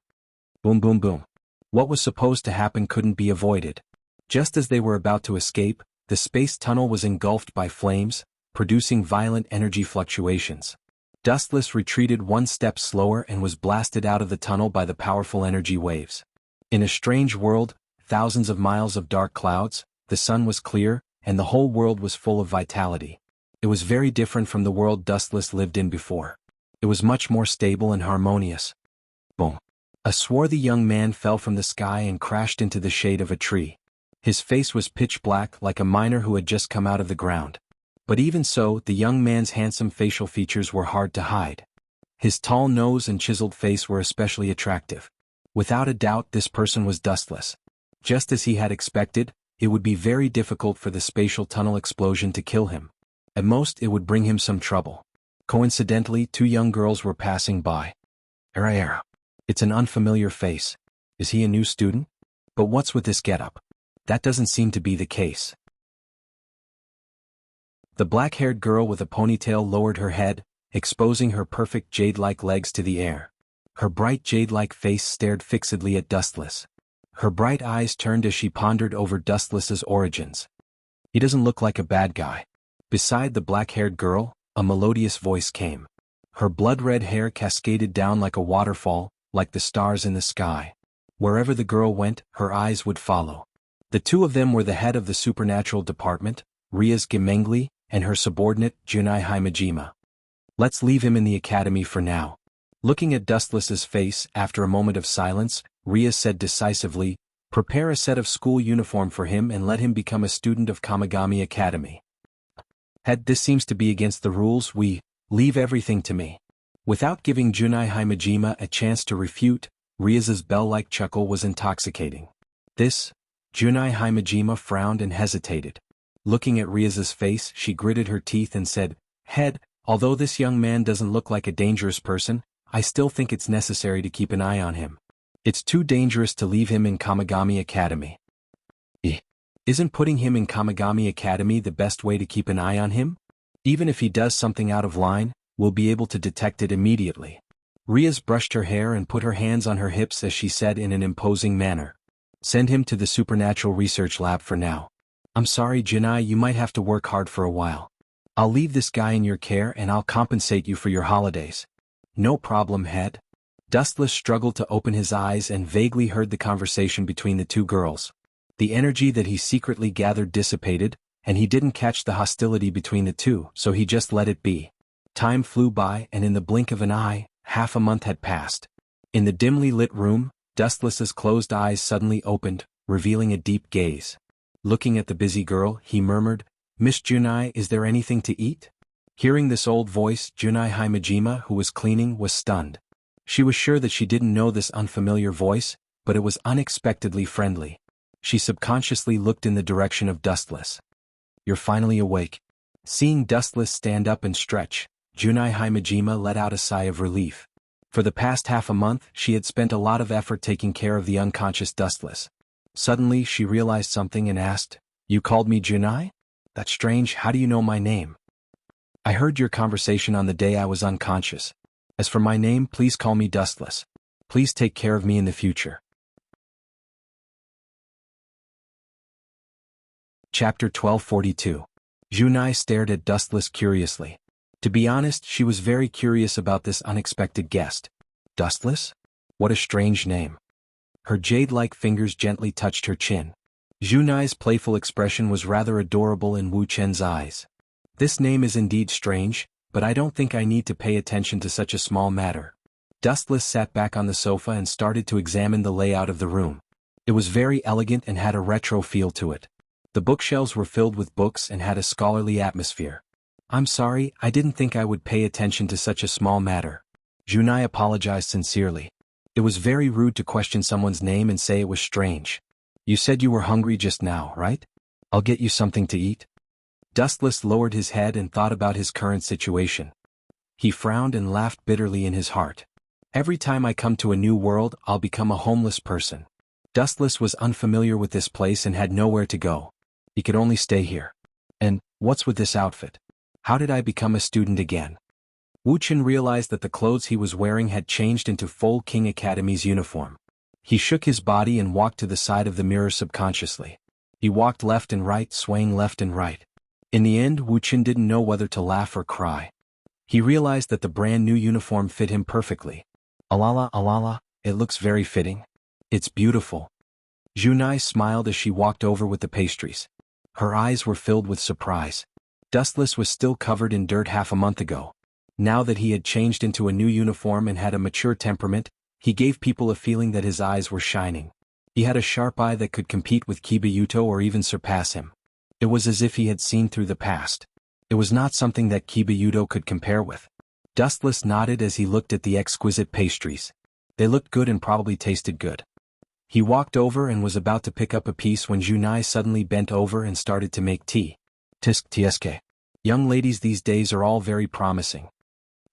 Boom boom boom. What was supposed to happen couldn't be avoided. Just as they were about to escape, the space tunnel was engulfed by flames, producing violent energy fluctuations. Dustless retreated one step slower and was blasted out of the tunnel by the powerful energy waves. In a strange world, thousands of miles of dark clouds, the sun was clear, and the whole world was full of vitality. It was very different from the world Dustless lived in before. It was much more stable and harmonious. Boom. A swarthy young man fell from the sky and crashed into the shade of a tree. His face was pitch black like a miner who had just come out of the ground. But even so, the young man's handsome facial features were hard to hide. His tall nose and chiseled face were especially attractive. Without a doubt, this person was dustless. Just as he had expected, it would be very difficult for the spatial tunnel explosion to kill him. At most, it would bring him some trouble. Coincidentally, two young girls were passing by. Era. It's an unfamiliar face. Is he a new student? But what's with this getup? That doesn't seem to be the case. The black-haired girl with a ponytail lowered her head, exposing her perfect jade-like legs to the air. Her bright jade-like face stared fixedly at Dustless. Her bright eyes turned as she pondered over Dustless's origins. He doesn't look like a bad guy. Beside the black-haired girl, a melodious voice came. Her blood-red hair cascaded down like a waterfall, like the stars in the sky. Wherever the girl went, her eyes would follow. The two of them were the head of the supernatural department, Riaz Gemengli, and her subordinate, Junai Himejima. Let's leave him in the academy for now. Looking at Dustless's face, after a moment of silence, Riaz said decisively, prepare a set of school uniform for him and let him become a student of Kamigami Academy. This seems to be against the rules. Leave everything to me. Without giving Junai Himejima a chance to refute, Riaz's bell-like chuckle was intoxicating. Junai Himejima frowned and hesitated. Looking at Riaz's face, she gritted her teeth and said, Head, although this young man doesn't look like a dangerous person, I still think it's necessary to keep an eye on him. It's too dangerous to leave him in Kamigami Academy. Isn't putting him in Kamigami Academy the best way to keep an eye on him? Even if he does something out of line, we'll be able to detect it immediately. Riaz brushed her hair and put her hands on her hips as she said in an imposing manner. Send him to the Supernatural Research Lab for now. I'm sorry, Junai, you might have to work hard for a while. I'll leave this guy in your care and I'll compensate you for your holidays. No problem, Head. Dustless struggled to open his eyes and vaguely heard the conversation between the two girls. The energy that he secretly gathered dissipated, and he didn't catch the hostility between the two, so he just let it be. Time flew by, and in the blink of an eye, half a month had passed. In the dimly lit room, Dustless's closed eyes suddenly opened, revealing a deep gaze. Looking at the busy girl, he murmured, Miss Junai, is there anything to eat? Hearing this old voice, Junai Himejima, who was cleaning, was stunned. She was sure that she didn't know this unfamiliar voice, but it was unexpectedly friendly. She subconsciously looked in the direction of Dustless. You're finally awake. Seeing Dustless stand up and stretch, Junai Himejima let out a sigh of relief. For the past half a month, she had spent a lot of effort taking care of the unconscious Dustless. Suddenly, she realized something and asked, You called me Junai? That's strange, how do you know my name? I heard your conversation on the day I was unconscious. As for my name, please call me Dustless. Please take care of me in the future. Chapter 1242. Junai stared at Dustless curiously. To be honest, she was very curious about this unexpected guest. Dustless? What a strange name. Her jade-like fingers gently touched her chin. Junai's playful expression was rather adorable in Wu Chen's eyes. This name is indeed strange, but I don't think I need to pay attention to such a small matter. Dustless sat back on the sofa and started to examine the layout of the room. It was very elegant and had a retro feel to it. The bookshelves were filled with books and had a scholarly atmosphere. I'm sorry, I didn't think I would pay attention to such a small matter. Junai apologized sincerely. It was very rude to question someone's name and say it was strange. You said you were hungry just now, right? I'll get you something to eat. Dustless lowered his head and thought about his current situation. He frowned and laughed bitterly in his heart. Every time I come to a new world, I'll become a homeless person. Dustless was unfamiliar with this place and had nowhere to go. He could only stay here. And, what's with this outfit? How did I become a student again? Wu Chen realized that the clothes he was wearing had changed into full King Academy's uniform. He shook his body and walked to the side of the mirror subconsciously. He walked left and right, swaying left and right. In the end, Wu Chen didn't know whether to laugh or cry. He realized that the brand new uniform fit him perfectly. Alala, it looks very fitting. It's beautiful. Junai smiled as she walked over with the pastries. Her eyes were filled with surprise. Dustless was still covered in dirt half a month ago. Now that he had changed into a new uniform and had a mature temperament, he gave people a feeling that his eyes were shining. He had a sharp eye that could compete with Kibayuto or even surpass him. It was as if he had seen through the past. It was not something that Kiba could compare with. Dustless nodded as he looked at the exquisite pastries. They looked good and probably tasted good. He walked over and was about to pick up a piece when Junai suddenly bent over and started to make tea. Tsk. Young ladies these days are all very promising.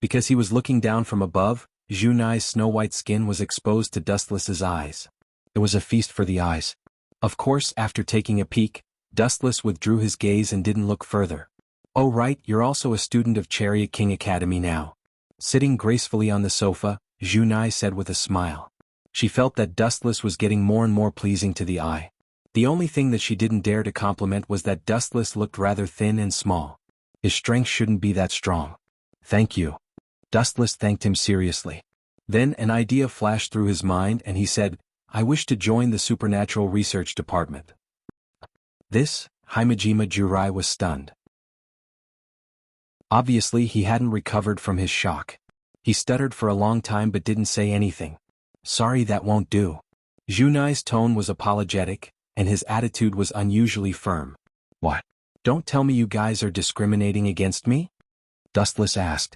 Because he was looking down from above, Junai's snow-white skin was exposed to Dustless's eyes. It was a feast for the eyes. Of course, after taking a peek, Dustless withdrew his gaze and didn't look further. Oh right, you're also a student of Chariot King Academy now. Sitting gracefully on the sofa, Junai said with a smile. She felt that Dustless was getting more and more pleasing to the eye. The only thing that she didn't dare to compliment was that Dustless looked rather thin and small. His strength shouldn't be that strong. Thank you. Dustless thanked him seriously. Then an idea flashed through his mind and he said, I wish to join the Supernatural Research Department. This, Himejima Jurai was stunned. Obviously he hadn't recovered from his shock. He stuttered for a long time but didn't say anything. Sorry, that won't do. Junai's tone was apologetic, and his attitude was unusually firm. What? Don't tell me you guys are discriminating against me? Dustless asked.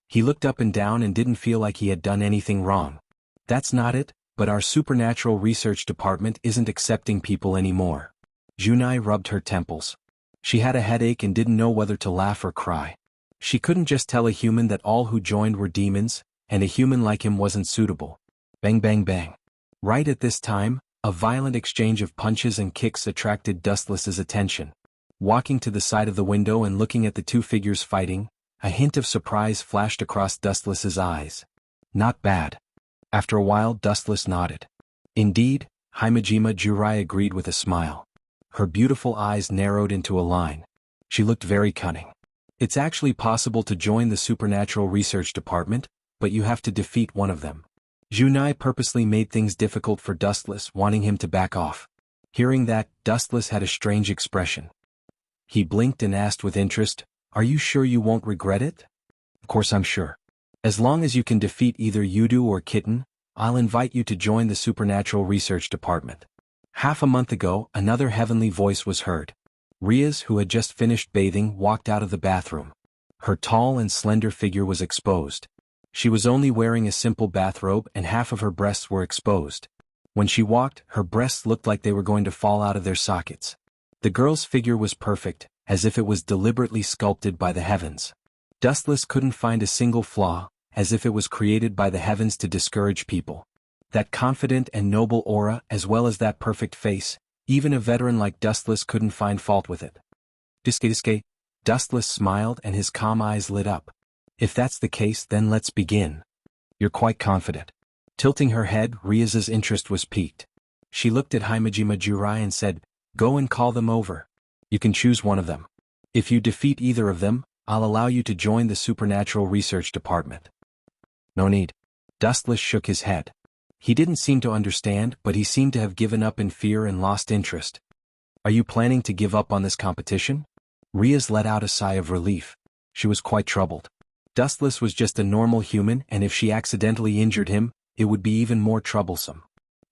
He looked up and down and didn't feel like he had done anything wrong. That's not it, but our Supernatural Research Department isn't accepting people anymore. Junai rubbed her temples. She had a headache and didn't know whether to laugh or cry. She couldn't just tell a human that all who joined were demons, and a human like him wasn't suitable. Bang bang bang. Right at this time, a violent exchange of punches and kicks attracted Dustless's attention. Walking to the side of the window and looking at the two figures fighting, a hint of surprise flashed across Dustless's eyes. Not bad. After a while Dustless nodded. Indeed, Himejima Jurai agreed with a smile. Her beautiful eyes narrowed into a line. She looked very cunning. It's actually possible to join the Supernatural Research Department, but you have to defeat one of them. Junai purposely made things difficult for Dustless, wanting him to back off. Hearing that, Dustless had a strange expression. He blinked and asked with interest, Are you sure you won't regret it? Of course I'm sure. As long as you can defeat either Yudu or Kitten, I'll invite you to join the Supernatural Research Department. Half a month ago, another heavenly voice was heard. Riaz, who had just finished bathing, walked out of the bathroom. Her tall and slender figure was exposed. She was only wearing a simple bathrobe and half of her breasts were exposed. When she walked, her breasts looked like they were going to fall out of their sockets. The girl's figure was perfect, as if it was deliberately sculpted by the heavens. Dustless couldn't find a single flaw, as if it was created by the heavens to discourage people. That confident and noble aura as well as that perfect face, even a veteran like Dustless couldn't find fault with it. Diske. Dustless smiled and his calm eyes lit up. If that's the case, then let's begin. You're quite confident. Tilting her head, Riaz's interest was piqued. She looked at Himejima Jurai and said, Go and call them over. You can choose one of them. If you defeat either of them, I'll allow you to join the Supernatural Research Department. No need. Dustless shook his head. He didn't seem to understand, but he seemed to have given up in fear and lost interest. Are you planning to give up on this competition? Riaz let out a sigh of relief. She was quite troubled. Dustless was just a normal human, and if she accidentally injured him, it would be even more troublesome.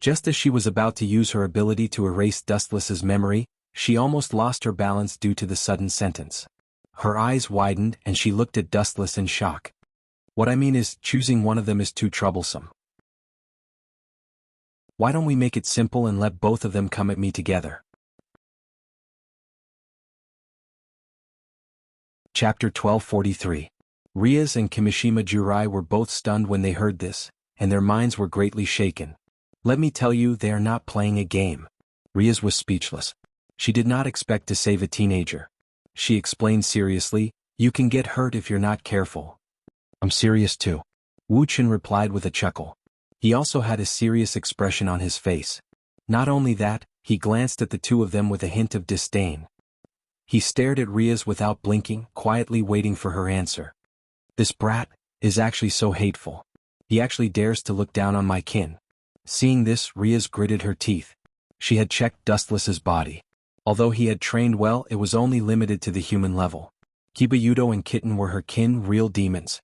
Just as she was about to use her ability to erase Dustless's memory, she almost lost her balance due to the sudden sentence. Her eyes widened and she looked at Dustless in shock. What I mean is, choosing one of them is too troublesome. Why don't we make it simple and let both of them come at me together? Chapter 1243. Riaz and Kimishima Jurai were both stunned when they heard this, and their minds were greatly shaken. Let me tell you, they are not playing a game. Riaz was speechless. She did not expect to save a teenager. She explained seriously, You can get hurt if you're not careful. I'm serious too. Wuchen replied with a chuckle. He also had a serious expression on his face. Not only that, he glanced at the two of them with a hint of disdain. He stared at Riaz without blinking, quietly waiting for her answer. This brat is actually so hateful. He actually dares to look down on my kin. Seeing this, Riaz gritted her teeth. She had checked Dustless's body. Although he had trained well, it was only limited to the human level. Kiba and Kitten were her kin, real demons.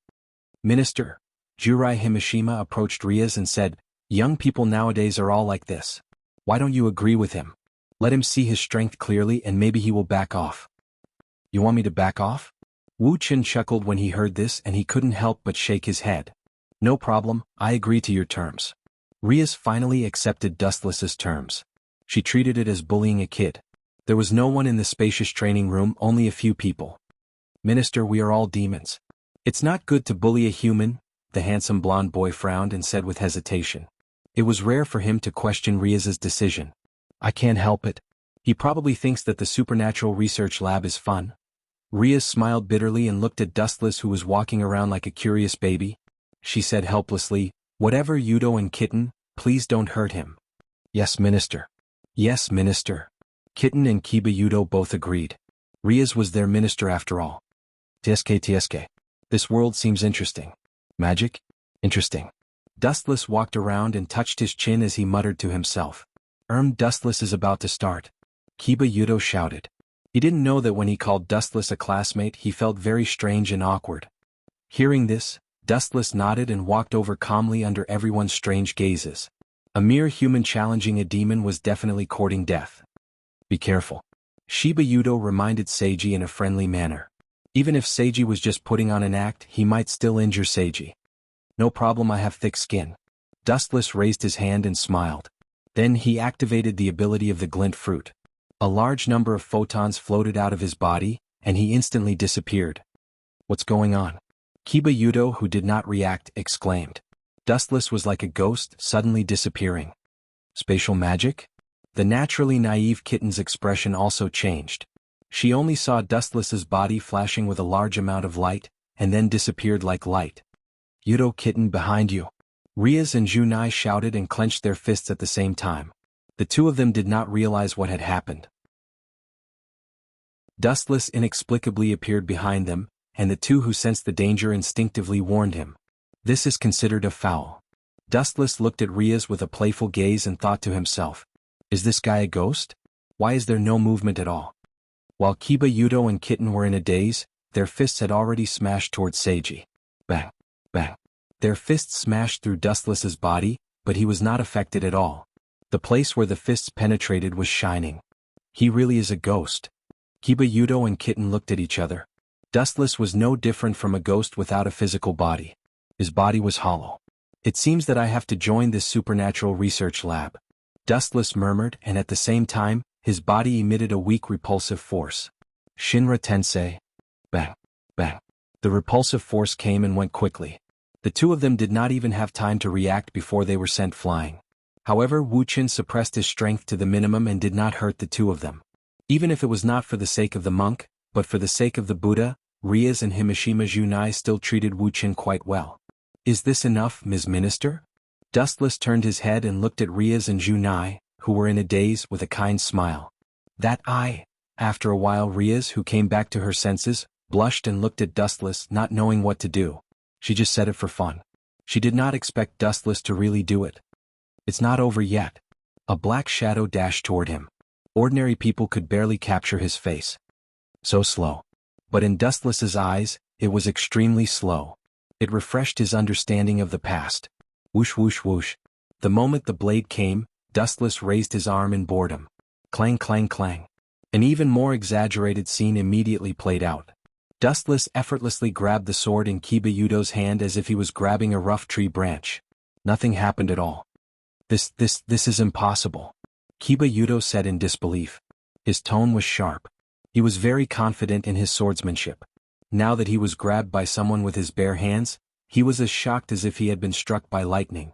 Minister, Jurai Himeshima approached Riaz and said, Young people nowadays are all like this. Why don't you agree with him? Let him see his strength clearly and maybe he will back off. You want me to back off? Wu Chen chuckled when he heard this and he couldn't help but shake his head. No problem, I agree to your terms. Riaz finally accepted Dustless's terms. She treated it as bullying a kid. There was no one in the spacious training room, only a few people. Minister, we are all demons. It's not good to bully a human, the handsome blonde boy frowned and said with hesitation. It was rare for him to question Riaz's decision. I can't help it. He probably thinks that the supernatural research lab is fun. Riaz smiled bitterly and looked at Dustless, who was walking around like a curious baby. She said helplessly, whatever, Yudo and Kitten, please don't hurt him. Yes, Minister. Yes, Minister. Kitten and Kiba Yudo both agreed. Riaz was their minister after all. TSK. This world seems interesting. Magic? Interesting. Dustless walked around and touched his chin as he muttered to himself. Dustless is about to start. Kiba Yudo shouted. He didn't know that when he called Dustless a classmate he felt very strange and awkward. Hearing this, Dustless nodded and walked over calmly under everyone's strange gazes. A mere human challenging a demon was definitely courting death. Be careful. Shiba Yudo reminded Seiji in a friendly manner. Even if Seiji was just putting on an act, he might still injure Seiji. No problem, I have thick skin. Dustless raised his hand and smiled. Then he activated the ability of the glint fruit. A large number of photons floated out of his body, and he instantly disappeared. What's going on? Kiba Yudo, who did not react, exclaimed. Dustless was like a ghost, suddenly disappearing. Spatial magic? The naturally naive Kitten's expression also changed. She only saw Dustless's body flashing with a large amount of light, and then disappeared like light. Yudo, Kitten, behind you. Riaz and Junai shouted and clenched their fists at the same time. The two of them did not realize what had happened. Dustless inexplicably appeared behind them, and the two who sensed the danger instinctively warned him. This is considered a foul. Dustless looked at Riaz with a playful gaze and thought to himself, is this guy a ghost? Why is there no movement at all? While Kiba Yudo and Kitten were in a daze, their fists had already smashed towards Seiji. Bang, bang. Their fists smashed through Dustless's body, but he was not affected at all. The place where the fists penetrated was shining. He really is a ghost. Kiba Yudo and Kitten looked at each other. Dustless was no different from a ghost without a physical body. His body was hollow. It seems that I have to join this supernatural research lab. Dustless murmured, and at the same time, his body emitted a weak repulsive force. Shinra Tensei. Bang, bang. The repulsive force came and went quickly. The two of them did not even have time to react before they were sent flying. However, Wu Chen suppressed his strength to the minimum and did not hurt the two of them. Even if it was not for the sake of the monk, but for the sake of the Buddha, Riaz and Himashima Junai still treated Wu Chen quite well. Is this enough, Ms. Minister? Dustless turned his head and looked at Riaz and Junai, who were in a daze, with a kind smile. After a while, Riaz, who came back to her senses, blushed and looked at Dustless, not knowing what to do. She just said it for fun. She did not expect Dustless to really do it. It's not over yet. A black shadow dashed toward him. Ordinary people could barely capture his face. So slow. But in Dustless's eyes, it was extremely slow. It refreshed his understanding of the past. Whoosh whoosh whoosh. The moment the blade came, Dustless raised his arm in boredom. Clang clang clang. An even more exaggerated scene immediately played out. Dustless effortlessly grabbed the sword in Kiba Yudo's hand as if he was grabbing a rough tree branch. Nothing happened at all. This is impossible. Kiba Yudo said in disbelief. His tone was sharp. He was very confident in his swordsmanship. Now that he was grabbed by someone with his bare hands, he was as shocked as if he had been struck by lightning.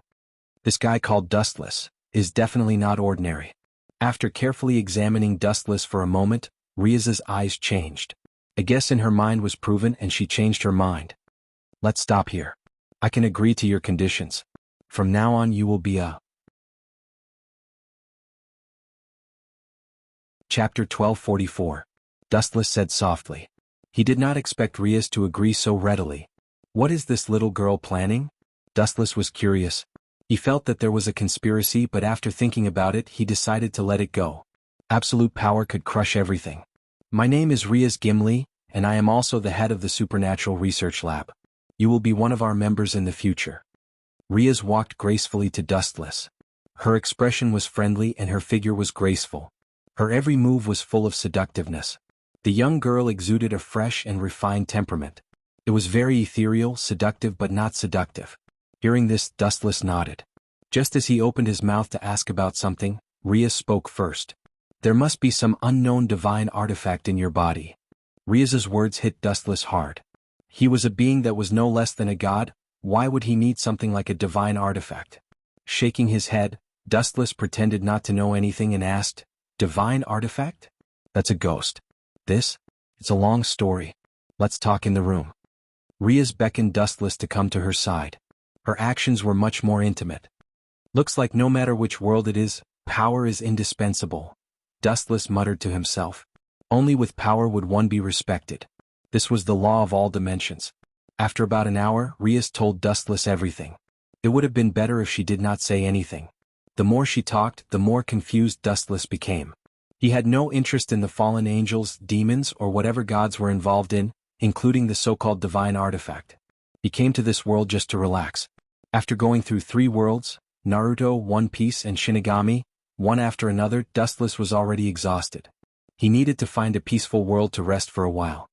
This guy called Dustless is definitely not ordinary. After carefully examining Dustless for a moment, Riaz's eyes changed. A guess in her mind was proven and she changed her mind. Let's stop here. I can agree to your conditions. From now on you will be a... Chapter 1244. Dustless said softly. He did not expect Riaz to agree so readily. What is this little girl planning? Dustless was curious. He felt that there was a conspiracy, but after thinking about it he decided to let it go. Absolute power could crush everything. My name is Riaz Gimli, and I am also the head of the Supernatural Research Lab. You will be one of our members in the future. Riaz walked gracefully to Dustless. Her expression was friendly and her figure was graceful. Her every move was full of seductiveness. The young girl exuded a fresh and refined temperament. It was very ethereal, seductive but not seductive. Hearing this, Dustless nodded. Just as he opened his mouth to ask about something, Rias spoke first. There must be some unknown divine artifact in your body. Rias's words hit Dustless hard. He was a being that was no less than a god. Why would he need something like a divine artifact? Shaking his head, Dustless pretended not to know anything and asked, "Divine artifact? That's a ghost. It's a long story. Let's talk in the room." Rias beckoned Dustless to come to her side. Her actions were much more intimate. "Looks like no matter which world it is, power is indispensable," Dustless muttered to himself. Only with power would one be respected. This was the law of all dimensions. After about an hour, Rias told Dustless everything. It would have been better if she did not say anything. The more she talked, the more confused Dustless became. He had no interest in the fallen angels, demons, or whatever gods were involved in, including the so-called divine artifact. He came to this world just to relax. After going through 3 worlds, Naruto, One Piece, and Shinigami, one after another, Dustless was already exhausted. He needed to find a peaceful world to rest for a while.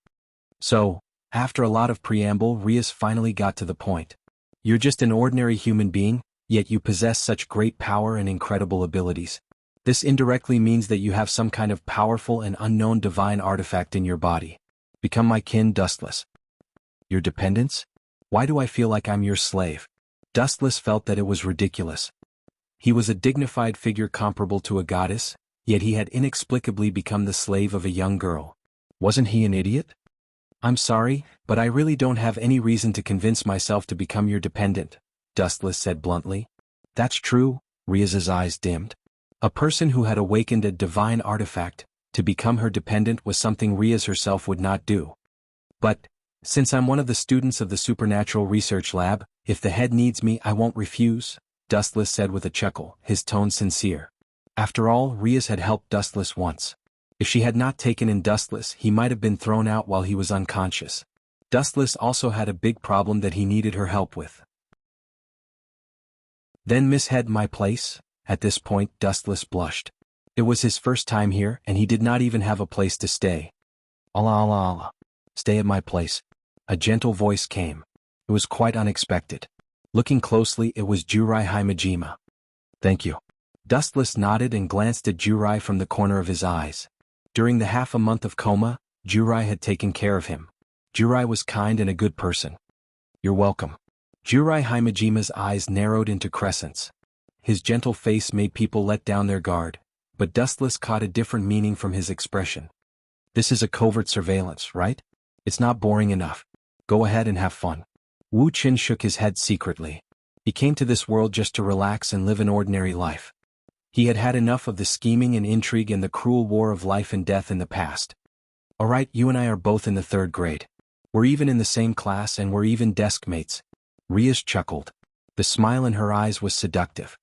So, after a lot of preamble, Rias finally got to the point. "You're just an ordinary human being, yet you possess such great power and incredible abilities. This indirectly means that you have some kind of powerful and unknown divine artifact in your body. Become my kin, Dustless." "Your dependents? Why do I feel like I'm your slave?" Dustless felt that it was ridiculous. He was a dignified figure comparable to a goddess, yet he had inexplicably become the slave of a young girl. Wasn't he an idiot? "I'm sorry, but I really don't have any reason to convince myself to become your dependent," Dustless said bluntly. "That's true," Rias's eyes dimmed. A person who had awakened a divine artifact, to become her dependent was something Rias herself would not do. "But, since I'm one of the students of the Supernatural Research Lab, if the head needs me I won't refuse," Dustless said with a chuckle, his tone sincere. After all, Rias had helped Dustless once. If she had not taken in Dustless, he might have been thrown out while he was unconscious. Dustless also had a big problem that he needed her help with. "Then mishead my place?" At this point, Dustless blushed. It was his first time here, and he did not even have a place to stay. Allah Allah Allah. "Stay at my place." A gentle voice came. It was quite unexpected. Looking closely, it was Jurai Himejima. "Thank you." Dustless nodded and glanced at Jurai from the corner of his eyes. During the half a month of coma, Jurai had taken care of him. Jurai was kind and a good person. "You're welcome." Jurai Himejima's eyes narrowed into crescents. His gentle face made people let down their guard, but Dustless caught a different meaning from his expression. "This is a covert surveillance, right? It's not boring enough. Go ahead and have fun." Wu Qin shook his head secretly. He came to this world just to relax and live an ordinary life. He had had enough of the scheming and intrigue and the cruel war of life and death in the past. "All right, you and I are both in the 3rd grade. We're even in the same class and we're even desk mates." Rias chuckled. The smile in her eyes was seductive.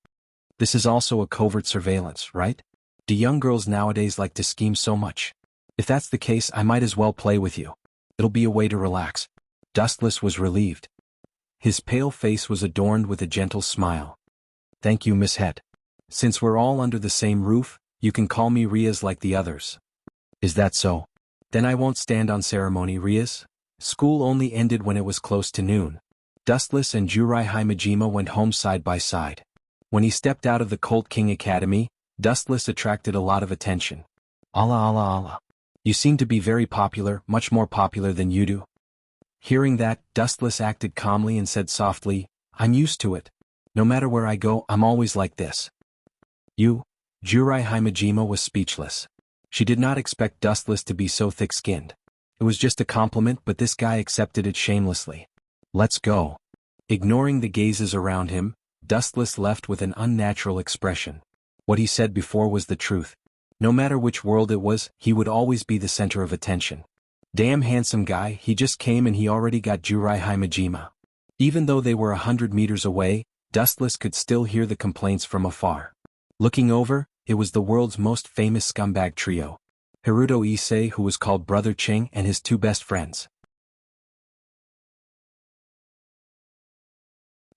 "This is also a covert surveillance, right? Do young girls nowadays like to scheme so much? If that's the case, I might as well play with you. It'll be a way to relax." Dustless was relieved. His pale face was adorned with a gentle smile. "Thank you, Miss Het. Since we're all under the same roof, you can call me Rias like the others." "Is that so? Then I won't stand on ceremony, Rias." School only ended when it was close to noon. Dustless and Jurai Himejima went home side by side. When he stepped out of the Colt King Academy, Dustless attracted a lot of attention. "Allah Allah Allah. You seem to be very popular, much more popular than you do." Hearing that, Dustless acted calmly and said softly, "I'm used to it. No matter where I go, I'm always like this." "You?" Jurai Himejima was speechless. She did not expect Dustless to be so thick-skinned. It was just a compliment, but this guy accepted it shamelessly. "Let's go." Ignoring the gazes around him, Dustless left with an unnatural expression. What he said before was the truth. No matter which world it was, he would always be the center of attention. Damn handsome guy, he just came and he already got Jurai Himejima. Even though they were 100 meters away, Dustless could still hear the complaints from afar. Looking over, it was the world's most famous scumbag trio. Hirudo Issei, who was called Brother Ching, and his 2 best friends.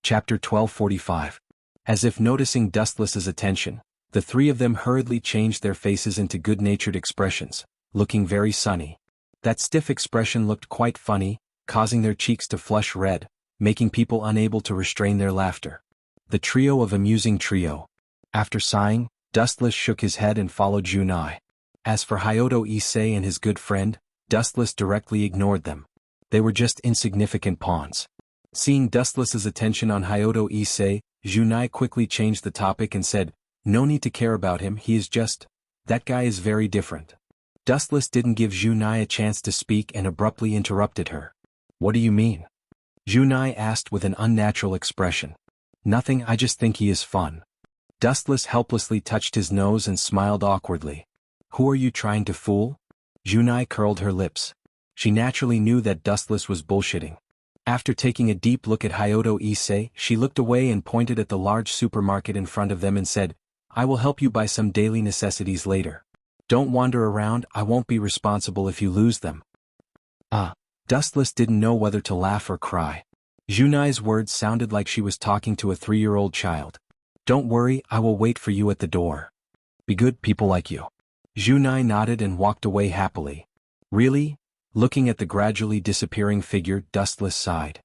Chapter 1245. As if noticing Dustless's attention, the 3 of them hurriedly changed their faces into good-natured expressions. looking very sunny. That stiff expression looked quite funny, causing their cheeks to flush red, making people unable to restrain their laughter. The trio of amusing trio. After sighing, Dustless shook his head and followed Junai. As for Hyodo Issei and his good friend, Dustless directly ignored them. They were just insignificant pawns. Seeing Dustless's attention on Hyodo Issei, Junai quickly changed the topic and said, "No need to care about him, he is just... that guy is very different." Dustless didn't give Junai a chance to speak and abruptly interrupted her. "What do you mean?" Junai asked with an unnatural expression. "Nothing, I just think he is fun." Dustless helplessly touched his nose and smiled awkwardly. "Who are you trying to fool?" Junai curled her lips. She naturally knew that Dustless was bullshitting. After taking a deep look at Hyodo Issei, she looked away and pointed at the large supermarket in front of them and said, "I will help you buy some daily necessities later. Don't wander around, I won't be responsible if you lose them." Dustless didn't know whether to laugh or cry. Junai's words sounded like she was talking to a 3-year-old child. "Don't worry, I will wait for you at the door. Be good people like you." Junai nodded and walked away happily. "Really?" Looking at the gradually disappearing figure, Dustless sighed.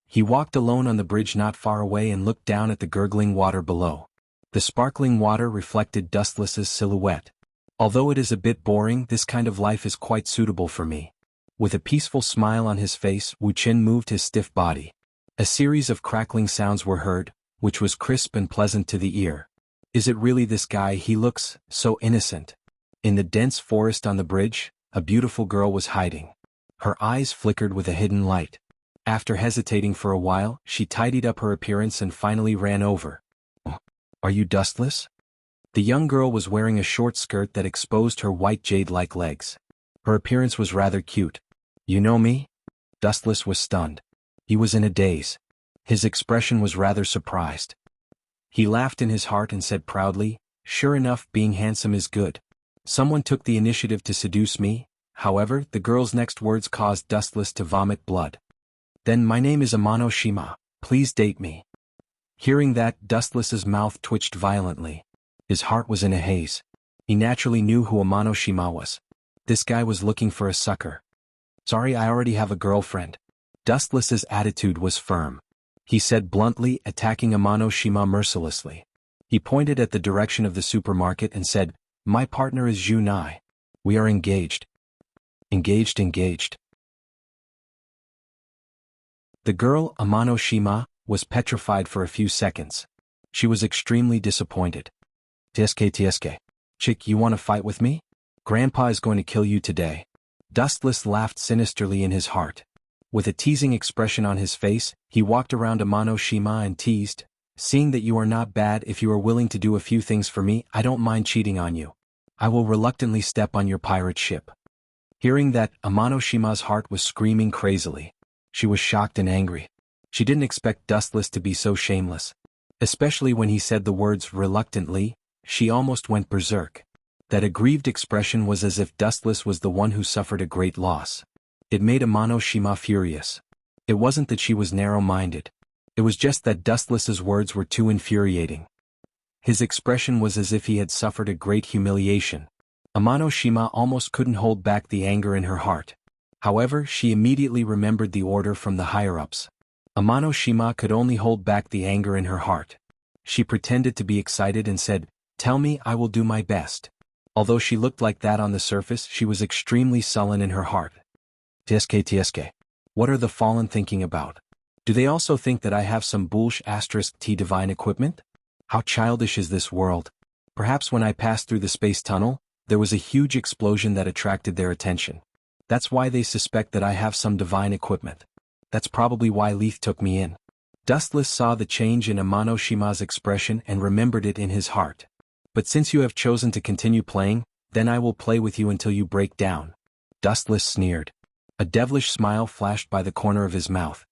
He walked alone on the bridge not far away and looked down at the gurgling water below. The sparkling water reflected Dustless's silhouette. "Although it is a bit boring, this kind of life is quite suitable for me." With a peaceful smile on his face, Wuchen moved his stiff body. A series of crackling sounds were heard, which was crisp and pleasant to the ear. "Is it really this guy? He looks so innocent." In the dense forest on the bridge, a beautiful girl was hiding. Her eyes flickered with a hidden light. After hesitating for a while, she tidied up her appearance and finally ran over. "Are you Dustless?" The young girl was wearing a short skirt that exposed her white jade-like legs. Her appearance was rather cute. "You know me?" Dustless was stunned. He was in a daze. His expression was rather surprised. He laughed in his heart and said proudly, "Sure enough, being handsome is good. Someone took the initiative to seduce me." However, the girl's next words caused Dustless to vomit blood. "Then my name is Amano Shima. Please date me." Hearing that, Dustless's mouth twitched violently. His heart was in a haze. He naturally knew who Amano Shima was. This guy was looking for a sucker. "Sorry, I already have a girlfriend." Dustless's attitude was firm. He said bluntly, attacking Amano Shima mercilessly. He pointed at the direction of the supermarket and said, "My partner is Junai. We are engaged." Engaged. The girl, Amano Shima, was petrified for a few seconds. She was extremely disappointed. TSK. "Chick, you want to fight with me? Grandpa is going to kill you today." Dustless laughed sinisterly in his heart. With a teasing expression on his face, he walked around Amano Shima and teased, "Seeing that you are not bad, if you are willing to do a few things for me, I don't mind cheating on you. I will reluctantly step on your pirate ship." Hearing that, Amano Shima's heart was screaming crazily. She was shocked and angry. She didn't expect Dustless to be so shameless. Especially when he said the words reluctantly, she almost went berserk. That aggrieved expression was as if Dustless was the one who suffered a great loss. It made Amano Shima furious. It wasn't that she was narrow-minded. It was just that Dustless's words were too infuriating. His expression was as if he had suffered a great humiliation. Amano Shima almost couldn't hold back the anger in her heart. However, she immediately remembered the order from the higher-ups. Amano Shima could only hold back the anger in her heart. She pretended to be excited and said, "Tell me, I will do my best." Although she looked like that on the surface, she was extremely sullen in her heart. TSK. "What are the Fallen thinking about? Do they also think that I have some *T divine equipment? How childish is this world?" Perhaps when I passed through the space tunnel, there was a huge explosion that attracted their attention. That's why they suspect that I have some divine equipment. That's probably why Leith took me in. Dustless saw the change in Amano Shima's expression and remembered it in his heart. "But since you have chosen to continue playing, then I will play with you until you break down." Dustless sneered. A devilish smile flashed by the corner of his mouth.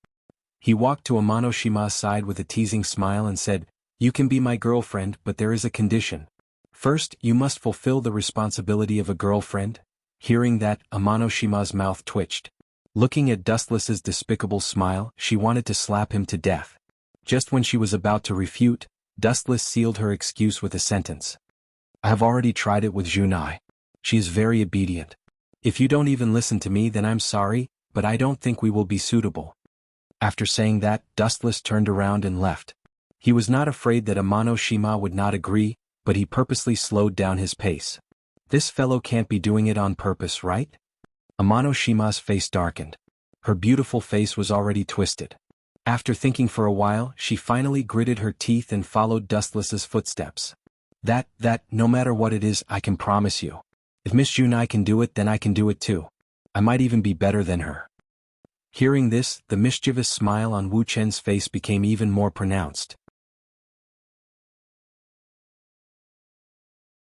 He walked to Amano Shima's side with a teasing smile and said, "You can be my girlfriend, but there is a condition. First, you must fulfill the responsibility of a girlfriend." Hearing that, Amano Shima's mouth twitched. Looking at Dustless's despicable smile, she wanted to slap him to death. Just when she was about to refute, Dustless sealed her excuse with a sentence. "I have already tried it with Junai. She is very obedient." If you don't even listen to me then I'm sorry, but I don't think we will be suitable. After saying that, Dustless turned around and left. He was not afraid that Amano Shima would not agree, but he purposely slowed down his pace. This fellow can't be doing it on purpose, right? Amano Shima's face darkened. Her beautiful face was already twisted. After thinking for a while, she finally gritted her teeth and followed Dustless's footsteps. That, no matter what it is, I can promise you. If Miss Junai can do it, then I can do it too. I might even be better than her. Hearing this, the mischievous smile on Wu Chen's face became even more pronounced.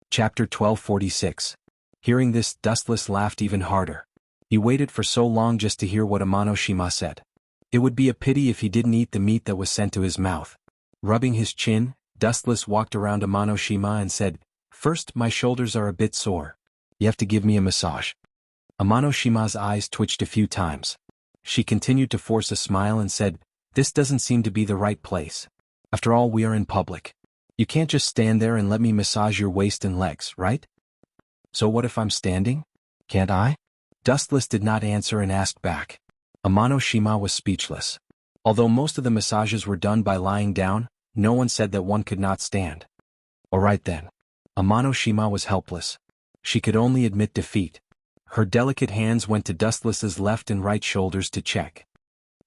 Chapter 1246. Hearing this, Dustless laughed even harder. He waited for so long just to hear what Amano Shima said. It would be a pity if he didn't eat the meat that was sent to his mouth. Rubbing his chin, Dustless walked around Amano Shima and said, "First, my shoulders are a bit sore. You have to give me a massage." Amano Shima's eyes twitched a few times. She continued to force a smile and said, "This doesn't seem to be the right place. After all, we are in public. You can't just stand there and let me massage your waist and legs, right? So what if I'm standing? Can't I?" Dustless did not answer and asked back. Amano Shima was speechless. Although most of the massages were done by lying down, no one said that one could not stand. All right then. Amano Shima was helpless. She could only admit defeat. Her delicate hands went to Dustless's left and right shoulders to check.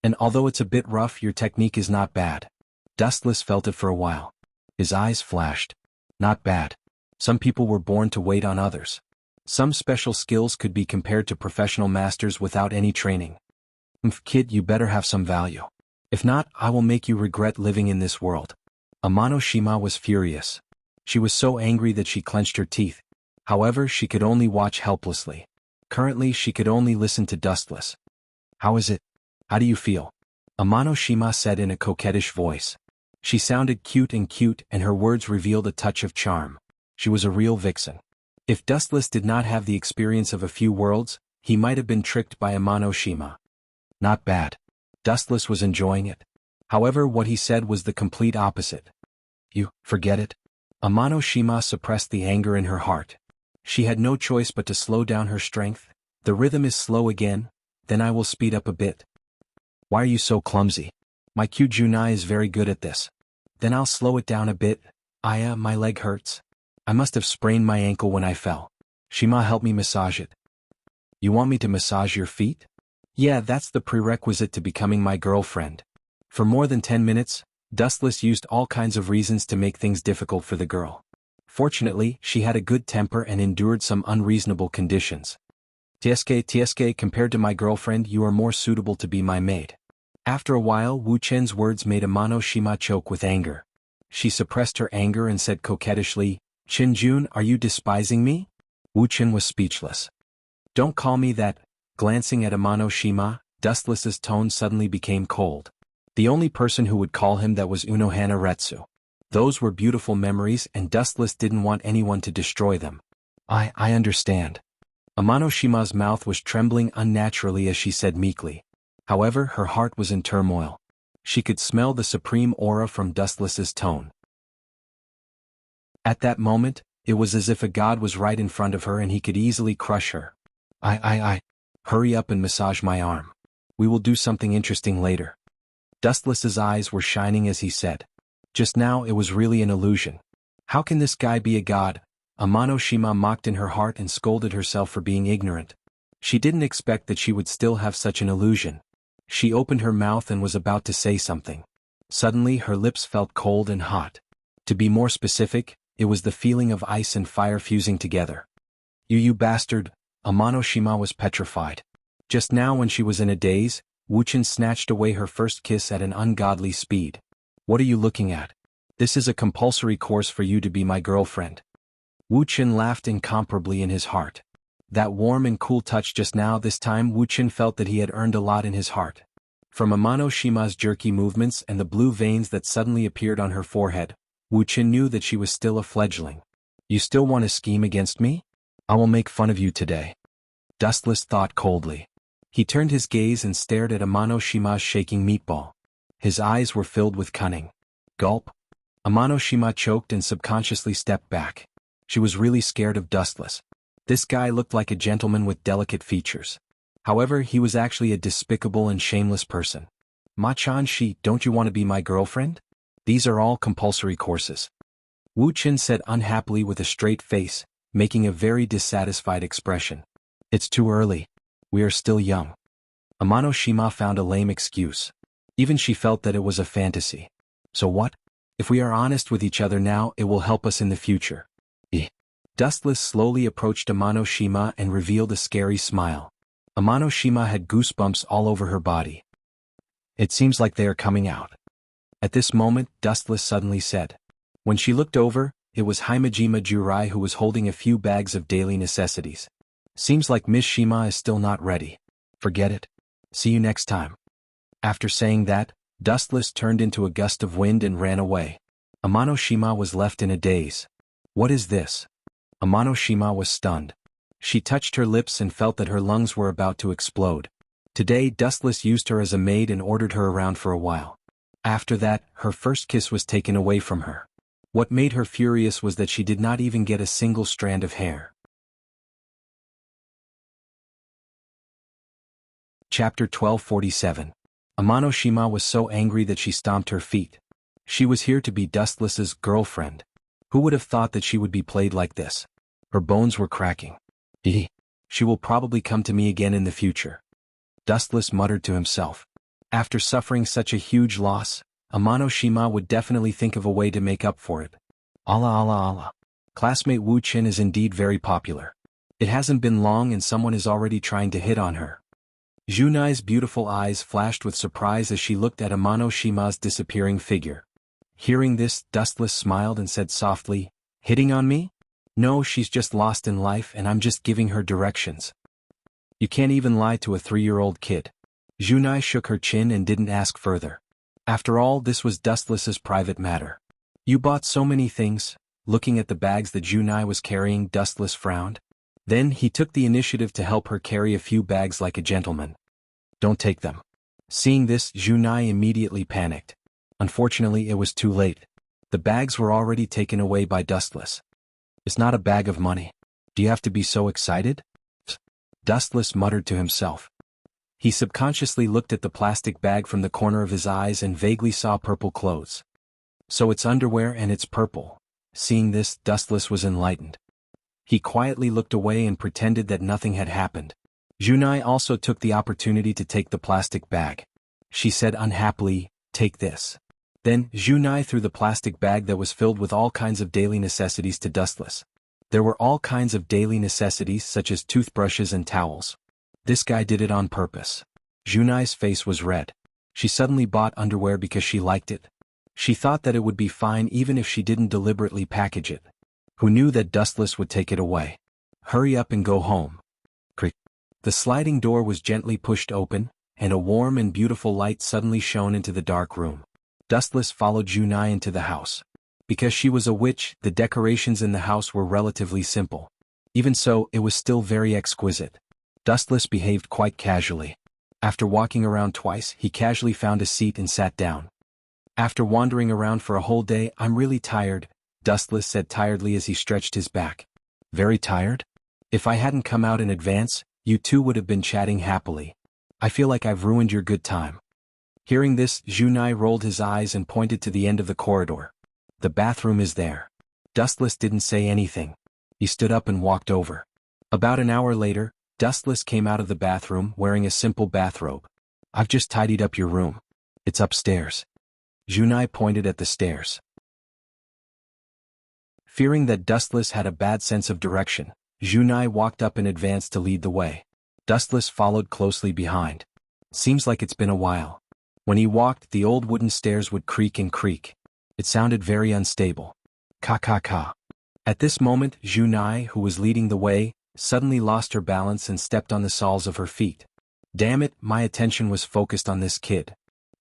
"And although it's a bit rough, your technique is not bad." Dustless felt it for a while. His eyes flashed. "Not bad. Some people were born to wait on others. Some special skills could be compared to professional masters without any training. Kid, you better have some value. If not, I will make you regret living in this world." Amano Shima was furious. She was so angry that she clenched her teeth. However, she could only watch helplessly. Currently, she could only listen to Dustless. "How is it? How do you feel?" Amano Shima said in a coquettish voice. She sounded cute, and her words revealed a touch of charm. She was a real vixen. If Dustless did not have the experience of a few worlds, he might have been tricked by Amano Shima. Not bad. Dustless was enjoying it. However, what he said was the complete opposite. "You, forget it." Amano Shima suppressed the anger in her heart. She had no choice but to slow down her strength. "The rhythm is slow again, then I will speed up a bit." "Why are you so clumsy? My cute Junai is very good at this." "Then I'll slow it down a bit." My leg hurts. I must have sprained my ankle when I fell. Shima, help me massage it." "You want me to massage your feet?" "Yeah, that's the prerequisite to becoming my girlfriend." For more than 10 minutes, Dustless used all kinds of reasons to make things difficult for the girl. Fortunately, she had a good temper and endured some unreasonable conditions. TSK, compared to my girlfriend, you are more suitable to be my maid." After a while, Wu Chen's words made Amano Shima choke with anger. She suppressed her anger and said coquettishly, "Chinjun, are you despising me?" Wu Chen was speechless. "Don't call me that." Glancing at Amano Shima, Dustless's tone suddenly became cold. The only person who would call him that was Unohana Retsu. Those were beautiful memories, and Dustless didn't want anyone to destroy them. I understand." Amano Shima's mouth was trembling unnaturally as she said meekly. However, her heart was in turmoil. She could smell the supreme aura from Dustless's tone. At that moment, it was as if a god was right in front of her and he could easily crush her. I. Hurry up and massage my arm. We will do something interesting later." Dustless's eyes were shining as he said. Just now it was really an illusion. How can this guy be a god? Amano Shima mocked in her heart and scolded herself for being ignorant. She didn't expect that she would still have such an illusion. She opened her mouth and was about to say something. Suddenly her lips felt cold and hot. To be more specific, it was the feeling of ice and fire fusing together. You bastard." Amano Shima was petrified. Just now when she was in a daze, Wu Chen snatched away her first kiss at an ungodly speed. "What are you looking at? This is a compulsory course for you to be my girlfriend." Wu Chen laughed incomparably in his heart. That warm and cool touch just now, this time Wu Chen felt that he had earned a lot in his heart. From Amano Shima's jerky movements and the blue veins that suddenly appeared on her forehead, Wu Chen knew that she was still a fledgling. "You still want to scheme against me? I will make fun of you today." Dustless thought coldly. He turned his gaze and stared at Amano Shima's shaking meatball. His eyes were filled with cunning. Gulp. Amano Shima choked and subconsciously stepped back. She was really scared of Dustless. This guy looked like a gentleman with delicate features. However, he was actually a despicable and shameless person. Ma-chan Shi, don't you want to be my girlfriend? These are all compulsory courses. Wu Qin said unhappily with a straight face, making a very dissatisfied expression. It's too early. We are still young. Amano Shima found a lame excuse. Even she felt that it was a fantasy. So what? If we are honest with each other now, it will help us in the future. Dustless slowly approached Amano Shima and revealed a scary smile. Amano Shima had goosebumps all over her body. It seems like they are coming out. At this moment, Dustless suddenly said. When she looked over, it was Himejima Jurai who was holding a few bags of daily necessities. Seems like Miss Shima is still not ready. Forget it. See you next time. After saying that, Dustless turned into a gust of wind and ran away. Amano Shima was left in a daze. What is this? Amano Shima was stunned. She touched her lips and felt that her lungs were about to explode. Today, Dustless used her as a maid and ordered her around for a while. After that, her first kiss was taken away from her. What made her furious was that she did not even get a single strand of hair. Chapter 1247. Amano Shima was so angry that she stomped her feet. She was here to be Dustless's girlfriend. Who would have thought that she would be played like this? Her bones were cracking. She will probably come to me again in the future. Dustless muttered to himself. After suffering such a huge loss, Amano Shima would definitely think of a way to make up for it. Allah Allah Allah. Classmate Wu Qin is indeed very popular. It hasn't been long and someone is already trying to hit on her. Junai's beautiful eyes flashed with surprise as she looked at Amano Shima's disappearing figure. Hearing this, Dustless smiled and said softly, "Hitting on me? No, she's just lost in life and I'm just giving her directions." You can't even lie to a 3-year-old kid. Junai shook her chin and didn't ask further. After all, this was Dustless's private matter. You bought so many things. Looking at the bags that Junai was carrying, Dustless frowned. Then he took the initiative to help her carry a few bags like a gentleman. Don't take them. Seeing this, Junai immediately panicked. Unfortunately, it was too late. The bags were already taken away by Dustless. It's not a bag of money. Do you have to be so excited? Dustless muttered to himself. He subconsciously looked at the plastic bag from the corner of his eyes and vaguely saw purple clothes. So it's underwear and it's purple. Seeing this, Dustless was enlightened. He quietly looked away and pretended that nothing had happened. Junai also took the opportunity to take the plastic bag. She said unhappily, "Take this." Then, Junai threw the plastic bag that was filled with all kinds of daily necessities to Dustless. There were all kinds of daily necessities such as toothbrushes and towels. This guy did it on purpose. Junai's face was red. She suddenly bought underwear because she liked it. She thought that it would be fine even if she didn't deliberately package it. Who knew that Dustless would take it away? Hurry up and go home. Creak. The sliding door was gently pushed open, and a warm and beautiful light suddenly shone into the dark room. Dustless followed Junai into the house. Because she was a witch, the decorations in the house were relatively simple. Even so, it was still very exquisite. Dustless behaved quite casually. After walking around twice, he casually found a seat and sat down. After wandering around for a whole day, I'm really tired, Dustless said tiredly as he stretched his back. Very tired? If I hadn't come out in advance, you two would have been chatting happily. I feel like I've ruined your good time. Hearing this, Junai rolled his eyes and pointed to the end of the corridor. The bathroom is there. Dustless didn't say anything. He stood up and walked over. About an hour later, Dustless came out of the bathroom wearing a simple bathrobe. I've just tidied up your room. It's upstairs. Junai pointed at the stairs. Fearing that Dustless had a bad sense of direction, Junai walked up in advance to lead the way. Dustless followed closely behind. Seems like it's been a while. When he walked, the old wooden stairs would creak and creak. It sounded very unstable. Ka ka ka. At this moment, Junai, who was leading the way, suddenly lost her balance and stepped on the soles of her feet. Damn it, my attention was focused on this kid.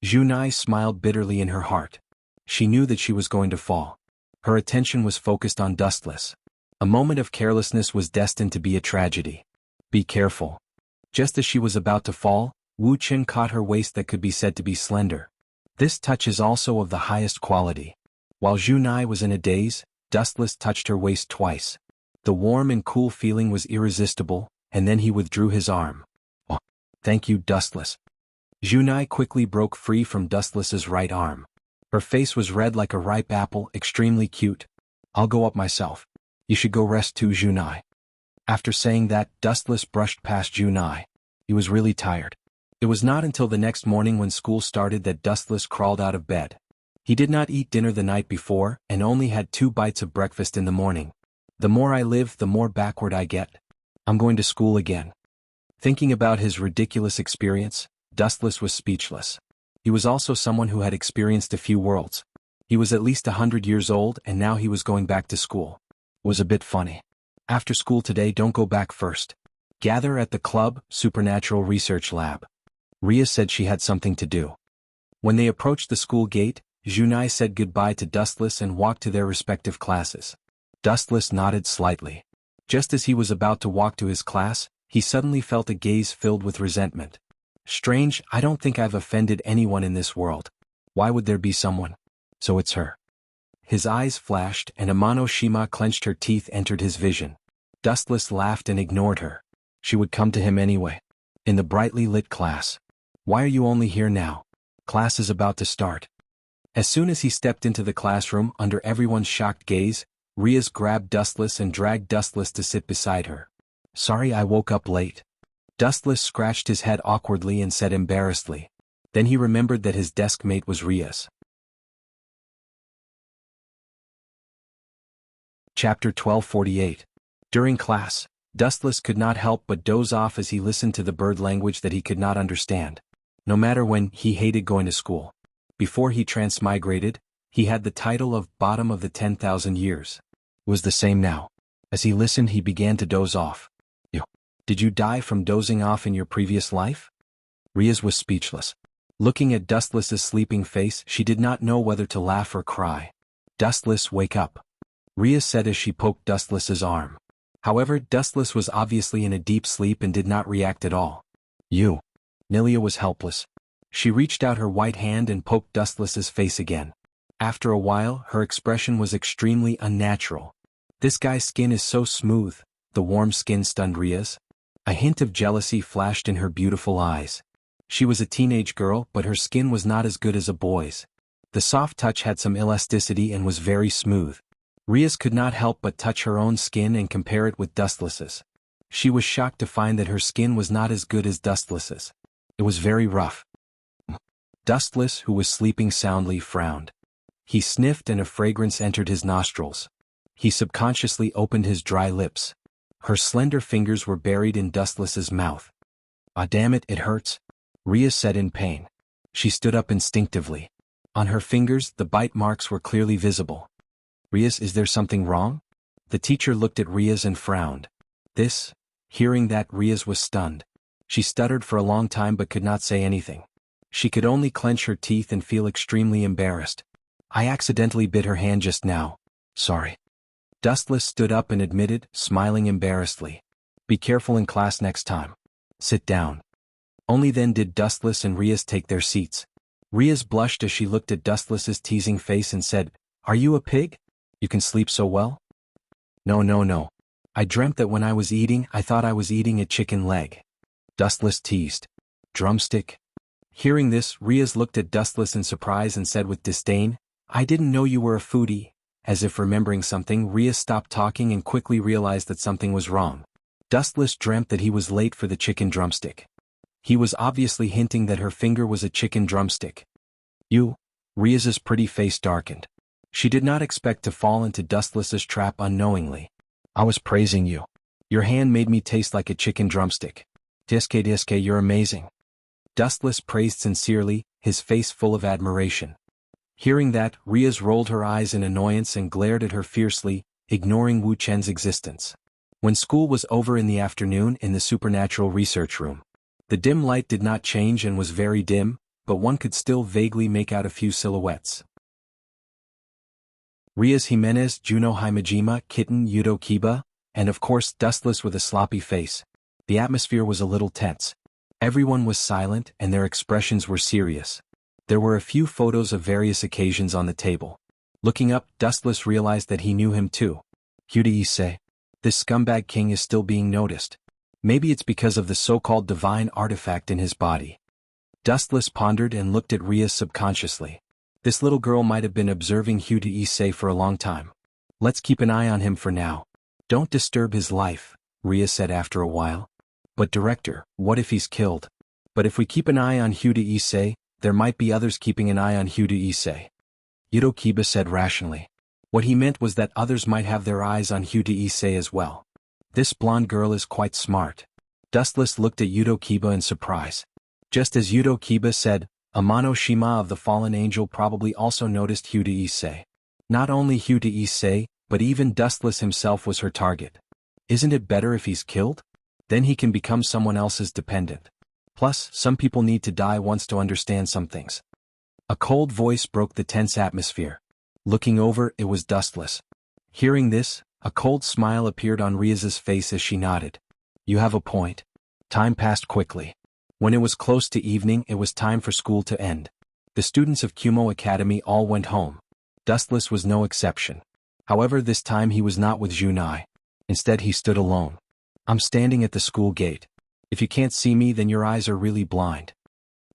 Junai smiled bitterly in her heart. She knew that she was going to fall. Her attention was focused on Dustless. A moment of carelessness was destined to be a tragedy. Be careful. Just as she was about to fall, Wu Qin caught her waist that could be said to be slender. This touch is also of the highest quality. While Junai was in a daze, Dustless touched her waist twice. The warm and cool feeling was irresistible, and then he withdrew his arm. "Oh, thank you, Dustless." Junai quickly broke free from Dustless's right arm. Her face was red like a ripe apple, extremely cute. "I'll go up myself. You should go rest too, Junai." After saying that, Dustless brushed past Junai. He was really tired. It was not until the next morning when school started that Dustless crawled out of bed. He did not eat dinner the night before, and only had 2 bites of breakfast in the morning. "The more I live, the more backward I get. I'm going to school again." Thinking about his ridiculous experience, Dustless was speechless. He was also someone who had experienced a few worlds. He was at least 100 years old, and now he was going back to school. It was a bit funny. "After school today, don't go back first. Gather at the club, Supernatural Research Lab." Ria said she had something to do. When they approached the school gate, Junai said goodbye to Dustless and walked to their respective classes. Dustless nodded slightly. Just as he was about to walk to his class, he suddenly felt a gaze filled with resentment. "Strange, I don't think I've offended anyone in this world. Why would there be someone? So it's her." His eyes flashed, and Amano Shima clenched her teeth entered his vision. Dustless laughed and ignored her. She would come to him anyway. In the brightly lit class. "Why are you only here now? Class is about to start." As soon as he stepped into the classroom, under everyone's shocked gaze, Riaz grabbed Dustless and dragged Dustless to sit beside her. "Sorry I woke up late." Dustless scratched his head awkwardly and said embarrassedly. Then he remembered that his desk mate was Riaz. Chapter 1248. During class, Dustless could not help but doze off as he listened to the bird language that he could not understand. No matter when, he hated going to school. Before he transmigrated, he had the title of Bottom of the 10,000 Years. It was the same now. As he listened, he began to doze off. Did you die from dozing off in your previous life?" Riaz was speechless. Looking at Dustless's sleeping face, she did not know whether to laugh or cry. "Dustless, wake up," Riaz said as she poked Dustless's arm. However, Dustless was obviously in a deep sleep and did not react at all. "You." Nilia was helpless. She reached out her white hand and poked Dustless's face again. After a while, her expression was extremely unnatural. "This guy's skin is so smooth." The warm skin stunned Riaz. A hint of jealousy flashed in her beautiful eyes. She was a teenage girl, but her skin was not as good as a boy's. The soft touch had some elasticity and was very smooth. Riaz could not help but touch her own skin and compare it with Dustless's. She was shocked to find that her skin was not as good as Dustless's. It was very rough. Dustless, who was sleeping soundly, frowned. He sniffed and a fragrance entered his nostrils. He subconsciously opened his dry lips. Her slender fingers were buried in Dustless's mouth. "Ah, damn it, it hurts," Riaz said in pain. She stood up instinctively. On her fingers, the bite marks were clearly visible. "Riaz, is there something wrong?" The teacher looked at Riaz and frowned. Hearing that, Riaz was stunned. She stuttered for a long time but could not say anything. She could only clench her teeth and feel extremely embarrassed. "I accidentally bit her hand just now. Sorry." Dustless stood up and admitted, smiling embarrassedly. "Be careful in class next time. Sit down." Only then did Dustless and Riaz take their seats. Riaz blushed as she looked at Dustless's teasing face and said, "Are you a pig? You can sleep so well?" No. I dreamt that when I was eating, I thought I was eating a chicken leg." Dustless teased. "Drumstick?" Hearing this, Riaz looked at Dustless in surprise and said with disdain, "I didn't know you were a foodie." As if remembering something, Riaz stopped talking and quickly realized that something was wrong. Dustless dreamt that he was late for the chicken drumstick. He was obviously hinting that her finger was a chicken drumstick. "You?" Riaz's pretty face darkened. She did not expect to fall into Dustless's trap unknowingly. "I was praising you. Your hand made me taste like a chicken drumstick. Diske, you're amazing." Dustless praised sincerely, his face full of admiration. Hearing that, Riaz rolled her eyes in annoyance and glared at her fiercely, ignoring Wu Chen's existence. When school was over in the afternoon in the Supernatural Research Room, the dim light did not change and was very dim, but one could still vaguely make out a few silhouettes. Riaz Jimenez, Juno Himejima, Kitten Yudo Kiba, and of course Dustless with a sloppy face. The atmosphere was a little tense. Everyone was silent and their expressions were serious. There were a few photos of various occasions on the table. Looking up, Dustless realized that he knew him too. "Huda Issei." This scumbag king is still being noticed. Maybe it's because of the so-called divine artifact in his body. Dustless pondered and looked at Ria subconsciously. This little girl might have been observing Huda Issei for a long time. Let's keep an eye on him for now. Don't disturb his life, Ria said after a while. But director, what if he's killed? But if we keep an eye on Huda Issei, there might be others keeping an eye on Huda Issei. Yudo Kiba said rationally. What he meant was that others might have their eyes on Huda Issei as well. This blonde girl is quite smart. Dustless looked at Yudo Kiba in surprise. Just as Yudo Kiba said, Amano Shima of the fallen angel probably also noticed Huda Issei. Not only Huda Issei, but even Dustless himself was her target. Isn't it better if he's killed? Then he can become someone else's dependent. Plus, some people need to die once to understand some things. A cold voice broke the tense atmosphere. Looking over, it was Dustless. Hearing this, a cold smile appeared on Ria's face as she nodded. You have a point. Time passed quickly. When it was close to evening, it was time for school to end. The students of Kumo Academy all went home. Dustless was no exception. However, this time he was not with Junai. Instead, he stood alone. I'm standing at the school gate. If you can't see me, then your eyes are really blind.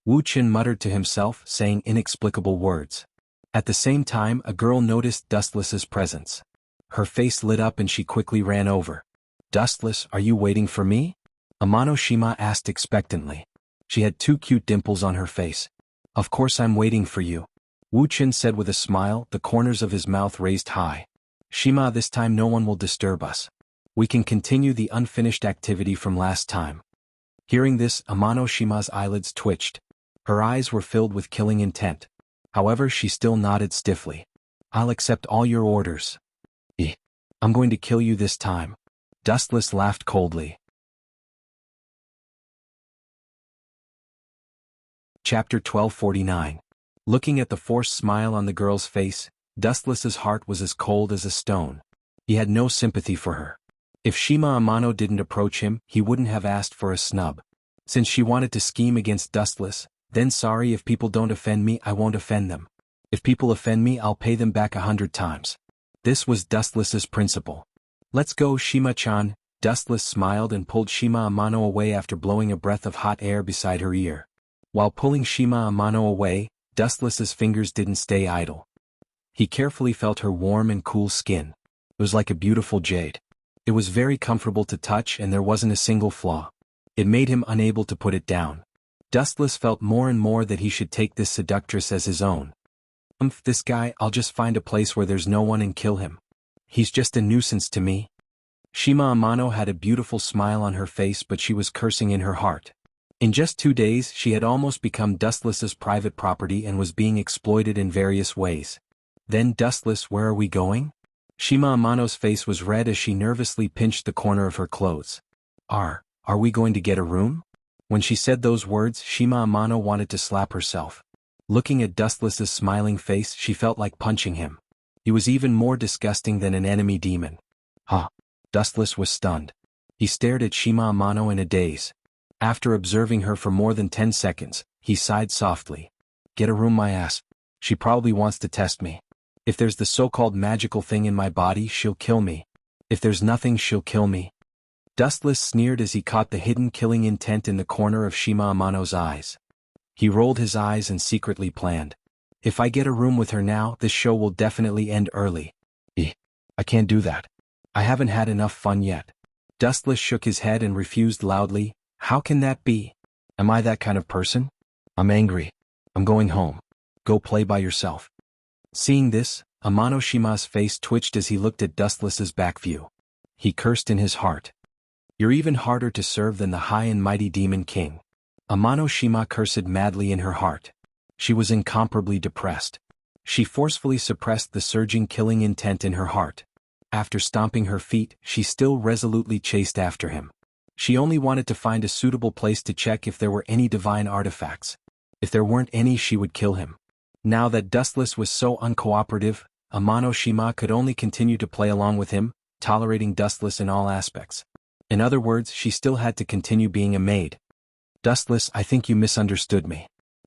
Wu Qin muttered to himself, saying inexplicable words. At the same time, a girl noticed Dustless's presence. Her face lit up and she quickly ran over. Dustless, are you waiting for me? Amano Shima asked expectantly. She had 2 cute dimples on her face. Of course I'm waiting for you. Wu Qin said with a smile, the corners of his mouth raised high. Shima, this time no one will disturb us. We can continue the unfinished activity from last time. Hearing this, Amano Shima's eyelids twitched. Her eyes were filled with killing intent. However, she still nodded stiffly. I'll accept all your orders. I'm going to kill you this time. Dustless laughed coldly. Chapter 1249. Looking at the forced smile on the girl's face, Dustless's heart was as cold as a stone. He had no sympathy for her. If Shima Amano didn't approach him, he wouldn't have asked for a snub. Since she wanted to scheme against Dustless, then sorry, if people don't offend me, I won't offend them. If people offend me, I'll pay them back 100 times. This was Dustless's principle. Let's go, Shima-chan. Dustless smiled and pulled Shima Amano away after blowing a breath of hot air beside her ear. While pulling Shima Amano away, Dustless's fingers didn't stay idle. He carefully felt her warm and cool skin. It was like a beautiful jade. It was very comfortable to touch and there wasn't a single flaw. It made him unable to put it down. Dustless felt more and more that he should take this seductress as his own. This guy, I'll just find a place where there's no one and kill him. He's just a nuisance to me. Shima Amano had a beautiful smile on her face, but she was cursing in her heart. In just 2 days, she had almost become Dustless's private property and was being exploited in various ways. Then, Dustless, where are we going? Shima Amano's face was red as she nervously pinched the corner of her clothes. Are we going to get a room? When she said those words, Shima Amano wanted to slap herself. Looking at Dustless's smiling face, she felt like punching him. He was even more disgusting than an enemy demon. Dustless was stunned. He stared at Shima Amano in a daze. After observing her for more than 10 seconds, he sighed softly. Get a room, my ass. She probably wants to test me. If there's the so-called magical thing in my body, she'll kill me. If there's nothing, she'll kill me. Dustless sneered as he caught the hidden killing intent in the corner of Shima Amano's eyes. He rolled his eyes and secretly planned. If I get a room with her now, this show will definitely end early. I can't do that. I haven't had enough fun yet. Dustless shook his head and refused loudly. How can that be? Am I that kind of person? I'm angry. I'm going home. Go play by yourself. Seeing this, Amano Shima's face twitched as he looked at Dustless's back view. He cursed in his heart. You're even harder to serve than the high and mighty Demon King. Amano Shima cursed madly in her heart. She was incomparably depressed. She forcefully suppressed the surging killing intent in her heart. After stomping her feet, she still resolutely chased after him. She only wanted to find a suitable place to check if there were any divine artifacts. If there weren't any, she would kill him. Now that Dustless was so uncooperative, Amano Shima could only continue to play along with him, tolerating Dustless in all aspects. In other words, she still had to continue being a maid. Dustless, I think you misunderstood me.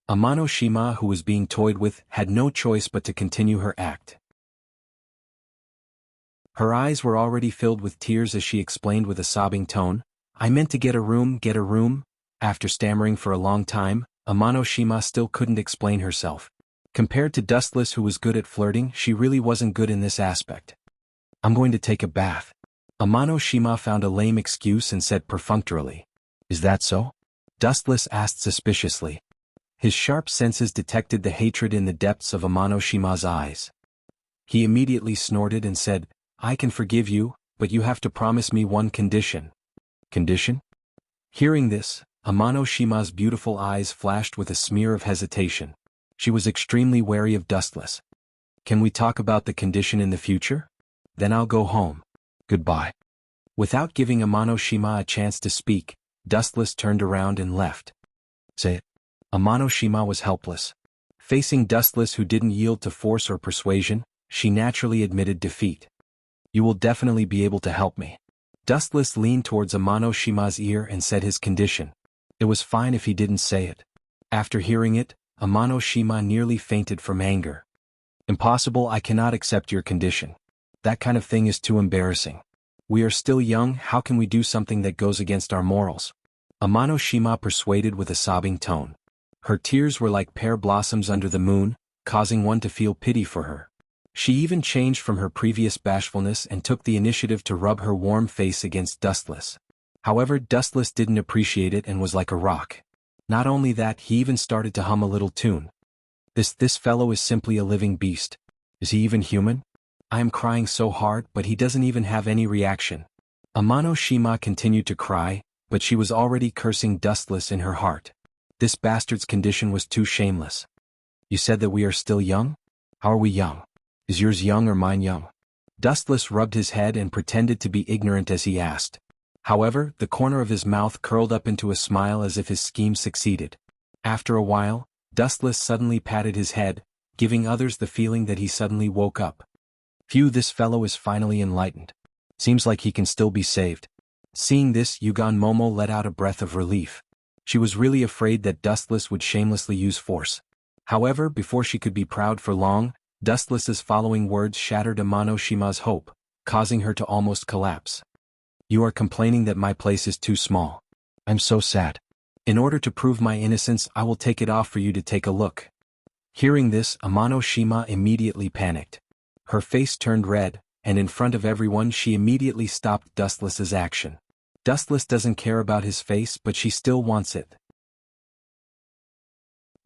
Amano Shima, who was being toyed with, had no choice but to continue her act. Her eyes were already filled with tears as she explained with a sobbing tone, "I meant to get a room, get a room." After stammering for a long time, Amano Shima still couldn't explain herself. Compared to Dustless, who was good at flirting, she really wasn't good in this aspect. "I'm going to take a bath." Amano Shima found a lame excuse and said perfunctorily. "Is that so?" Dustless asked suspiciously. His sharp senses detected the hatred in the depths of Amano Shima's eyes. He immediately snorted and said, "I can forgive you, but you have to promise me one condition." "Condition?" Hearing this, Amano Shima's beautiful eyes flashed with a smear of hesitation. She was extremely wary of Dustless. "Can we talk about the condition in the future? Then I'll go home. Goodbye." Without giving Amano Shima a chance to speak, Dustless turned around and left. "Say it." Amano Shima was helpless. Facing Dustless, who didn't yield to force or persuasion, she naturally admitted defeat. "You will definitely be able to help me." Dustless leaned towards Amano Shima's ear and said his condition. It was fine if he didn't say it. After hearing it, Amano Shima nearly fainted from anger. "Impossible, I cannot accept your condition. That kind of thing is too embarrassing. We are still young, how can we do something that goes against our morals?" Amano Shima persuaded with a sobbing tone. Her tears were like pear blossoms under the moon, causing one to feel pity for her. She even changed from her previous bashfulness and took the initiative to rub her warm face against Dustless. However, Dustless didn't appreciate it and was like a rock. Not only that, he even started to hum a little tune. This fellow is simply a living beast. Is he even human? I am crying so hard, but he doesn't even have any reaction." Amano Shima continued to cry, but she was already cursing Dustless in her heart. This bastard's condition was too shameless. "You said that we are still young? How are we young? Is yours young or mine young?" Dustless rubbed his head and pretended to be ignorant as he asked. However, the corner of his mouth curled up into a smile as if his scheme succeeded. After a while, Dustless suddenly patted his head, giving others the feeling that he suddenly woke up. "Phew, this fellow is finally enlightened. Seems like he can still be saved." Seeing this, Yugan Momo let out a breath of relief. She was really afraid that Dustless would shamelessly use force. However, before she could be proud for long, Dustless's following words shattered Amano Shima's hope, causing her to almost collapse. "You are complaining that my place is too small. I'm so sad. In order to prove my innocence, I will take it off for you to take a look." Hearing this, Amano Shima immediately panicked. Her face turned red, and in front of everyone she immediately stopped Dustless's action. Dustless doesn't care about his face, but she still wants it.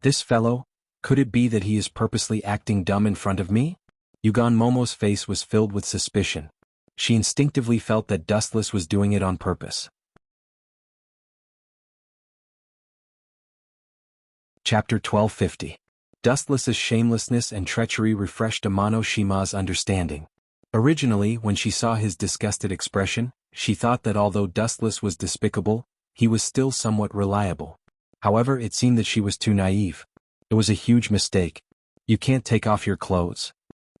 "This fellow, could it be that he is purposely acting dumb in front of me?" Yugan Momo's face was filled with suspicion. She instinctively felt that Dustless was doing it on purpose. Chapter 1250. Dustless's shamelessness and treachery refreshed Amano Shima's understanding. Originally, when she saw his disgusted expression, she thought that although Dustless was despicable, he was still somewhat reliable. However, it seemed that she was too naive. It was a huge mistake. "You can't take off your clothes."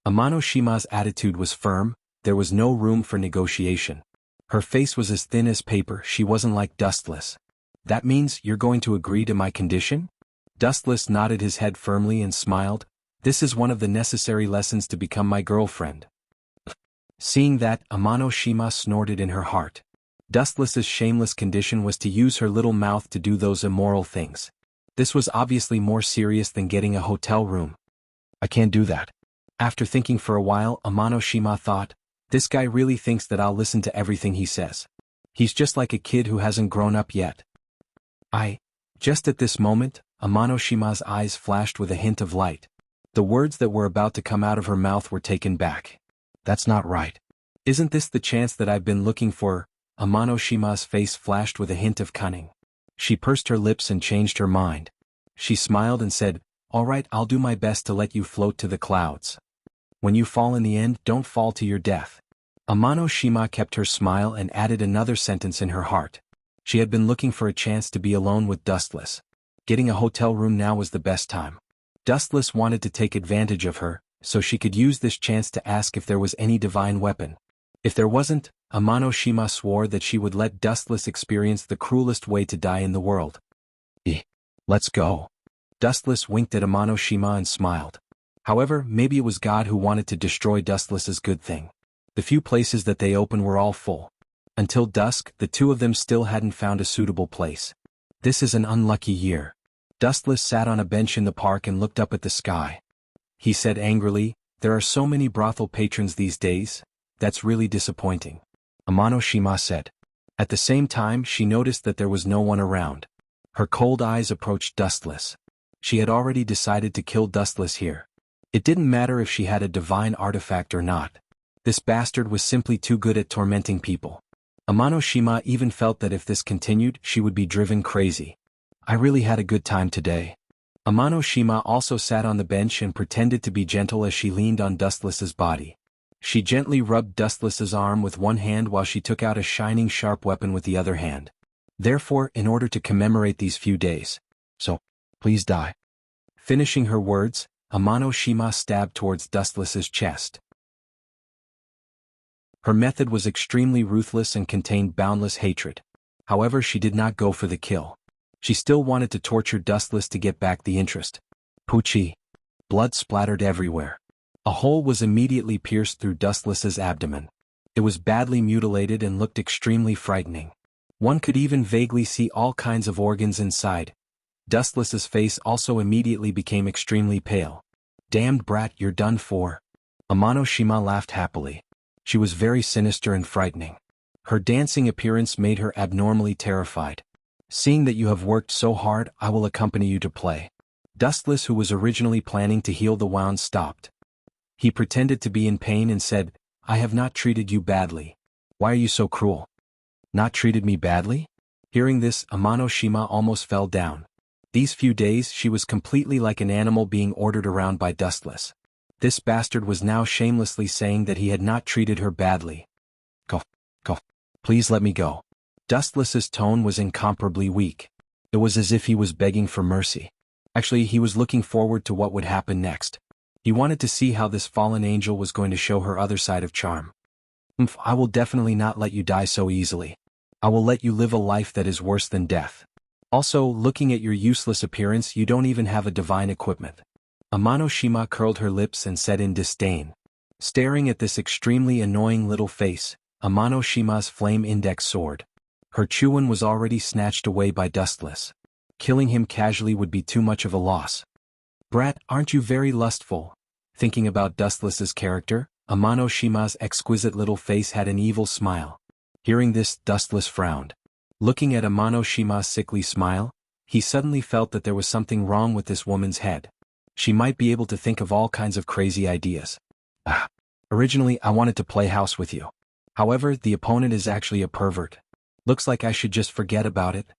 Amano Shima's attitude was firm, there was no room for negotiation. Her face was as thin as paper, she wasn't like Dustless. "That means you're going to agree to my condition?" Dustless nodded his head firmly and smiled. "This is one of the necessary lessons to become my girlfriend." Seeing that, Amano Shima snorted in her heart. Dustless's shameless condition was to use her little mouth to do those immoral things. This was obviously more serious than getting a hotel room. "I can't do that." After thinking for a while, Amano Shima thought, "This guy really thinks that I'll listen to everything he says. He's just like a kid who hasn't grown up yet." Just at this moment, Amano Shima's eyes flashed with a hint of light. The words that were about to come out of her mouth were taken back. "That's not right. Isn't this the chance that I've been looking for?" Amano Shima's face flashed with a hint of cunning. She pursed her lips and changed her mind. She smiled and said, "All right, I'll do my best to let you float to the clouds. When you fall in the end, don't fall to your death." Amano Shima kept her smile and added another sentence in her heart. She had been looking for a chance to be alone with Dustless. Getting a hotel room now was the best time. Dustless wanted to take advantage of her, so she could use this chance to ask if there was any divine weapon. If there wasn't, Amano Shima swore that she would let Dustless experience the cruelest way to die in the world. Let's go." Dustless winked at Amano Shima and smiled. However, maybe it was God who wanted to destroy Dustless's good thing. The few places that they opened were all full. Until dusk, the two of them still hadn't found a suitable place. This is an unlucky year. Dustless sat on a bench in the park and looked up at the sky. He said angrily, "There are so many brothel patrons these days, that's really disappointing." Amano Shima said. At the same time she noticed that there was no one around. Her cold eyes approached Dustless. She had already decided to kill Dustless here. It didn't matter if she had a divine artifact or not. This bastard was simply too good at tormenting people. Amano Shima even felt that if this continued, she would be driven crazy. "I really had a good time today." Amano Shima also sat on the bench and pretended to be gentle as she leaned on Dustless's body. She gently rubbed Dustless's arm with one hand while she took out a shining sharp weapon with the other hand. "Therefore, in order to commemorate these few days, so, please die." Finishing her words, Amano Shima stabbed towards Dustless's chest. Her method was extremely ruthless and contained boundless hatred. However, she did not go for the kill. She still wanted to torture Dustless to get back the interest. Poochie. Blood splattered everywhere. A hole was immediately pierced through Dustless's abdomen. It was badly mutilated and looked extremely frightening. One could even vaguely see all kinds of organs inside. Dustless's face also immediately became extremely pale. "Damned brat, you're done for." Amano Shima laughed happily. She was very sinister and frightening. Her dancing appearance made her abnormally terrified. "Seeing that you have worked so hard, I will accompany you to play." Dustless, who was originally planning to heal the wound, stopped. He pretended to be in pain and said, "I have not treated you badly. Why are you so cruel?" "Not treated me badly?" Hearing this, Amano Shima almost fell down. These few days she was completely like an animal being ordered around by Dustless. This bastard was now shamelessly saying that he had not treated her badly. Go. Please let me go." Dustless's tone was incomparably weak. It was as if he was begging for mercy. Actually, he was looking forward to what would happen next. He wanted to see how this fallen angel was going to show her other side of charm. "I will definitely not let you die so easily. I will let you live a life that is worse than death. Also, looking at your useless appearance, you don't even have a divine equipment." Amano Shima curled her lips and said in disdain. Staring at this extremely annoying little face, Amano Shima's flame index soared. Her Chuan was already snatched away by Dustless. Killing him casually would be too much of a loss. "Brat, aren't you very lustful?" Thinking about Dustless's character, Amano Shima's exquisite little face had an evil smile. Hearing this, Dustless frowned. Looking at Amano Shima's sickly smile, he suddenly felt that there was something wrong with this woman's head. She might be able to think of all kinds of crazy ideas. Originally I wanted to play house with you. However, the opponent is actually a pervert. Looks like I should just forget about it."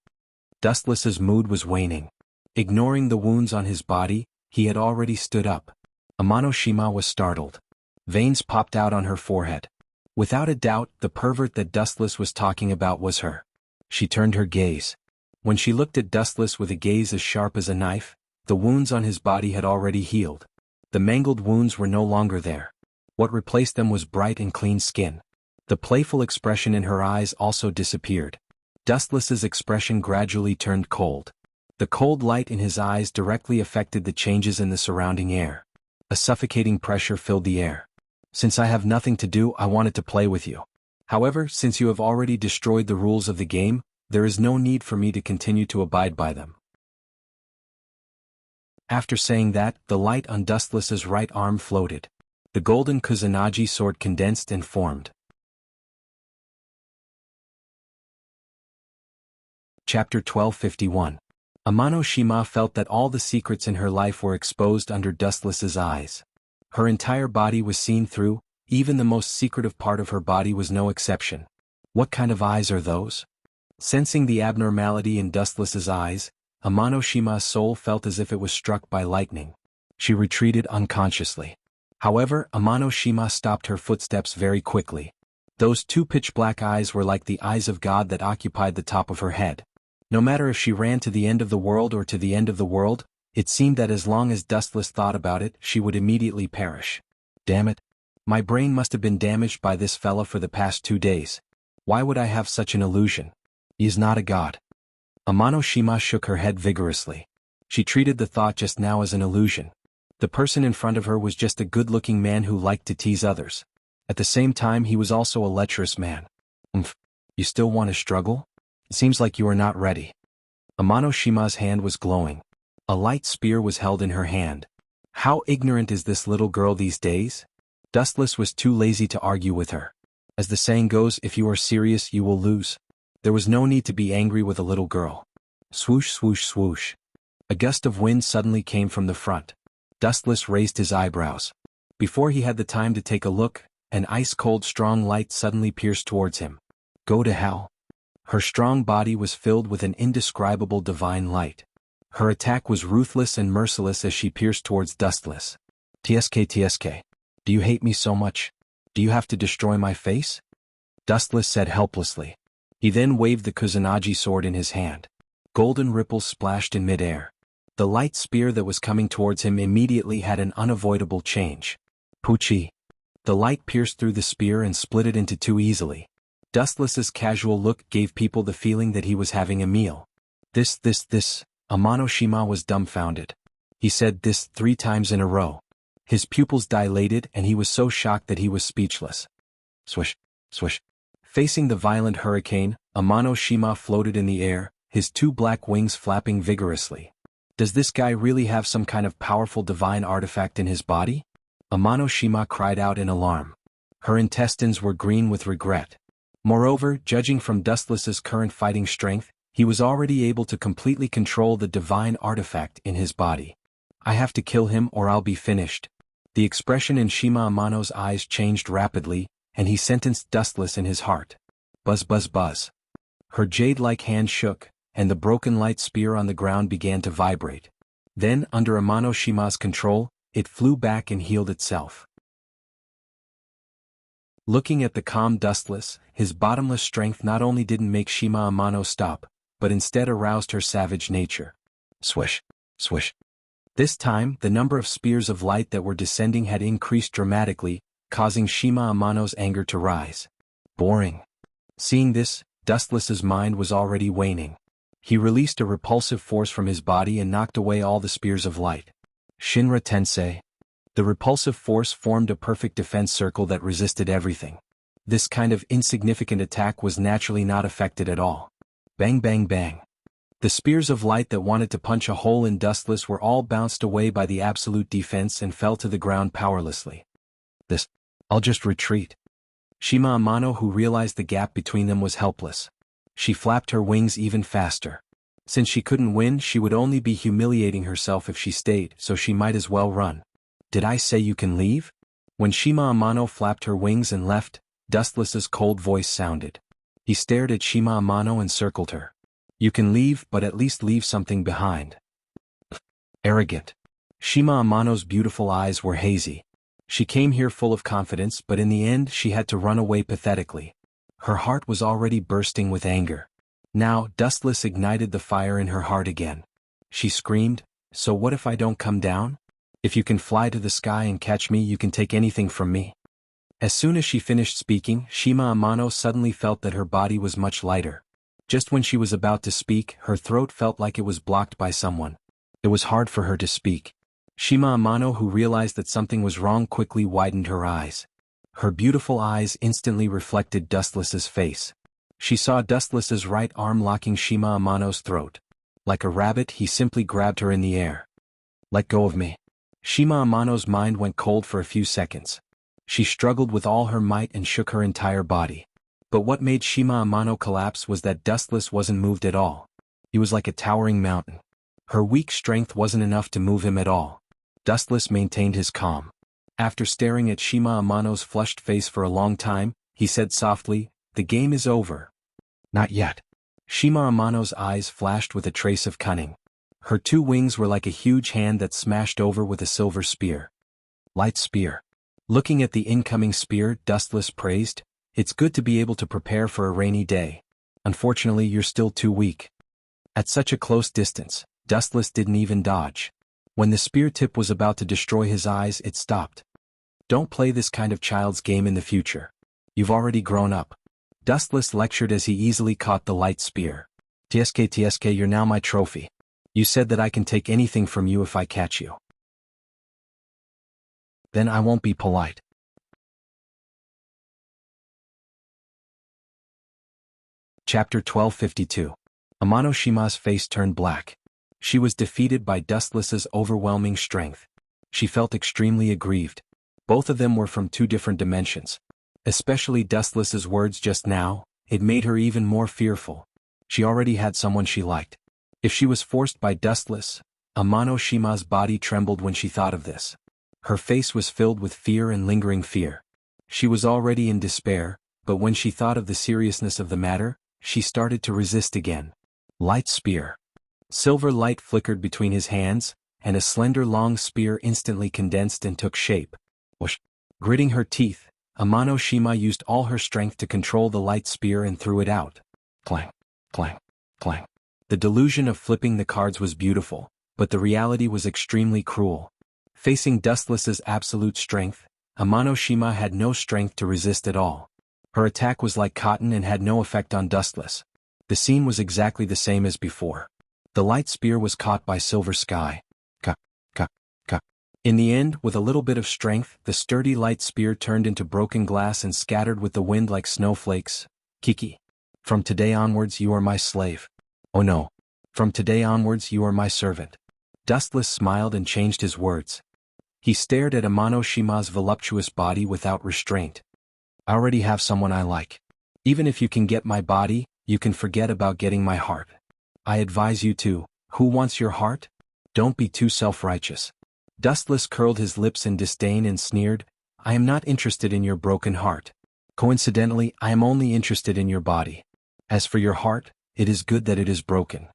Dustless's mood was waning. Ignoring the wounds on his body, he had already stood up. Amano Shima was startled. Veins popped out on her forehead. Without a doubt, the pervert that Dustless was talking about was her. She turned her gaze. When she looked at Dustless with a gaze as sharp as a knife, the wounds on his body had already healed. The mangled wounds were no longer there. What replaced them was bright and clean skin. The playful expression in her eyes also disappeared. Dustless's expression gradually turned cold. The cold light in his eyes directly affected the changes in the surrounding air. A suffocating pressure filled the air. "Since I have nothing to do, I wanted to play with you. However, since you have already destroyed the rules of the game, there is no need for me to continue to abide by them." After saying that, the light on Dustless's right arm floated. The golden Kusanagi sword condensed and formed. Chapter 1251. Amano Shima felt that all the secrets in her life were exposed under Dustless's eyes. Her entire body was seen through, even the most secretive part of her body was no exception. What kind of eyes are those? Sensing the abnormality in Dustless's eyes, Amano Shima's soul felt as if it was struck by lightning. She retreated unconsciously. However, Amano Shima stopped her footsteps very quickly. Those two pitch-black eyes were like the eyes of God that occupied the top of her head. No matter if she ran to the end of the world or to the end of the world, it seemed that as long as Dustless thought about it, she would immediately perish. Damn it. My brain must have been damaged by this fella for the past 2 days. Why would I have such an illusion? He is not a god. Amano Shima shook her head vigorously. She treated the thought just now as an illusion. The person in front of her was just a good-looking man who liked to tease others. At the same time he was also a lecherous man. You still want to struggle? It seems like you are not ready. Amano-shima's hand was glowing. A light spear was held in her hand. How ignorant is this little girl these days? Dustless was too lazy to argue with her. As the saying goes, if you are serious you will lose. There was no need to be angry with a little girl. Swoosh swoosh swoosh. A gust of wind suddenly came from the front. Dustless raised his eyebrows. Before he had the time to take a look, an ice-cold strong light suddenly pierced towards him. Go to hell. Her strong body was filled with an indescribable divine light. Her attack was ruthless and merciless as she pierced towards Dustless. TSK. Do you hate me so much? Do you have to destroy my face? Dustless said helplessly. He then waved the Kusanagi sword in his hand. Golden ripples splashed in midair. The light spear that was coming towards him immediately had an unavoidable change. Puchi. The light pierced through the spear and split it into two easily. Dustless's casual look gave people the feeling that he was having a meal. This. Amano-shima was dumbfounded. He said this 3 times in a row. His pupils dilated and he was so shocked that he was speechless. Swish, swish. Facing the violent hurricane, Amano-shima floated in the air, his 2 black wings flapping vigorously. Does this guy really have some kind of powerful divine artifact in his body? Amano-shima cried out in alarm. Her intestines were green with regret. Moreover, judging from Dustless's current fighting strength, he was already able to completely control the divine artifact in his body. I have to kill him or I'll be finished. The expression in Shima Amano's eyes changed rapidly, and he sentenced Dustless in his heart. Buzz buzz buzz. Her jade-like hand shook, and the broken light spear on the ground began to vibrate. Then, under Amano-shima's control, it flew back and healed itself. Looking at the calm Dustless, his bottomless strength not only didn't make Shima Amano stop, but instead aroused her savage nature. Swish, swish. This time, the number of spears of light that were descending had increased dramatically, causing Shima Amano's anger to rise. Boring. Seeing this, Dustless's mind was already waning. He released a repulsive force from his body and knocked away all the spears of light. Shinra Tensei. The repulsive force formed a perfect defense circle that resisted everything. This kind of insignificant attack was naturally not affected at all. Bang bang bang. The spears of light that wanted to punch a hole in Dustless were all bounced away by the absolute defense and fell to the ground powerlessly. I'll just retreat. Shima Amano, who realized the gap between them, was helpless. She flapped her wings even faster. Since she couldn't win, she would only be humiliating herself if she stayed, so she might as well run. Did I say you can leave? When Shima Amano flapped her wings and left, Dustless's cold voice sounded. He stared at Shima Amano and circled her. You can leave, but at least leave something behind. Arrogant. Shima Amano's beautiful eyes were hazy. She came here full of confidence, but in the end she had to run away pathetically. Her heart was already bursting with anger. Now, Dustless ignited the fire in her heart again. She screamed, so what if I don't come down? If you can fly to the sky and catch me, you can take anything from me. As soon as she finished speaking, Shima Amano suddenly felt that her body was much lighter. Just when she was about to speak, her throat felt like it was blocked by someone. It was hard for her to speak. Shima Amano, who realized that something was wrong, quickly widened her eyes. Her beautiful eyes instantly reflected Dustless's face. She saw Dustless's right arm locking Shima Amano's throat. Like a rabbit, he simply grabbed her in the air. Let go of me. Shima Amano's mind went cold for a few seconds. She struggled with all her might and shook her entire body. But what made Shima Amano collapse was that Dustless wasn't moved at all. He was like a towering mountain. Her weak strength wasn't enough to move him at all. Dustless maintained his calm. After staring at Shima Amano's flushed face for a long time, he said softly, "The game is over." Not yet. Shima Amano's eyes flashed with a trace of cunning. Her 2 wings were like a huge hand that smashed over with a silver spear. Light spear. Looking at the incoming spear, Dustless praised, "It's good to be able to prepare for a rainy day. Unfortunately, you're still too weak." At such a close distance, Dustless didn't even dodge. When the spear tip was about to destroy his eyes, it stopped. Don't play this kind of child's game in the future. You've already grown up. Dustless lectured as he easily caught the light spear. TSK, you're now my trophy. You said that I can take anything from you if I catch you. Then I won't be polite. Chapter 1252. Amano-shima's face turned black. She was defeated by Dustless's overwhelming strength. She felt extremely aggrieved. Both of them were from two different dimensions. Especially Dustless's words just now, it made her even more fearful. She already had someone she liked. If she was forced by Dustless, Amano-shima's body trembled when she thought of this. Her face was filled with fear and lingering fear. She was already in despair, but when she thought of the seriousness of the matter, she started to resist again. Light spear. Silver light flickered between his hands, and a slender long spear instantly condensed and took shape. Whoosh! Gritting her teeth, Amano-shima used all her strength to control the light spear and threw it out. Clang, clang, clang. The delusion of flipping the cards was beautiful, but the reality was extremely cruel. Facing Dustless's absolute strength, Amano-shima had no strength to resist at all. Her attack was like cotton and had no effect on Dustless. The scene was exactly the same as before. The light spear was caught by Silver Sky. Ka, ka, ka. In the end, with a little bit of strength, the sturdy light spear turned into broken glass and scattered with the wind like snowflakes. Kiki. From today onwards you are my slave. Oh no. From today onwards you are my servant. Dustless smiled and changed his words. He stared at Amano-shima's voluptuous body without restraint. I already have someone I like. Even if you can get my body, you can forget about getting my heart. I advise you to. Who wants your heart? Don't be too self-righteous. Dustless curled his lips in disdain and sneered, I am not interested in your broken heart. Coincidentally, I am only interested in your body. As for your heart, it is good that it is broken.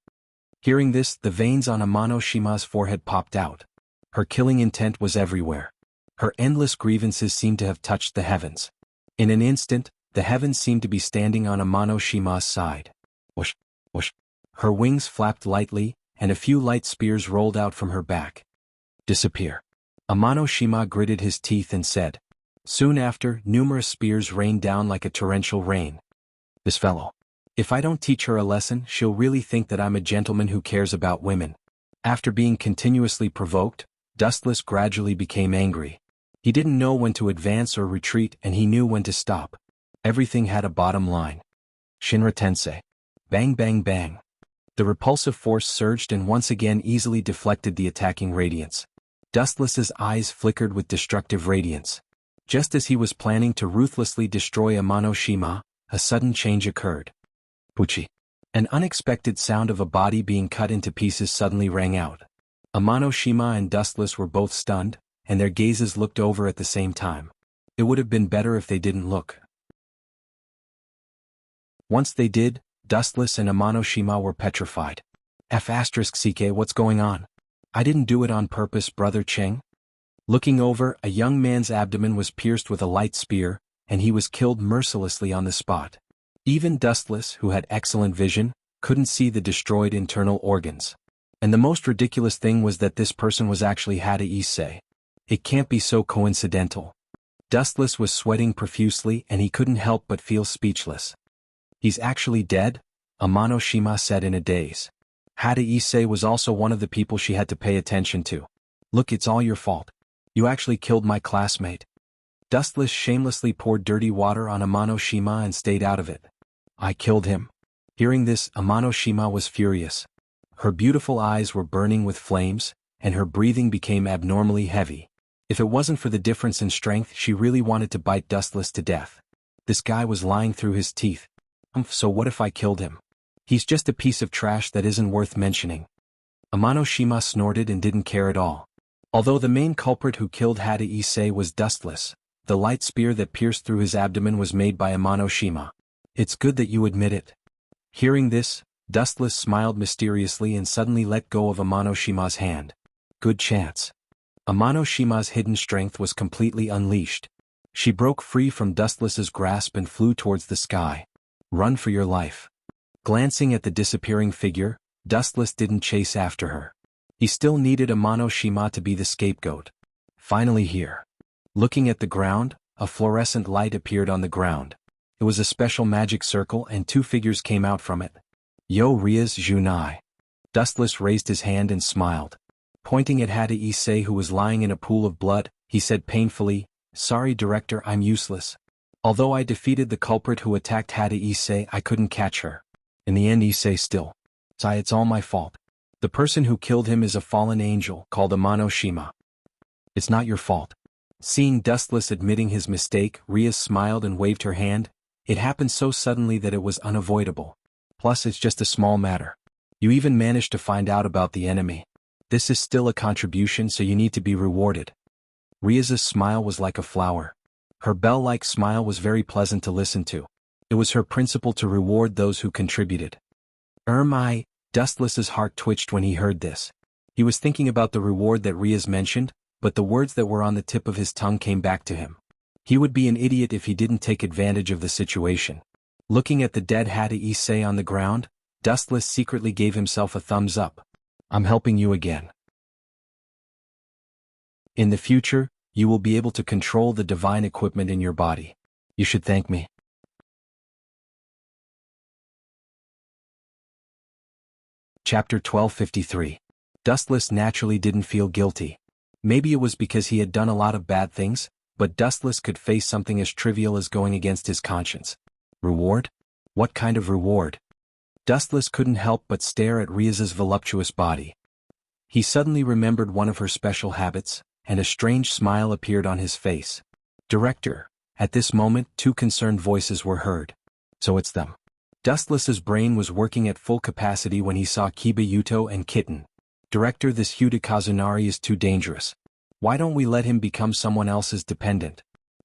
Hearing this, the veins on Amano-shima's forehead popped out. Her killing intent was everywhere. Her endless grievances seemed to have touched the heavens. In an instant, the heavens seemed to be standing on Amano-shima's side. Whoosh, whoosh. Her wings flapped lightly, and a few light spears rolled out from her back. Disappear. Amano-shima gritted his teeth and said. Soon after, numerous spears rained down like a torrential rain. This fellow. If I don't teach her a lesson, she'll really think that I'm a gentleman who cares about women. After being continuously provoked, Dustless gradually became angry. He didn't know when to advance or retreat, and he knew when to stop. Everything had a bottom line. Shinra Tensei. Bang bang bang. The repulsive force surged and once again easily deflected the attacking radiance. Dustless's eyes flickered with destructive radiance. Just as he was planning to ruthlessly destroy Amano-shima, a sudden change occurred. Puchi. An unexpected sound of a body being cut into pieces suddenly rang out. Amano-shima and Dustless were both stunned, and their gazes looked over at the same time. It would have been better if they didn't look. Once they did, Dustless and Amano-shima were petrified. F***ck, what's going on? I didn't do it on purpose, Brother Cheng. Looking over, a young man's abdomen was pierced with a light spear, and he was killed mercilessly on the spot. Even Dustless, who had excellent vision, couldn't see the destroyed internal organs. And the most ridiculous thing was that this person was actually Hada Issei. It can't be so coincidental. Dustless was sweating profusely and he couldn't help but feel speechless. He's actually dead? Amano-shima said in a daze. Hada Issei was also one of the people she had to pay attention to. Look, it's all your fault. You actually killed my classmate. Dustless shamelessly poured dirty water on Amano-shima and stayed out of it. I killed him. Hearing this, Amano-shima was furious. Her beautiful eyes were burning with flames, and her breathing became abnormally heavy. If it wasn't for the difference in strength, she really wanted to bite Dustless to death. This guy was lying through his teeth. So what if I killed him? He's just a piece of trash that isn't worth mentioning. Amano-shima snorted and didn't care at all. Although the main culprit who killed Hada Issei was Dustless, the light spear that pierced through his abdomen was made by Amano-shima. It's good that you admit it. Hearing this, Dustless smiled mysteriously and suddenly let go of Amano-shima's hand. Good chance. Amano-shima's hidden strength was completely unleashed. She broke free from Dustless's grasp and flew towards the sky. Run for your life. Glancing at the disappearing figure, Dustless didn't chase after her. He still needed Amano-shima to be the scapegoat. Finally here. Looking at the ground, a fluorescent light appeared on the ground. It was a special magic circle and two figures came out from it. Yo Rias Junai. Dustless raised his hand and smiled. Pointing at Hada Issei who was lying in a pool of blood, he said painfully, Sorry director, I'm useless. Although I defeated the culprit who attacked Hada Issei, I couldn't catch her. In the end Issei still. It's all my fault. The person who killed him is a fallen angel called Amano Shima. It's not your fault. Seeing Dustless admitting his mistake, Ria smiled and waved her hand. It happened so suddenly that it was unavoidable. Plus it's just a small matter. You even managed to find out about the enemy. This is still a contribution, so you need to be rewarded. Ria's smile was like a flower. Her bell-like smile was very pleasant to listen to. It was her principle to reward those who contributed. Dustless's heart twitched when he heard this. He was thinking about the reward that Ria's mentioned, but the words that were on the tip of his tongue came back to him. He would be an idiot if he didn't take advantage of the situation. Looking at the dead Hada Issei on the ground, Dustless secretly gave himself a thumbs up. I'm helping you again. In the future, you will be able to control the divine equipment in your body. You should thank me. Chapter 1253. Dustless naturally didn't feel guilty. Maybe it was because he had done a lot of bad things, but Dustless could face something as trivial as going against his conscience. Reward? What kind of reward? Dustless couldn't help but stare at Ria's voluptuous body. He suddenly remembered one of her special habits, and a strange smile appeared on his face. Director. At this moment, two concerned voices were heard. So it's them. Dustless's brain was working at full capacity when he saw Kiba Yuto and Kitten. Director, this Hyuta Kazunari is too dangerous. Why don't we let him become someone else's dependent?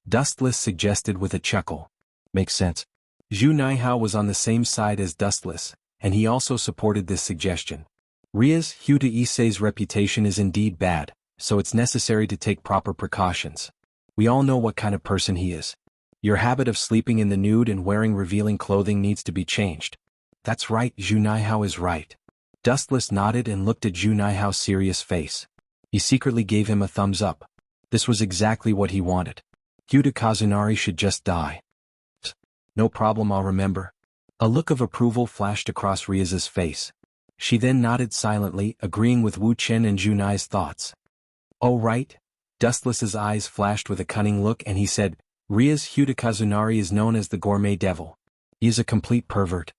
Dustless suggested with a chuckle. Makes sense. Zhu Naihao was on the same side as Dustless, and he also supported this suggestion. Ria's Hyuta Issei's reputation is indeed bad, so it's necessary to take proper precautions. We all know what kind of person he is. Your habit of sleeping in the nude and wearing revealing clothing needs to be changed. That's right, Zhu Naihao is right. Dustless nodded and looked at Zhu Naihao's serious face. He secretly gave him a thumbs up. This was exactly what he wanted. Hyuta Kazunari should just die. No problem, I'll remember. A look of approval flashed across Ria's face. She then nodded silently, agreeing with Wu Chen and Junai's thoughts. Oh right. Dustless's eyes flashed with a cunning look and he said, Ria's Hyuta Kazunari is known as the Gourmet Devil. He is a complete pervert.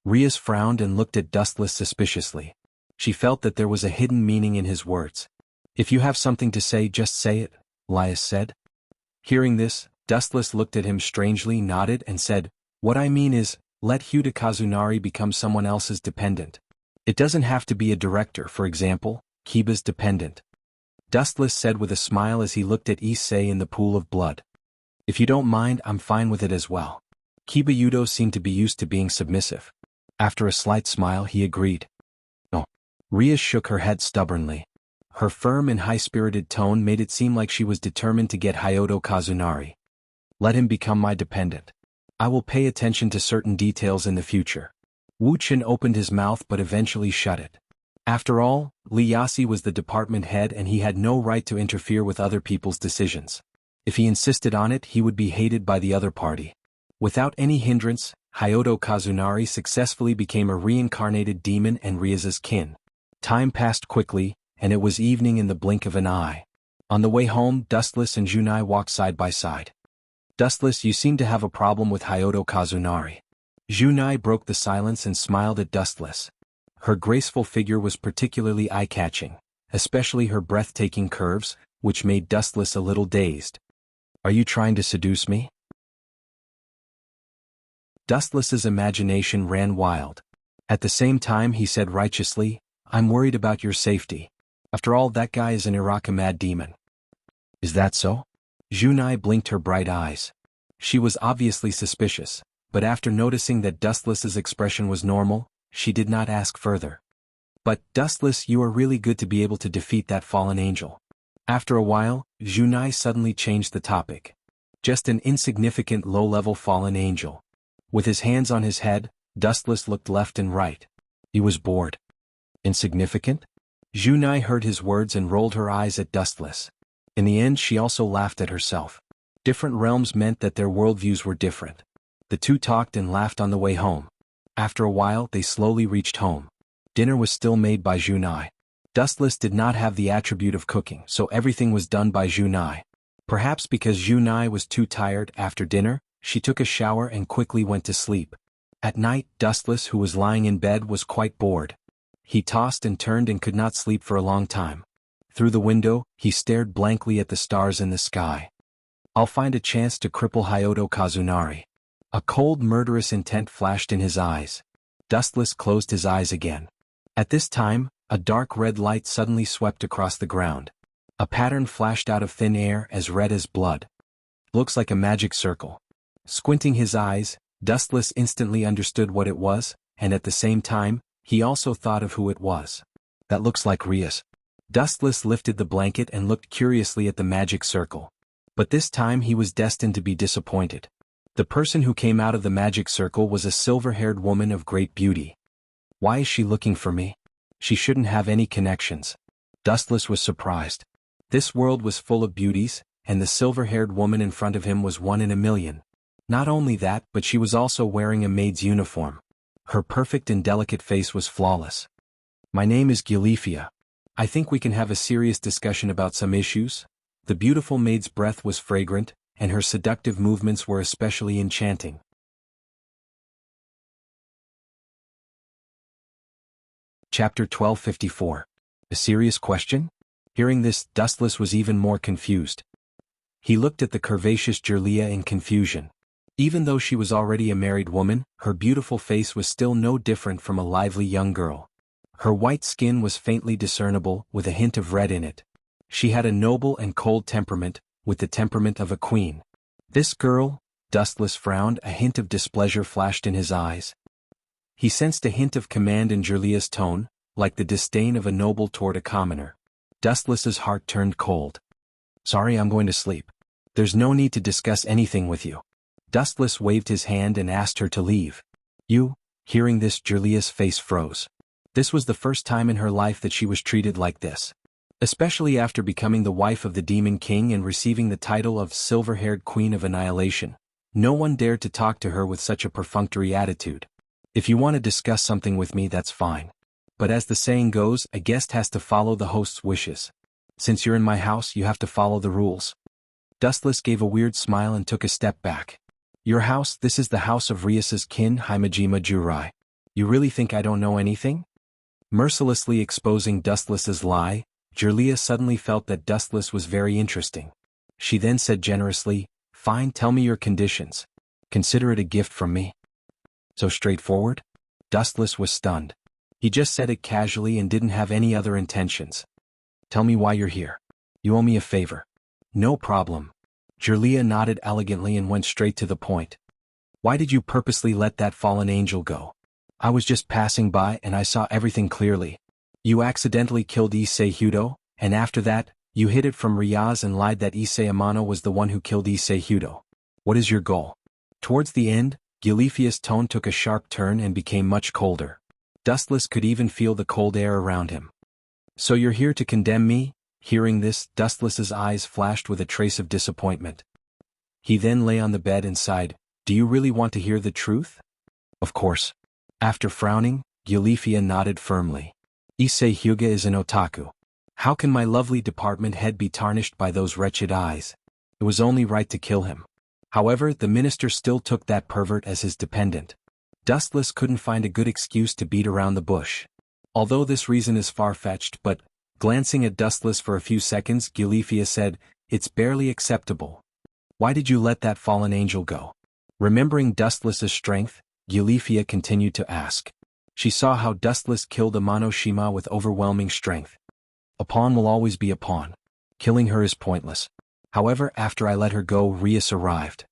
Ria's frowned and looked at Dustless suspiciously. She felt that there was a hidden meaning in his words. If you have something to say, just say it, Lias said. Hearing this, Dustless looked at him strangely, nodded, and said, What I mean is, let Hyuta Kazunari become someone else's dependent. It doesn't have to be a director, for example, Kiba's dependent. Dustless said with a smile as he looked at Issei in the pool of blood. If you don't mind, I'm fine with it as well. Kiba Yuto seemed to be used to being submissive. After a slight smile, he agreed. No. Ria shook her head stubbornly. Her firm and high-spirited tone made it seem like she was determined to get Hyuta Kazunari. Let him become my dependent. I will pay attention to certain details in the future. Wu Chen opened his mouth but eventually shut it. After all, Li Yasi was the department head and he had no right to interfere with other people's decisions. If he insisted on it, he would be hated by the other party. Without any hindrance, Hyuta Kazunari successfully became a reincarnated demon and Ria's kin. Time passed quickly, and it was evening in the blink of an eye. On the way home, Dustless and Junai walked side by side. Dustless, you seem to have a problem with Hyuta Kazunari. Junai broke the silence and smiled at Dustless. Her graceful figure was particularly eye-catching, especially her breathtaking curves, which made Dustless a little dazed. Are you trying to seduce me? Dustless's imagination ran wild. At the same time he said righteously, I'm worried about your safety. After all, that guy is an Irakamad demon. Is that so? Junai blinked her bright eyes. She was obviously suspicious, but after noticing that Dustless's expression was normal, she did not ask further. But, Dustless, you are really good to be able to defeat that fallen angel. After a while, Junai suddenly changed the topic. Just an insignificant low-level fallen angel. With his hands on his head, Dustless looked left and right. He was bored. Insignificant? Junai heard his words and rolled her eyes at Dustless. In the end, she also laughed at herself. Different realms meant that their worldviews were different. The two talked and laughed on the way home. After a while, they slowly reached home. Dinner was still made by Junai. Dustless did not have the attribute of cooking, so everything was done by Junai. Perhaps because Junai was too tired after dinner, She took a shower and quickly went to sleep. At night, Dustless, who was lying in bed, was quite bored. He tossed and turned and could not sleep for a long time. Through the window, he stared blankly at the stars in the sky. I'll find a chance to cripple Hyodo Kazunari. A cold, murderous intent flashed in his eyes. Dustless closed his eyes again. At this time, a dark red light suddenly swept across the ground. A pattern flashed out of thin air as red as blood. Looks like a magic circle. Squinting his eyes, Dustless instantly understood what it was, and at the same time, he also thought of who it was. That looks like Rias. Dustless lifted the blanket and looked curiously at the magic circle. But this time he was destined to be disappointed. The person who came out of the magic circle was a silver-haired woman of great beauty. Why is she looking for me? She shouldn't have any connections. Dustless was surprised. This world was full of beauties, and the silver-haired woman in front of him was one in a million. Not only that, but she was also wearing a maid's uniform. Her perfect and delicate face was flawless. My name is Gilifia. I think we can have a serious discussion about some issues. The beautiful maid's breath was fragrant, and her seductive movements were especially enchanting. Chapter 1254. A serious question? Hearing this, Dustless was even more confused. He looked at the curvaceous Jirlia in confusion. Even though she was already a married woman, her beautiful face was still no different from a lively young girl. Her white skin was faintly discernible, with a hint of red in it. She had a noble and cold temperament, with the temperament of a queen. This girl, Dustless frowned, a hint of displeasure flashed in his eyes. He sensed a hint of command in Jirlia's tone, like the disdain of a noble toward a commoner. Dustless's heart turned cold. Sorry, I'm going to sleep. There's no need to discuss anything with you. Dustless waved his hand and asked her to leave. You? Hearing this, Jirlia's face froze. This was the first time in her life that she was treated like this. Especially after becoming the wife of the Demon King and receiving the title of Silver-Haired Queen of Annihilation. No one dared to talk to her with such a perfunctory attitude. If you want to discuss something with me, that's fine. But as the saying goes, a guest has to follow the host's wishes. Since you're in my house, you have to follow the rules. Dustless gave a weird smile and took a step back. Your house? This is the house of Rias's kin, Himejima Jurai. You really think I don't know anything? Mercilessly exposing Dustless's lie, Jirlia suddenly felt that Dustless was very interesting. She then said generously, Fine, tell me your conditions. Consider it a gift from me. So straightforward? Dustless was stunned. He just said it casually and didn't have any other intentions. Tell me why you're here. You owe me a favor. No problem. Jirlia nodded elegantly and went straight to the point. Why did you purposely let that fallen angel go? I was just passing by and I saw everything clearly. You accidentally killed Issei Hudo, and after that, you hid it from Riaz and lied that Issei Amano was the one who killed Issei Hudo. What is your goal? Towards the end, Gilifia's tone took a sharp turn and became much colder. Dustless could even feel the cold air around him. So you're here to condemn me? Hearing this, Dustless's eyes flashed with a trace of disappointment. He then lay on the bed and sighed, Do you really want to hear the truth? Of course. After frowning, Gilifia nodded firmly. Issei Hyuga is an otaku. How can my lovely department head be tarnished by those wretched eyes? It was only right to kill him. However, the minister still took that pervert as his dependent. Dustless couldn't find a good excuse to beat around the bush. Although this reason is far-fetched, but, glancing at Dustless for a few seconds, Gilifia said, It's barely acceptable. Why did you let that fallen angel go? Remembering Dustless's strength, Gilifia continued to ask. She saw how Dustless killed Amano Shima with overwhelming strength. A pawn will always be a pawn. Killing her is pointless. However, after I let her go, Rias arrived.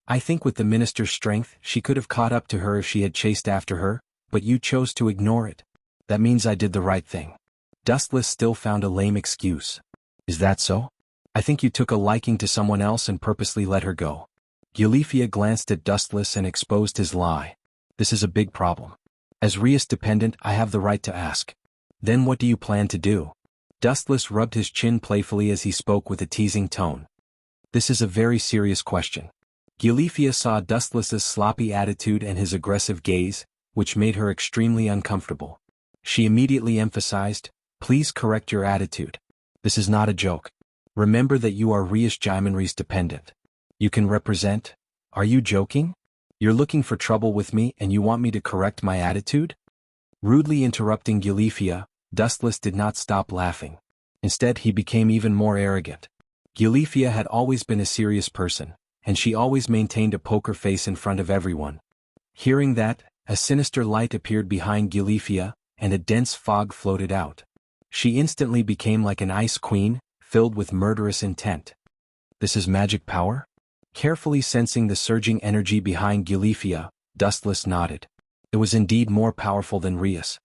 I think with the minister's strength, she could have caught up to her if she had chased after her, but you chose to ignore it. That means I did the right thing. Dustless still found a lame excuse. Is that so? I think you took a liking to someone else and purposely let her go. Gilifia glanced at Dustless and exposed his lie. This is a big problem. As Rias dependent, I have the right to ask. Then what do you plan to do? Dustless rubbed his chin playfully as he spoke with a teasing tone. This is a very serious question. Gilifia saw Dustless's sloppy attitude and his aggressive gaze, which made her extremely uncomfortable. She immediately emphasized, Please correct your attitude. This is not a joke. Remember that you are Rias Jaimanri's dependent. You can represent? Are you joking? You're looking for trouble with me and you want me to correct my attitude? Rudely interrupting Gilifia, Dustless did not stop laughing. Instead, he became even more arrogant. Gilifia had always been a serious person, and she always maintained a poker face in front of everyone. Hearing that, a sinister light appeared behind Gilifia, and a dense fog floated out. She instantly became like an ice queen, filled with murderous intent. This is magic power? Carefully sensing the surging energy behind Gilifia, Dustless nodded. It was indeed more powerful than Rias.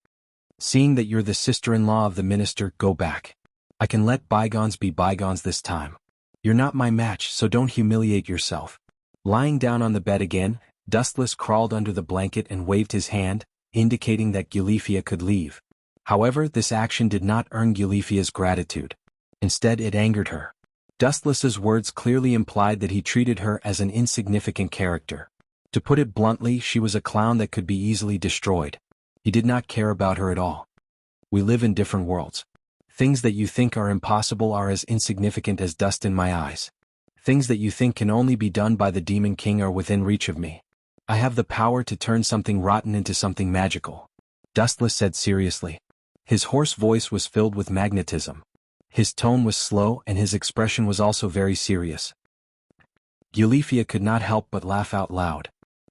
Seeing that you're the sister-in-law of the minister, go back. I can let bygones be bygones this time. You're not my match, so don't humiliate yourself. Lying down on the bed again, Dustless crawled under the blanket and waved his hand, indicating that Gilifia could leave. However, this action did not earn Gilifia's gratitude. Instead, it angered her. Dustless's words clearly implied that he treated her as an insignificant character. To put it bluntly, she was a clown that could be easily destroyed. He did not care about her at all. We live in different worlds. Things that you think are impossible are as insignificant as dust in my eyes. Things that you think can only be done by the Demon King are within reach of me. I have the power to turn something rotten into something magical. Dustless said seriously. His hoarse voice was filled with magnetism. His tone was slow and his expression was also very serious. Gilifia could not help but laugh out loud.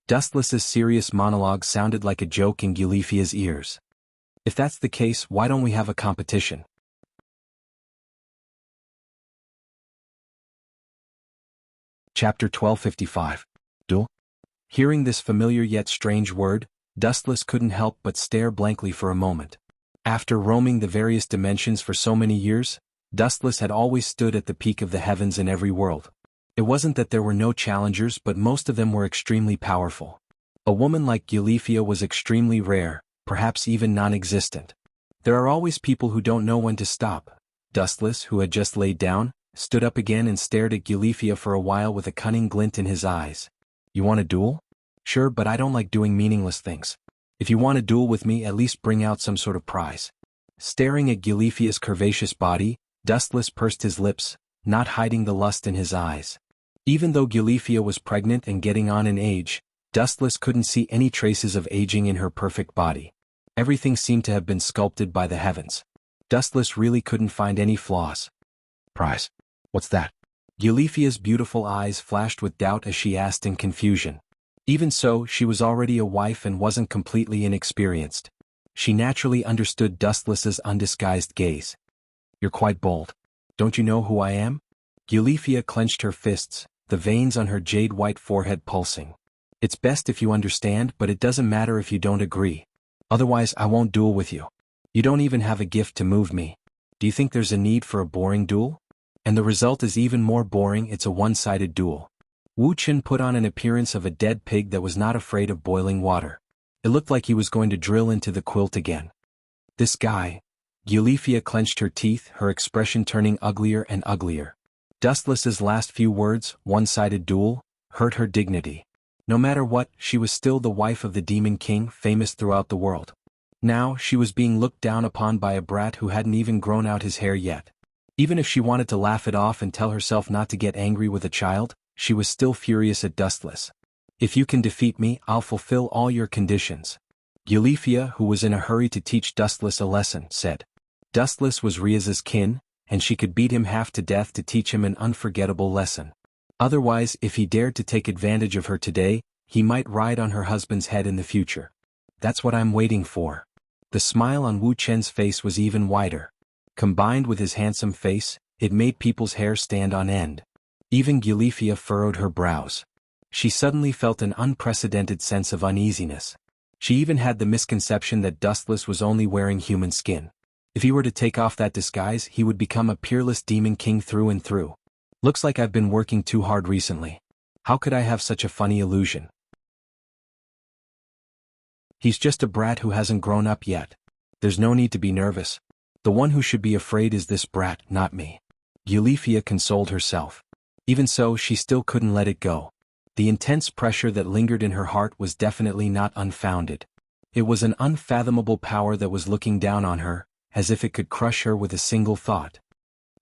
Dustless's serious monologue sounded like a joke in Gilifia's ears. If that's the case, why don't we have a competition? Chapter 1255. Duel? Hearing this familiar yet strange word, Dustless couldn't help but stare blankly for a moment. After roaming the various dimensions for so many years, Dustless had always stood at the peak of the heavens in every world. It wasn't that there were no challengers, but most of them were extremely powerful. A woman like Gilifia was extremely rare, perhaps even non-existent. There are always people who don't know when to stop. Dustless, who had just laid down, stood up again and stared at Gilifia for a while with a cunning glint in his eyes. You want a duel? Sure, but I don't like doing meaningless things. If you want a duel with me, at least bring out some sort of prize. Staring at Gilifia's curvaceous body, Dustless pursed his lips, not hiding the lust in his eyes. Even though Gilifia was pregnant and getting on in age, Dustless couldn't see any traces of aging in her perfect body. Everything seemed to have been sculpted by the heavens. Dustless really couldn't find any flaws. Prize? What's that? Gilifia's beautiful eyes flashed with doubt as she asked in confusion. Even so, she was already a wife and wasn't completely inexperienced. She naturally understood Dustless's undisguised gaze. You're quite bold. Don't you know who I am? Gilifia clenched her fists, the veins on her jade-white forehead pulsing. It's best if you understand, but it doesn't matter if you don't agree. Otherwise, I won't duel with you. You don't even have a gift to move me. Do you think there's a need for a boring duel? And the result is even more boring, it's a one-sided duel. Wu Chen put on an appearance of a dead pig that was not afraid of boiling water. It looked like he was going to drill into the quilt again. This guy. Gilifia clenched her teeth, her expression turning uglier and uglier. Dustless's last few words, one-sided duel, hurt her dignity. No matter what, she was still the wife of the Demon King, famous throughout the world. Now, she was being looked down upon by a brat who hadn't even grown out his hair yet. Even if she wanted to laugh it off and tell herself not to get angry with a child, she was still furious at Dustless. If you can defeat me, I'll fulfill all your conditions. Gilifia, who was in a hurry to teach Dustless a lesson, said. Dustless was Riaz's kin, and she could beat him half to death to teach him an unforgettable lesson. Otherwise, if he dared to take advantage of her today, he might ride on her husband's head in the future. That's what I'm waiting for. The smile on Wu Chen's face was even wider. Combined with his handsome face, it made people's hair stand on end. Even Gilifia furrowed her brows. She suddenly felt an unprecedented sense of uneasiness. She even had the misconception that Dustless was only wearing human skin. If he were to take off that disguise, he would become a peerless Demon King through and through. Looks like I've been working too hard recently. How could I have such a funny illusion? He's just a brat who hasn't grown up yet. There's no need to be nervous. The one who should be afraid is this brat, not me. Gilifia consoled herself. Even so, she still couldn't let it go. The intense pressure that lingered in her heart was definitely not unfounded. It was an unfathomable power that was looking down on her, as if it could crush her with a single thought.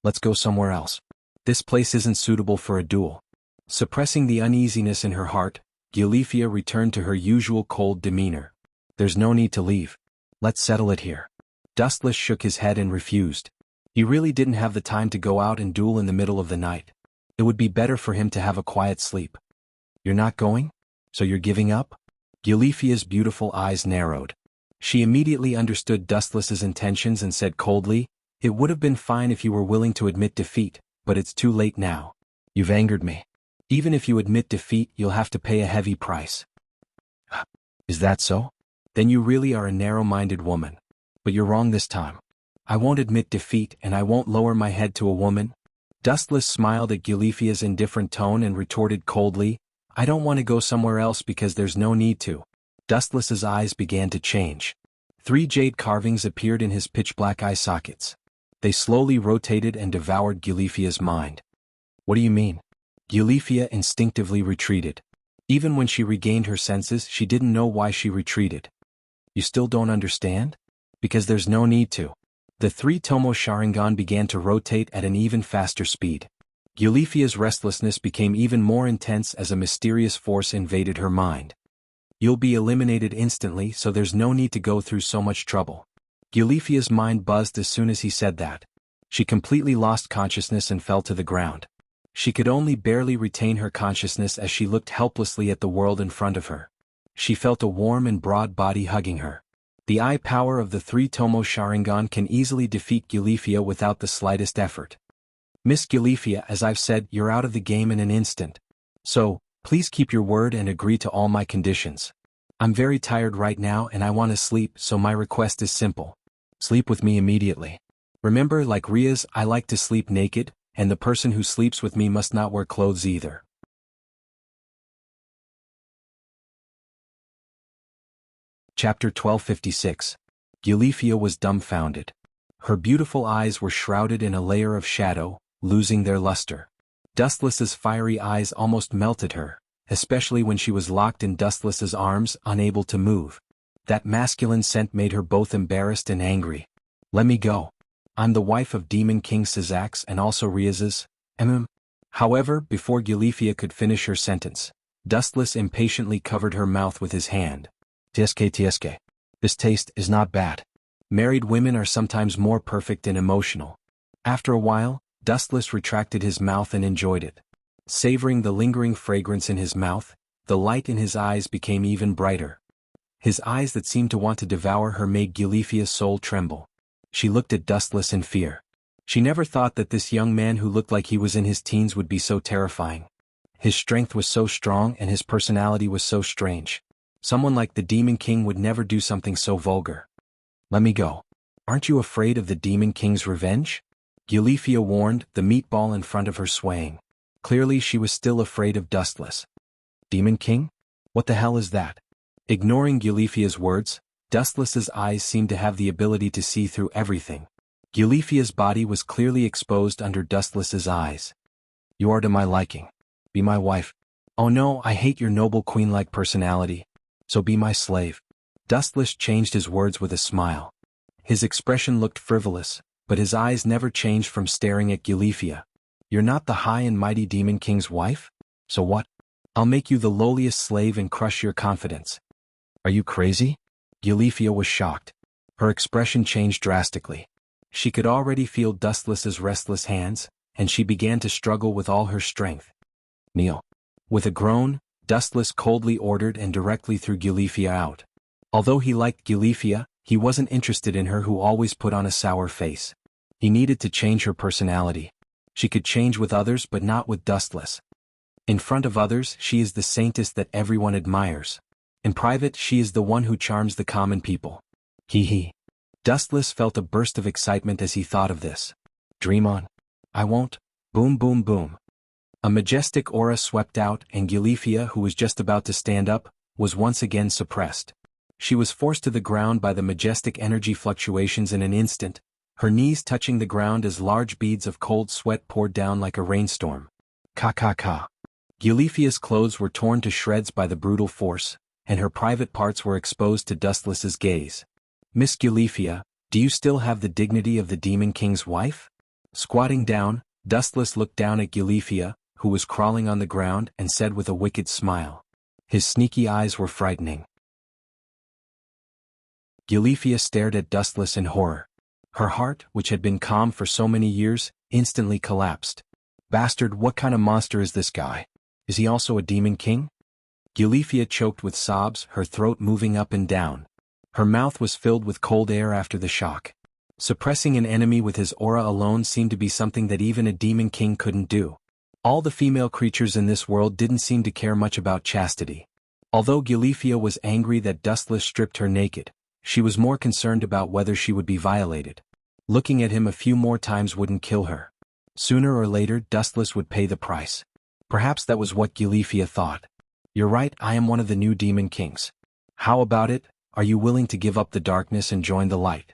Let's go somewhere else. This place isn't suitable for a duel. Suppressing the uneasiness in her heart, Gilifia returned to her usual cold demeanor. There's no need to leave. Let's settle it here. Dustless shook his head and refused. He really didn't have the time to go out and duel in the middle of the night. It would be better for him to have a quiet sleep. You're not going? So you're giving up? Gilifia's beautiful eyes narrowed. She immediately understood Dustless's intentions and said coldly, "It would have been fine if you were willing to admit defeat, but it's too late now. You've angered me. Even if you admit defeat, you'll have to pay a heavy price." Is that so? Then you really are a narrow-minded woman. But you're wrong this time. I won't admit defeat and I won't lower my head to a woman. Dustless smiled at Gilifia's indifferent tone and retorted coldly, "I don't want to go somewhere else because there's no need to." Dustless's eyes began to change. 3 jade carvings appeared in his pitch-black eye sockets. They slowly rotated and devoured Gilifia's mind. What do you mean? Gilifia instinctively retreated. Even when she regained her senses, she didn't know why she retreated. You still don't understand? Because there's no need to. The 3 Tomo Sharingan began to rotate at an even faster speed. Gilifia's restlessness became even more intense as a mysterious force invaded her mind. You'll be eliminated instantly, so there's no need to go through so much trouble. Gilifia's mind buzzed as soon as he said that. She completely lost consciousness and fell to the ground. She could only barely retain her consciousness as she looked helplessly at the world in front of her. She felt a warm and broad body hugging her. The eye power of the 3 Tomo Sharingan can easily defeat Gilifia without the slightest effort. Miss Gilifia, as I've said, you're out of the game in an instant. So, please keep your word and agree to all my conditions. I'm very tired right now and I want to sleep, so my request is simple. Sleep with me immediately. Remember, like Ria's, I like to sleep naked, and the person who sleeps with me must not wear clothes either. Chapter 1256. Gilifia was dumbfounded. Her beautiful eyes were shrouded in a layer of shadow, losing their luster. Dustless's fiery eyes almost melted her, especially when she was locked in Dustless's arms, unable to move. That masculine scent made her both embarrassed and angry. Let me go. I'm the wife of Demon King Sizax and also Riaz's. However, before Gilifia could finish her sentence, Dustless impatiently covered her mouth with his hand. TSK. This taste is not bad. Married women are sometimes more perfect and emotional. After a while, Dustless retracted his mouth and enjoyed it. Savoring the lingering fragrance in his mouth, the light in his eyes became even brighter. His eyes that seemed to want to devour her made Gilifia's soul tremble. She looked at Dustless in fear. She never thought that this young man who looked like he was in his teens would be so terrifying. His strength was so strong and his personality was so strange. Someone like the Demon King would never do something so vulgar. Let me go. Aren't you afraid of the Demon King's revenge? Gilifia warned, the meatball in front of her swaying. Clearly she was still afraid of Dustless. Demon King? What the hell is that? Ignoring Gilifia's words, Dustless's eyes seemed to have the ability to see through everything. Gilifia's body was clearly exposed under Dustless's eyes. You are to my liking. Be my wife. Oh no, I hate your noble queen-like personality. So be my slave. Dustless changed his words with a smile. His expression looked frivolous, but his eyes never changed from staring at Gilifia. You're not the high and mighty Demon King's wife? So what? I'll make you the lowliest slave and crush your confidence. Are you crazy? Gilifia was shocked. Her expression changed drastically. She could already feel Dustless's restless hands, and she began to struggle with all her strength. Kneel. With a groan, Dustless coldly ordered and directly threw Gilifia out. Although he liked Gilifia, he wasn't interested in her who always put on a sour face. He needed to change her personality. She could change with others but not with Dustless. In front of others, she is the saintess that everyone admires. In private, she is the one who charms the common people. Hee. Dustless felt a burst of excitement as he thought of this. Dream on. I won't. Boom boom boom. A majestic aura swept out and Gilifia, who was just about to stand up, was once again suppressed. She was forced to the ground by the majestic energy fluctuations in an instant, her knees touching the ground as large beads of cold sweat poured down like a rainstorm. Ka. Gilifia's clothes were torn to shreds by the brutal force, and her private parts were exposed to Dustless's gaze. Miss Gilifia, do you still have the dignity of the Demon King's wife? Squatting down, Dustless looked down at Gilifia, who was crawling on the ground, and said with a wicked smile. His sneaky eyes were frightening. Gilifia stared at Dustless in horror. Her heart, which had been calm for so many years, instantly collapsed. Bastard, what kind of monster is this guy? Is he also a demon king? Gilifia choked with sobs, her throat moving up and down. Her mouth was filled with cold air after the shock. Suppressing an enemy with his aura alone seemed to be something that even a demon king couldn't do. All the female creatures in this world didn't seem to care much about chastity. Although Gilifia was angry that Dustless stripped her naked, she was more concerned about whether she would be violated. Looking at him a few more times wouldn't kill her. Sooner or later, Dustless would pay the price. Perhaps that was what Gilifia thought. You're right, I am one of the new demon kings. How about it? Are you willing to give up the darkness and join the light?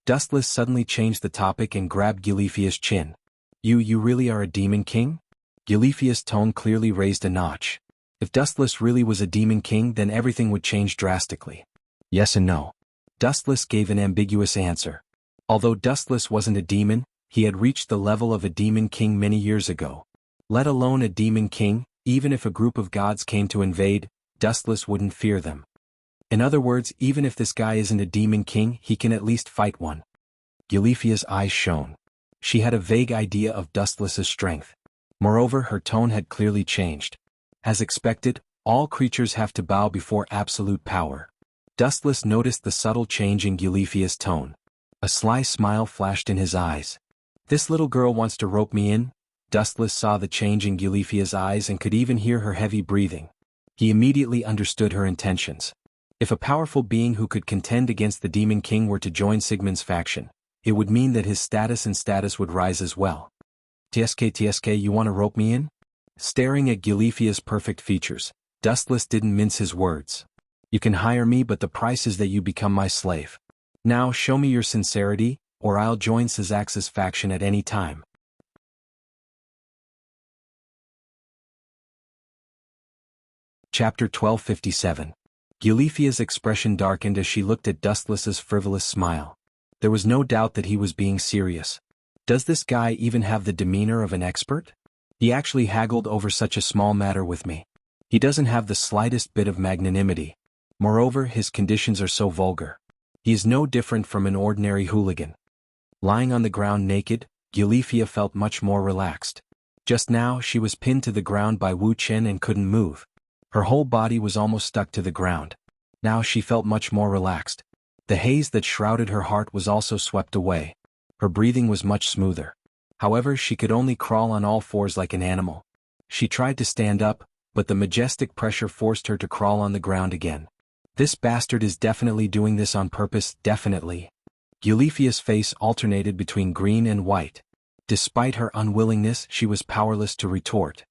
Dustless suddenly changed the topic and grabbed Gilifia's chin. You really are a demon king? Gilifia's tone clearly raised a notch. If Dustless really was a demon king, then everything would change drastically. Yes and no. Dustless gave an ambiguous answer. Although Dustless wasn't a demon, he had reached the level of a demon king many years ago. Let alone a demon king, even if a group of gods came to invade, Dustless wouldn't fear them. In other words, even if this guy isn't a demon king, he can at least fight one. Gilifia's eyes shone. She had a vague idea of Dustless's strength. Moreover, her tone had clearly changed. As expected, all creatures have to bow before absolute power. Dustless noticed the subtle change in Gilifia's tone. A sly smile flashed in his eyes. This little girl wants to rope me in? Dustless saw the change in Gilifia's eyes and could even hear her heavy breathing. He immediately understood her intentions. If a powerful being who could contend against the Demon King were to join Sigmund's faction, it would mean that his status would rise as well. TSK, you want to rope me in? Staring at Gilifia's perfect features, Dustless didn't mince his words. You can hire me, but the price is that you become my slave. Now show me your sincerity, or I'll join Syzax's faction at any time. Chapter 1257. Gilifia's expression darkened as she looked at Dustless's frivolous smile. There was no doubt that he was being serious. Does this guy even have the demeanor of an expert? He actually haggled over such a small matter with me. He doesn't have the slightest bit of magnanimity. Moreover, his conditions are so vulgar. He is no different from an ordinary hooligan. Lying on the ground naked, Gilifia felt much more relaxed. Just now, she was pinned to the ground by Wu Chen and couldn't move. Her whole body was almost stuck to the ground. Now she felt much more relaxed. The haze that shrouded her heart was also swept away. Her breathing was much smoother. However, she could only crawl on all fours like an animal. She tried to stand up, but the majestic pressure forced her to crawl on the ground again. This bastard is definitely doing this on purpose, definitely. Gilifia's face alternated between green and white. Despite her unwillingness, she was powerless to retort.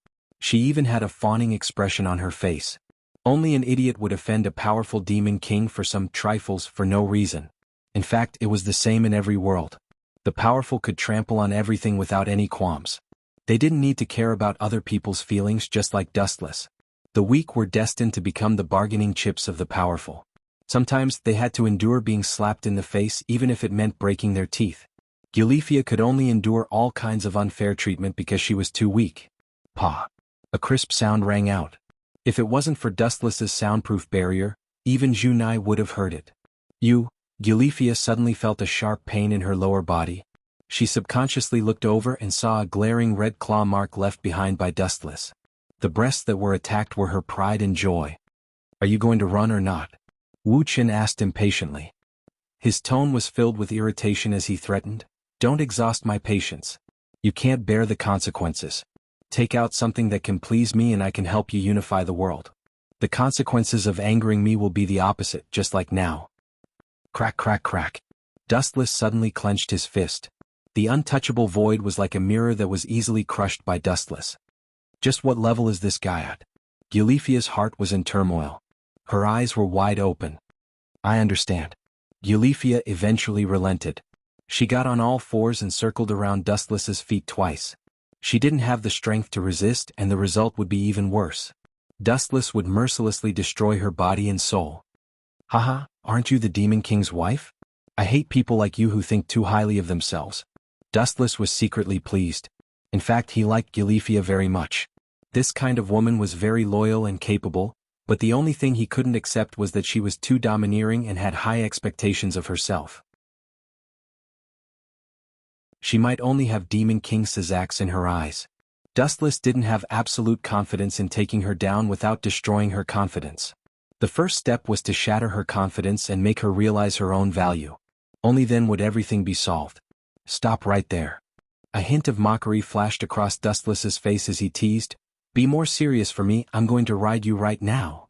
She even had a fawning expression on her face. Only an idiot would offend a powerful demon king for some trifles for no reason. In fact, it was the same in every world. The powerful could trample on everything without any qualms. They didn't need to care about other people's feelings, just like Dustless. The weak were destined to become the bargaining chips of the powerful. Sometimes they had to endure being slapped in the face even if it meant breaking their teeth. Gilifia could only endure all kinds of unfair treatment because she was too weak. Pa! A crisp sound rang out. If it wasn't for Dustless's soundproof barrier, even Junai would have heard it. Gilifia suddenly felt a sharp pain in her lower body. She subconsciously looked over and saw a glaring red claw mark left behind by Dustless. The breasts that were attacked were her pride and joy. Are you going to run or not? Wu Chen asked impatiently. His tone was filled with irritation as he threatened, Don't exhaust my patience. You can't bear the consequences. Take out something that can please me and I can help you unify the world. The consequences of angering me will be the opposite, just like now. Crack, crack, crack. Dustless suddenly clenched his fist. The untouchable void was like a mirror that was easily crushed by Dustless. Just what level is this guy at? Gilifia's heart was in turmoil. Her eyes were wide open. I understand. Gilifia eventually relented. She got on all fours and circled around Dustless's feet twice. She didn't have the strength to resist, and the result would be even worse. Dustless would mercilessly destroy her body and soul. Haha, aren't you the Demon King's wife? I hate people like you who think too highly of themselves. Dustless was secretly pleased. In fact, he liked Gilifia very much. This kind of woman was very loyal and capable, but the only thing he couldn't accept was that she was too domineering and had high expectations of herself. She might only have Demon King Syzax in her eyes. Dustless didn't have absolute confidence in taking her down without destroying her confidence. The first step was to shatter her confidence and make her realize her own value. Only then would everything be solved. Stop right there. A hint of mockery flashed across Dustless's face as he teased, "Be more serious for me, I'm going to ride you right now."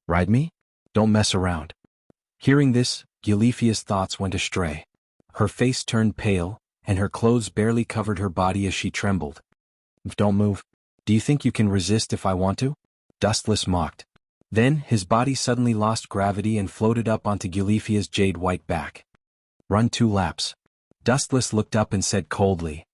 "Ride me? Don't mess around." Hearing this, Gilifia's thoughts went astray. Her face turned pale, and her clothes barely covered her body as she trembled. "Don't move. Do you think you can resist if I want to?" Dustless mocked. Then, his body suddenly lost gravity and floated up onto Gilifia's jade-white back. "Run 2 laps." Dustless looked up and said coldly.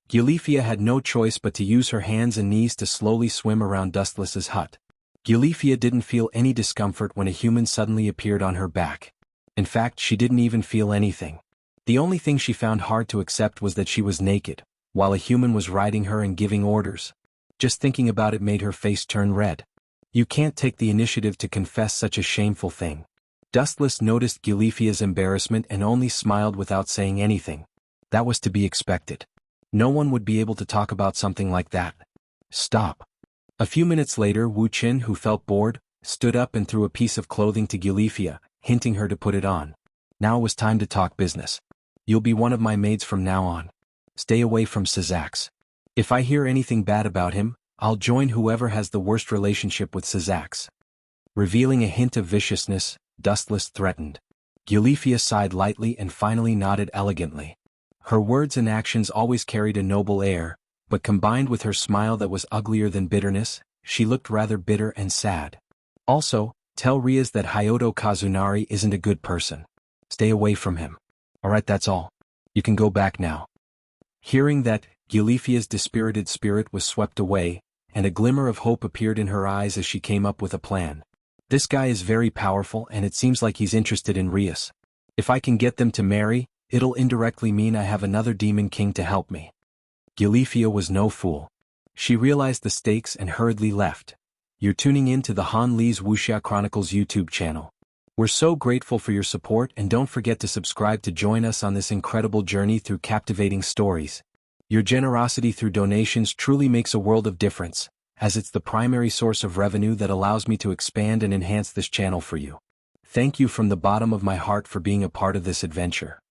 Gilifia had no choice but to use her hands and knees to slowly swim around Dustless's hut. Gilifia didn't feel any discomfort when a human suddenly appeared on her back. In fact, she didn't even feel anything. The only thing she found hard to accept was that she was naked, while a human was riding her and giving orders. Just thinking about it made her face turn red. You can't take the initiative to confess such a shameful thing. Dustless noticed Gilifia's embarrassment and only smiled without saying anything. That was to be expected. No one would be able to talk about something like that. Stop. A few minutes later, Wu Qin, who felt bored, stood up and threw a piece of clothing to Gilifia, hinting her to put it on. Now it was time to talk business. "You'll be one of my maids from now on. Stay away from Syzax. If I hear anything bad about him, I'll join whoever has the worst relationship with Syzax." Revealing a hint of viciousness, Dustless threatened. Gilifia sighed lightly and finally nodded elegantly. Her words and actions always carried a noble air, but combined with her smile that was uglier than bitterness, she looked rather bitter and sad. "Also, tell Riaz that Hyoto Kazunari isn't a good person. Stay away from him. Alright, that's all. You can go back now." Hearing that, Gilifia's dispirited spirit was swept away, and a glimmer of hope appeared in her eyes as she came up with a plan. "This guy is very powerful and it seems like he's interested in Riaz. If I can get them to marry, it'll indirectly mean I have another demon king to help me." Gilifia was no fool. She realized the stakes and hurriedly left. You're tuning in to the Han Li's Wuxia Chronicles YouTube channel. We're so grateful for your support, and don't forget to subscribe to join us on this incredible journey through captivating stories. Your generosity through donations truly makes a world of difference, as it's the primary source of revenue that allows me to expand and enhance this channel for you. Thank you from the bottom of my heart for being a part of this adventure.